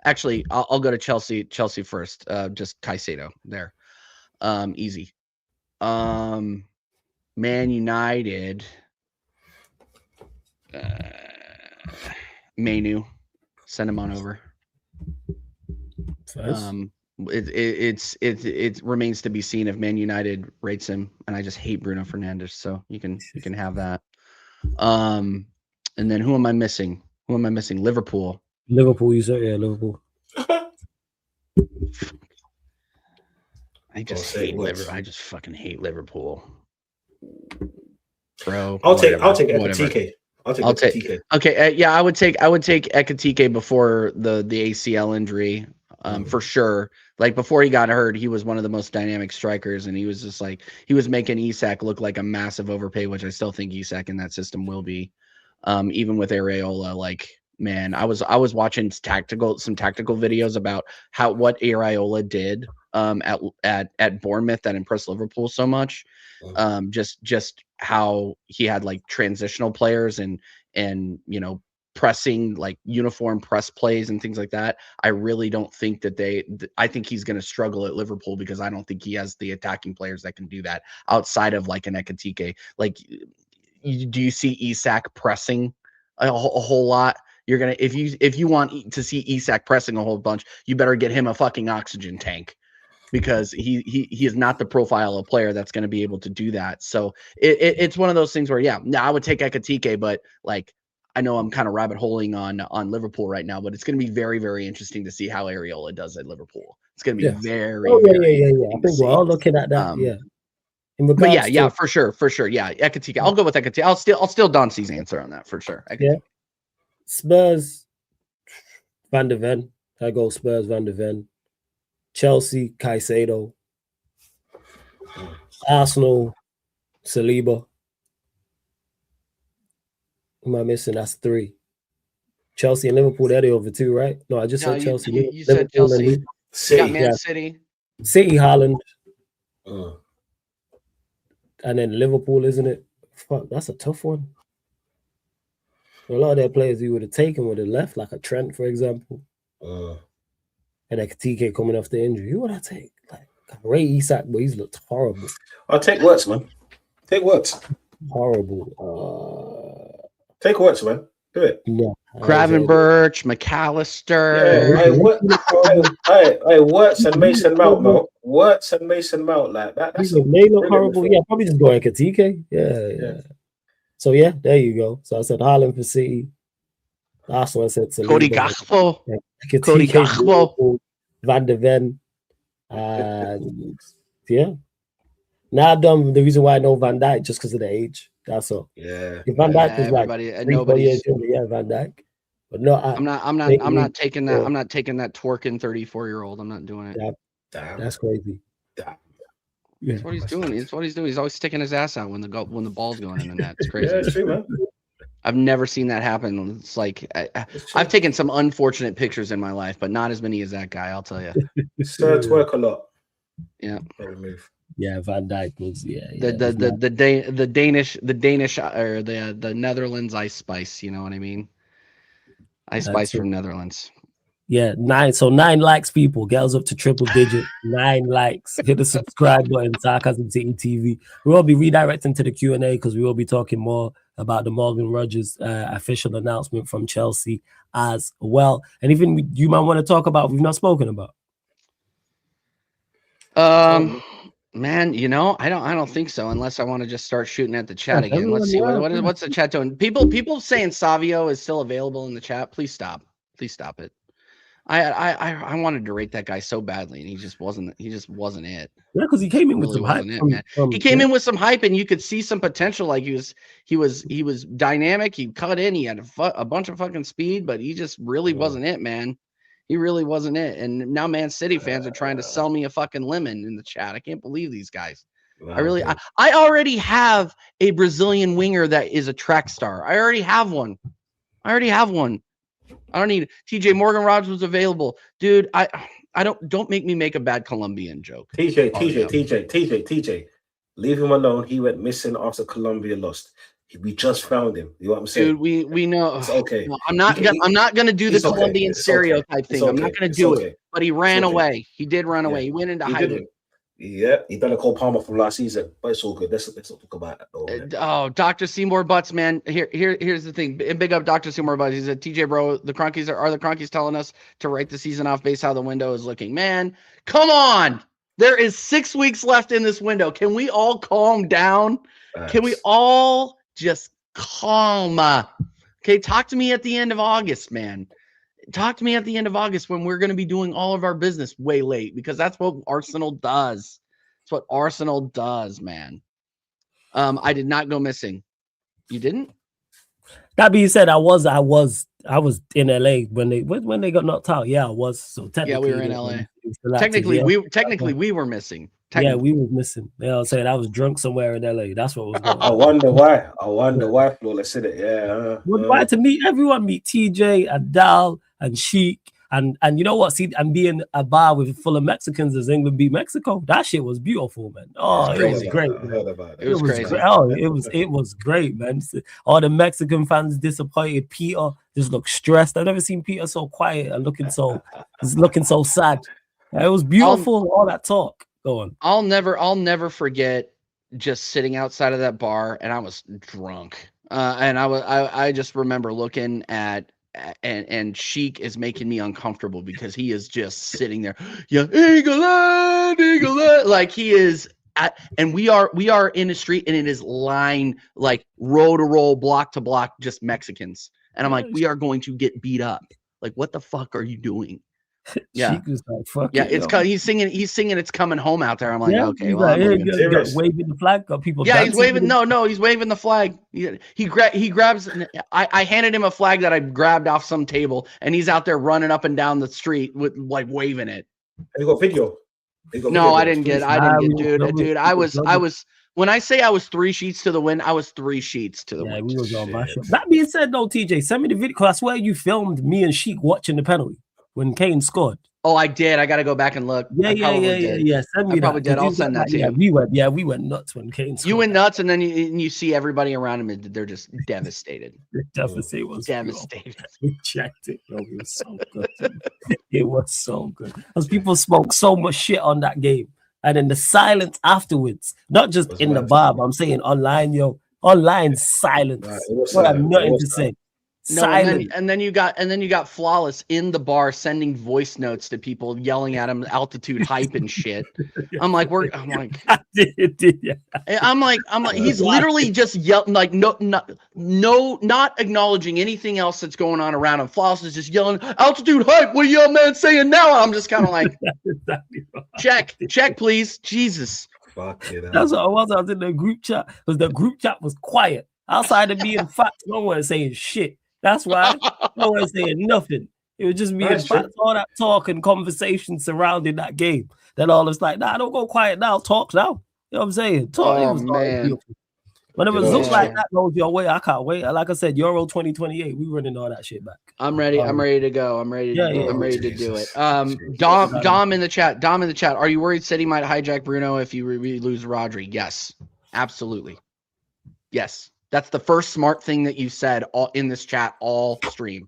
Actually, I'll go to Chelsea. Chelsea first. Just Caicedo there. Easy. Man United. Manu. Send him on over. It remains to be seen if Man United rates him, and I just hate Bruno Fernandes, so you can have that. And then who am I missing? Liverpool. You said Liverpool. I just hate Liverpool. I just fucking hate Liverpool, bro. I'll take Ekitike. Okay, I would take Ekitike before the ACL injury. For sure. Like before he got hurt, he was one of the most dynamic strikers, and he was just like he was making Isak look like a massive overpay, which I still think Isak in that system will be. Even with Areola, like man, I was watching some tactical videos about what Areola did at Bournemouth that impressed Liverpool so much. Just how he had like transitional players and pressing, like uniform press plays and things like that. I really don't think that I think he's going to struggle at Liverpool because I don't think he has the attacking players that can do that outside of like an Ekitike. Like, do you see Isak pressing a whole lot? You're going to, if you want to see Isak pressing a whole bunch, you better get him a fucking oxygen tank, because he is not the profile of player that's going to be able to do that. So it's one of those things where, I would take Ekitike, but like, I know I'm kind of rabbit holing on Liverpool right now, but it's going to be very, very interesting to see how Areola does at Liverpool. It's going to be very, very I think we're all looking at that. But for sure. Yeah, Ekitike. I'll go with Ekitike. I'll steal Don C's answer on that for sure. Yeah. Spurs, Van de Ven. I go Spurs, Van de Ven. Chelsea, Caicedo. Arsenal, Saliba. Who am I missing? That's 3. Chelsea and Liverpool, they're the over 2, right? No, I just said Chelsea. You said Chelsea. City. Man City. City, Haaland. And then Liverpool, isn't it? Fuck, that's a tough one. A lot of their players you would have taken would have left, like a Trent, for example. And like TK coming off the injury. Who would I take? Like Ray Isak, but he's looked horrible. I'll take Wirtz, man. Take Wirtz. Horrible. Take Wirtz, man. Do it. Yeah. Gravenberch, McAllister. Hey, Wirtz and Mason Mount, Wirtz and Mason Mount, like that. They look horrible. Yeah, probably just go like a TK. Yeah. So yeah, there you go. So I said Haaland for City. Last one I said Saliba. Cody Gakpo. Van de Ven. And yeah. Now I've done the reason why I know Van Dijk just because of the age. That's all. Yeah. If Van Dijk is like everybody, 3-4 years younger, yeah, Van Dijk. But no, I'm not taking that. I'm not taking that twerking 34-year-old. I'm not doing it. Damn. That's crazy. Damn. Yeah. That's what he's doing. It's what he's doing. He's always sticking his ass out when the ball's going in the net. It's crazy. Yeah, it's true, man. I've never seen that happen. It's like I've taken some unfortunate pictures in my life, but not as many as that guy. I'll tell you. Sir, twerk a lot. Yeah. Yeah, Van Dijk was the Danish or the Netherlands Ice Spice. You know what I mean? Ice Spice from Netherlands. Yeah, 9. So 9 likes, people. Girls up to triple digit. 9 likes. Hit the subscribe button. Sarcasm City TV. We will be redirecting to the Q&A because we will be talking more about the Morgan Rogers official announcement from Chelsea as well. Anything you might want to talk about we've not spoken about? Man, you know, I don't think so, unless I want to just start shooting at the chat again. Let's see what's the chat doing. People saying Savio is still available in the chat. Please stop it. I wanted to rate that guy so badly, and he just wasn't it. Yeah, because he came in with some hype. He came in with some hype, and you could see some potential. Like he was dynamic. He cut in. He had a bunch of fucking speed, but he just really wasn't it, man. He really wasn't it. And now Man City fans are trying to sell me a fucking lemon in the chat. I can't believe these guys. I already have a Brazilian winger that is a track star. I already have one. I don't need TJ. Morgan Rogers was available. Dude, I don't make me make a bad Colombian joke. TJ. Leave him alone. He went missing after Colombia lost. We just found him. You know what I'm saying? Dude, we know. It's okay. No, I'm not gonna do the Colombian stereotype thing. I'm not gonna do it. But he ran away. He did run away. He went into hiding. Yeah, he done a Cole Palmer from last season, but it's all good. Let's not talk about that. Oh, Dr. Seymour Butts, man. Here's the thing. Big up Dr. Seymour Butts. He said, TJ, bro, the Cronkies are the Cronkies telling us to write the season off based how the window is looking. Man, come on. There is 6 weeks left in this window. Can we all calm down? Nice. Can we all just calm? Okay, talk to me at the end of August, man. Talk to me at the end of August when we're going to be doing all of our business way late, because that's what Arsenal does. That's what Arsenal does, man. I did not go missing. You didn't? That being said, I was in LA when they got knocked out. Yeah, I was. So technically, we were in LA. Technically, we were missing. Yeah, we were missing. You know what I'm saying? I was drunk somewhere in LA. That's what was going on. I wonder why. Flawless said it. Yeah. Why to meet everyone? Meet TJ and Dal and Sheik and you know what? See, and being a bar with full of Mexicans as England beat Mexico. That shit was beautiful, man. Oh, it was great. It was crazy. Great. Oh, it was great, man. All the Mexican fans disappointed. Peter just looked stressed. I've never seen Peter so quiet and looking so sad. It was beautiful. All that talk. Go on. I'll never forget just sitting outside of that bar, and I was drunk. And I just remember looking at and Sheik is making me uncomfortable because he is just sitting there. Yeah, England, like he is and we are in the street, and it is lined like row to row, block to block, just Mexicans. And I'm like, we are going to get beat up. Like, what the fuck are you doing? Yeah, like, fuck yeah, he's singing "It's Coming Home" out there. I'm like, okay, well, waving the flag. Got people. Yeah, he's waving. No, he's waving the flag. He grabs. I handed him a flag that I grabbed off some table, and he's out there running up and down the street with like waving it. And you got video. No, I didn't get, dude. I was. When I say I was 3 sheets to the wind, I was 3 sheets to the wind. We was on my show. That being said, though, TJ, send me the video because I swear you filmed me and Sheik watching the penalty when Kane scored. Oh, I did. I got to go back and look. Yeah. Send me probably did. I'll send that to you. We went nuts when Kane scored. You went nuts, and then you see everybody around him, and they're just devastated. Devastated. We checked it. Yo, it was so good. It was so good. Because people spoke so much shit on that game. And then the silence afterwards, not just in the bar, but I'm saying online, online silence. What I have nothing to say. No, and then you got Flawless in the bar sending voice notes to people, yelling at him altitude hype and shit. I'm like, he's literally just yelling, like not acknowledging anything else that's going on around him. Flawless is just yelling altitude hype. What are y'all man saying now? I'm just kind of like, check, please, Jesus. That's what I was. I was in the group chat because the group chat was quiet. Outside of being facts, no one saying shit. That's why no one saying nothing. It was just being facts, all that talk and conversation surrounding that game. Then all it's like, nah, don't go quiet now. Talk now. You know what I'm saying? Talk. Oh, It was man. when it was Yeah. looks like that goes your way, I can't wait. Like I said, Euro 2028, we running all that shit back. I'm ready. I'm ready to go. I'm ready. I'm ready to do it. Dom in the chat. Dom in the chat. Are you worried City might hijack Bruno if you lose Rodri? Yes, absolutely. Yes, that's the first smart thing that you said all in this chat all stream.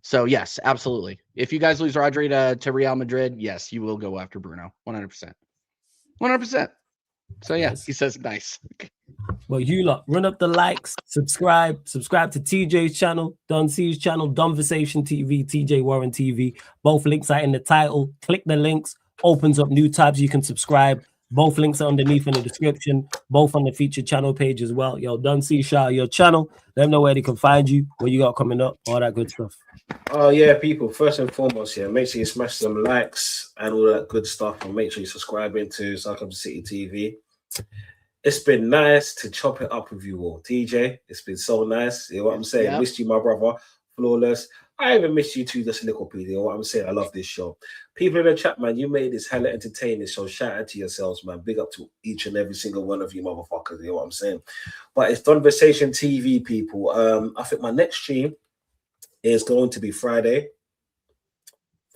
So yes, absolutely. If you guys lose Rodri to Real Madrid, yes, you will go after Bruno. 100%. 100%. So yeah, he says nice. Well, you lot, run up the likes, subscribe to TJ's channel, Don C's channel, Donversation TV, TJ Warren TV. Both links are in the title. Click the links, opens up new tabs. You can subscribe. Both links are underneath in the description, both on the featured channel page as well. Yo, Don C, shout out your channel. Let them know where they can find you, what you got coming up, all that good stuff. Oh yeah, people, first and foremost, yeah, make sure you smash some likes and all that good stuff, and make sure you subscribe into Sarcom City TV. It's been nice to chop it up with you all, TJ. It's been so nice. You know what I'm saying? Yep. Missed you, my brother. Flawless. I even missed you too, just a little bit. You know what I'm saying? I love this show. People in the chat, man, you made this hella entertaining. So shout out to yourselves, man. Big up to each and every single one of you motherfuckers. You know what I'm saying? But it's Donversation TV, people. I think my next stream is going to be Friday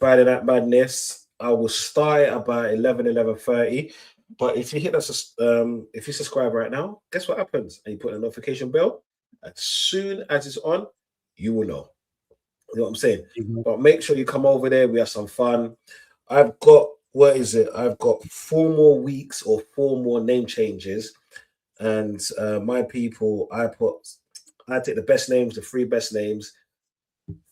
Night Madness. I will start at about 11:30. But if you hit us, if you subscribe right now, guess what happens? And you put a notification bell. As soon as it's on, you will know. You know what I'm saying? Mm-hmm. But make sure you come over there. We have some fun. I've got, what is it? I've got 4 more weeks or 4 more name changes. And my people, I take the best names, the 3 best names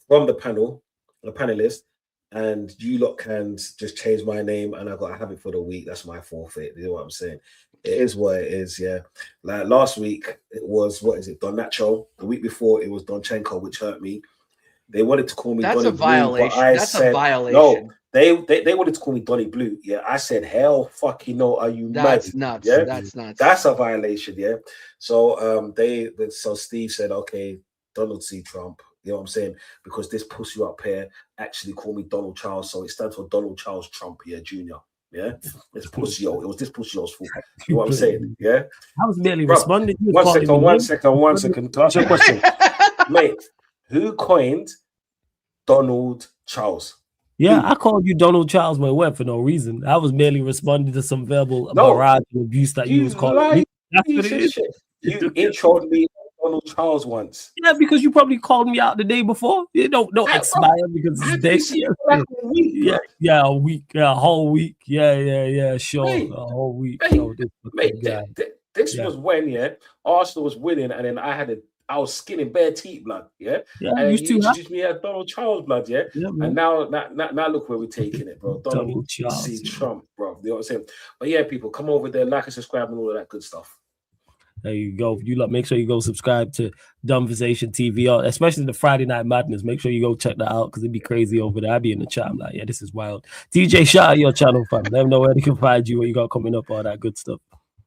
from the panel, the panelists. And you lot can just change my name, and I got to have it for the week. That's my forfeit. You know what I'm saying? It is what it is, yeah. Like last week, it was, what is it, Don Nacho. The week before, it was Don Chenko, which hurt me. They wanted to call me That's Donny a violation. Blue, but I That's said, a violation. No, they wanted to call me Donny Blue. Yeah, I said, hell fucking no, are you That's mad? nuts. Yeah? That's nuts. That's a violation, yeah. So so Steve said, okay, Donald C. Trump. You know what I'm saying? Because this pussy up here actually called me Donald Charles, so it stands for Donald Charles Trump, yeah, Jr. Yeah, this pussy, it was this pussy's fault. You know what I'm saying? Yeah, I was merely responding. One second. To answer your question, mate, who coined Donald Charles? Yeah, I called you Donald Charles my word for no reason. I was merely responding to some verbal barrage and abuse that you was calling me. That's what it is. You introed me Donald Charles once. Yeah, because you probably called me out the day before. You don't expire because it's day. Yeah, a week. Yeah, a whole week. Yeah, sure. Hey, a whole week. This was when Arsenal was winning, and then I was skinning bare teeth, blood. Yeah, and you introduced me as Donald Charles, blood. Yeah, and now look where we're taking it, bro. Donald C. Trump, bro. You know what I'm saying? But yeah, people, come over there, like and subscribe, and all of that good stuff. There you go. You lot, make sure you go subscribe to Donversation TV, especially the Friday Night Madness. Make sure you go check that out because it'd be crazy over there. I'd be in the chat. I'm like, yeah, this is wild. DJ, shout out your channel, fam. Let them know where they can find you, what you got coming up, all that good stuff.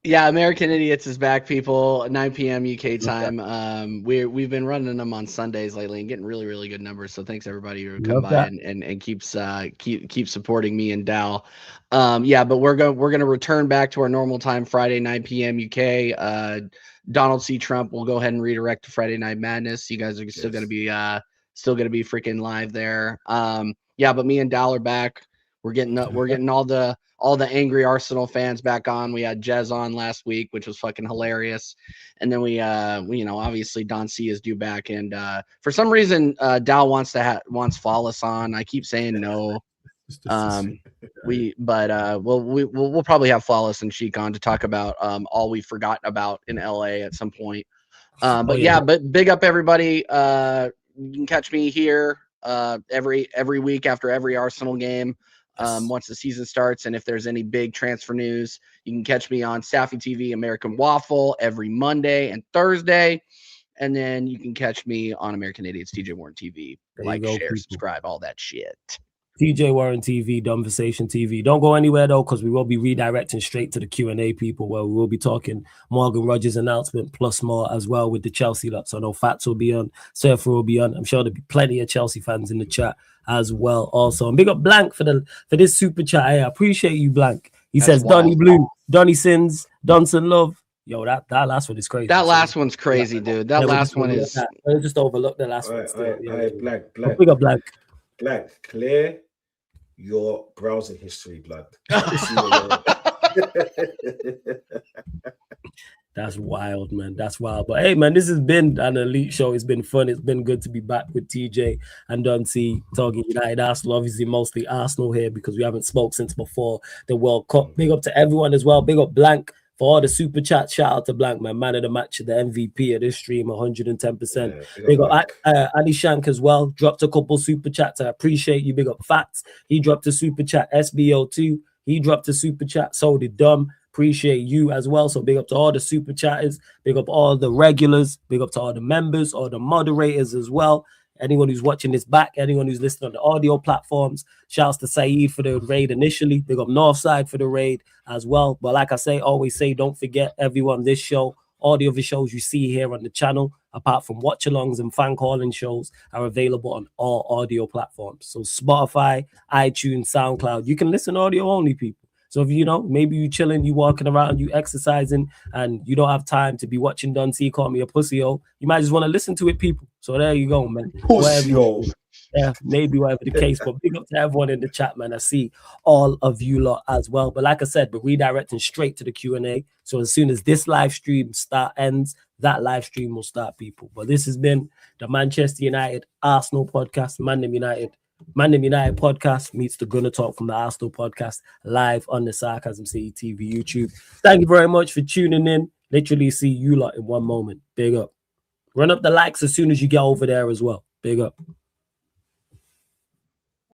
Yeah, American Idiots is back, people. 9 p.m. UK time. We've been running them on Sundays lately and getting really, really good numbers. So thanks everybody who come by and keep supporting me and Dal. But we're gonna return back to our normal time, Friday 9 p.m. UK. Donald C. Trump will go ahead and redirect to Friday Night Madness. You guys are still gonna be freaking live there. But me and Dal are back. We're getting all the angry Arsenal fans back on. We had Jez on last week, which was fucking hilarious. And then we obviously Don C is due back. And for some reason, Dal wants Flawless on. I keep saying no. We'll probably have Flawless and Sheik on to talk about all we forgot about in LA at some point. But big up everybody. You can catch me here every week after every Arsenal game. Once the season starts, and if there's any big transfer news, you can catch me on Safi TV American Waffle every Monday and Thursday, and then you can catch me on American Idiots TJ Warren TV. Share, subscribe, all that shit. TJ Warren TV, Conversation TV. Don't go anywhere though, because we will be redirecting straight to the Q&A people, where we will be talking Morgan Rogers' announcement plus more as well with the Chelsea lot. So no Fats will be on, Surfer will be on. I'm sure there'll be plenty of Chelsea fans in the chat as well. Also, and big up Blank for this super chat. I appreciate you, Blank. He says Donny Blue, Donny Sins, Donson Love. Yo, that last one is crazy. That last one's crazy, dude. That last one is. I just overlooked the last one. Blank. Big up Blank. Blank. Clear your browser history, blood. That's wild, man. That's wild. But hey, man, this has been an elite show. It's been fun. It's been good to be back with TJ and Duncy talking United Arsenal. Obviously, mostly Arsenal here because we haven't spoke since before the World Cup. Big up to everyone as well. Big up Blank for all the super chats. Shout out to Blank, man of the match, the MVP of this stream, 110%. Big up Ali Shank as well. Dropped a couple super chats. I appreciate you. Big up Fats. He dropped a super chat. SBO2. He dropped a super chat. So did Dom. Appreciate you as well. So big up to all the super chatters. Big up all the regulars. Big up to all the members, all the moderators as well. Anyone who's watching this back, anyone who's listening on the audio platforms. Shouts to Saeed for the raid initially. Big up Northside for the raid as well. But like I say, always say, don't forget everyone, this show, all the other shows you see here on the channel, apart from watch-alongs and fan calling shows, are available on all audio platforms. So Spotify, iTunes, SoundCloud. You can listen audio only, people. So if maybe you chilling, you walking around, you exercising, and you don't have time to be watching Duncy call me a pussy-o, you might just want to listen to it, people. So there you go, man. Pussy-o. Yeah, maybe whatever the case. But big up to everyone in the chat, man. I see all of you lot as well. But like I said, we're redirecting straight to the Q&A. So as soon as this live stream ends, that live stream will start, people. But this has been the Manchester United Arsenal podcast, Man United podcast meets the Gunner Talk from the Arsenal podcast, live on the Sarcasm City TV YouTube. Thank you very much for tuning in. Literally see you lot in one moment. Big up. Run up the likes as soon as you get over there as well. Big up.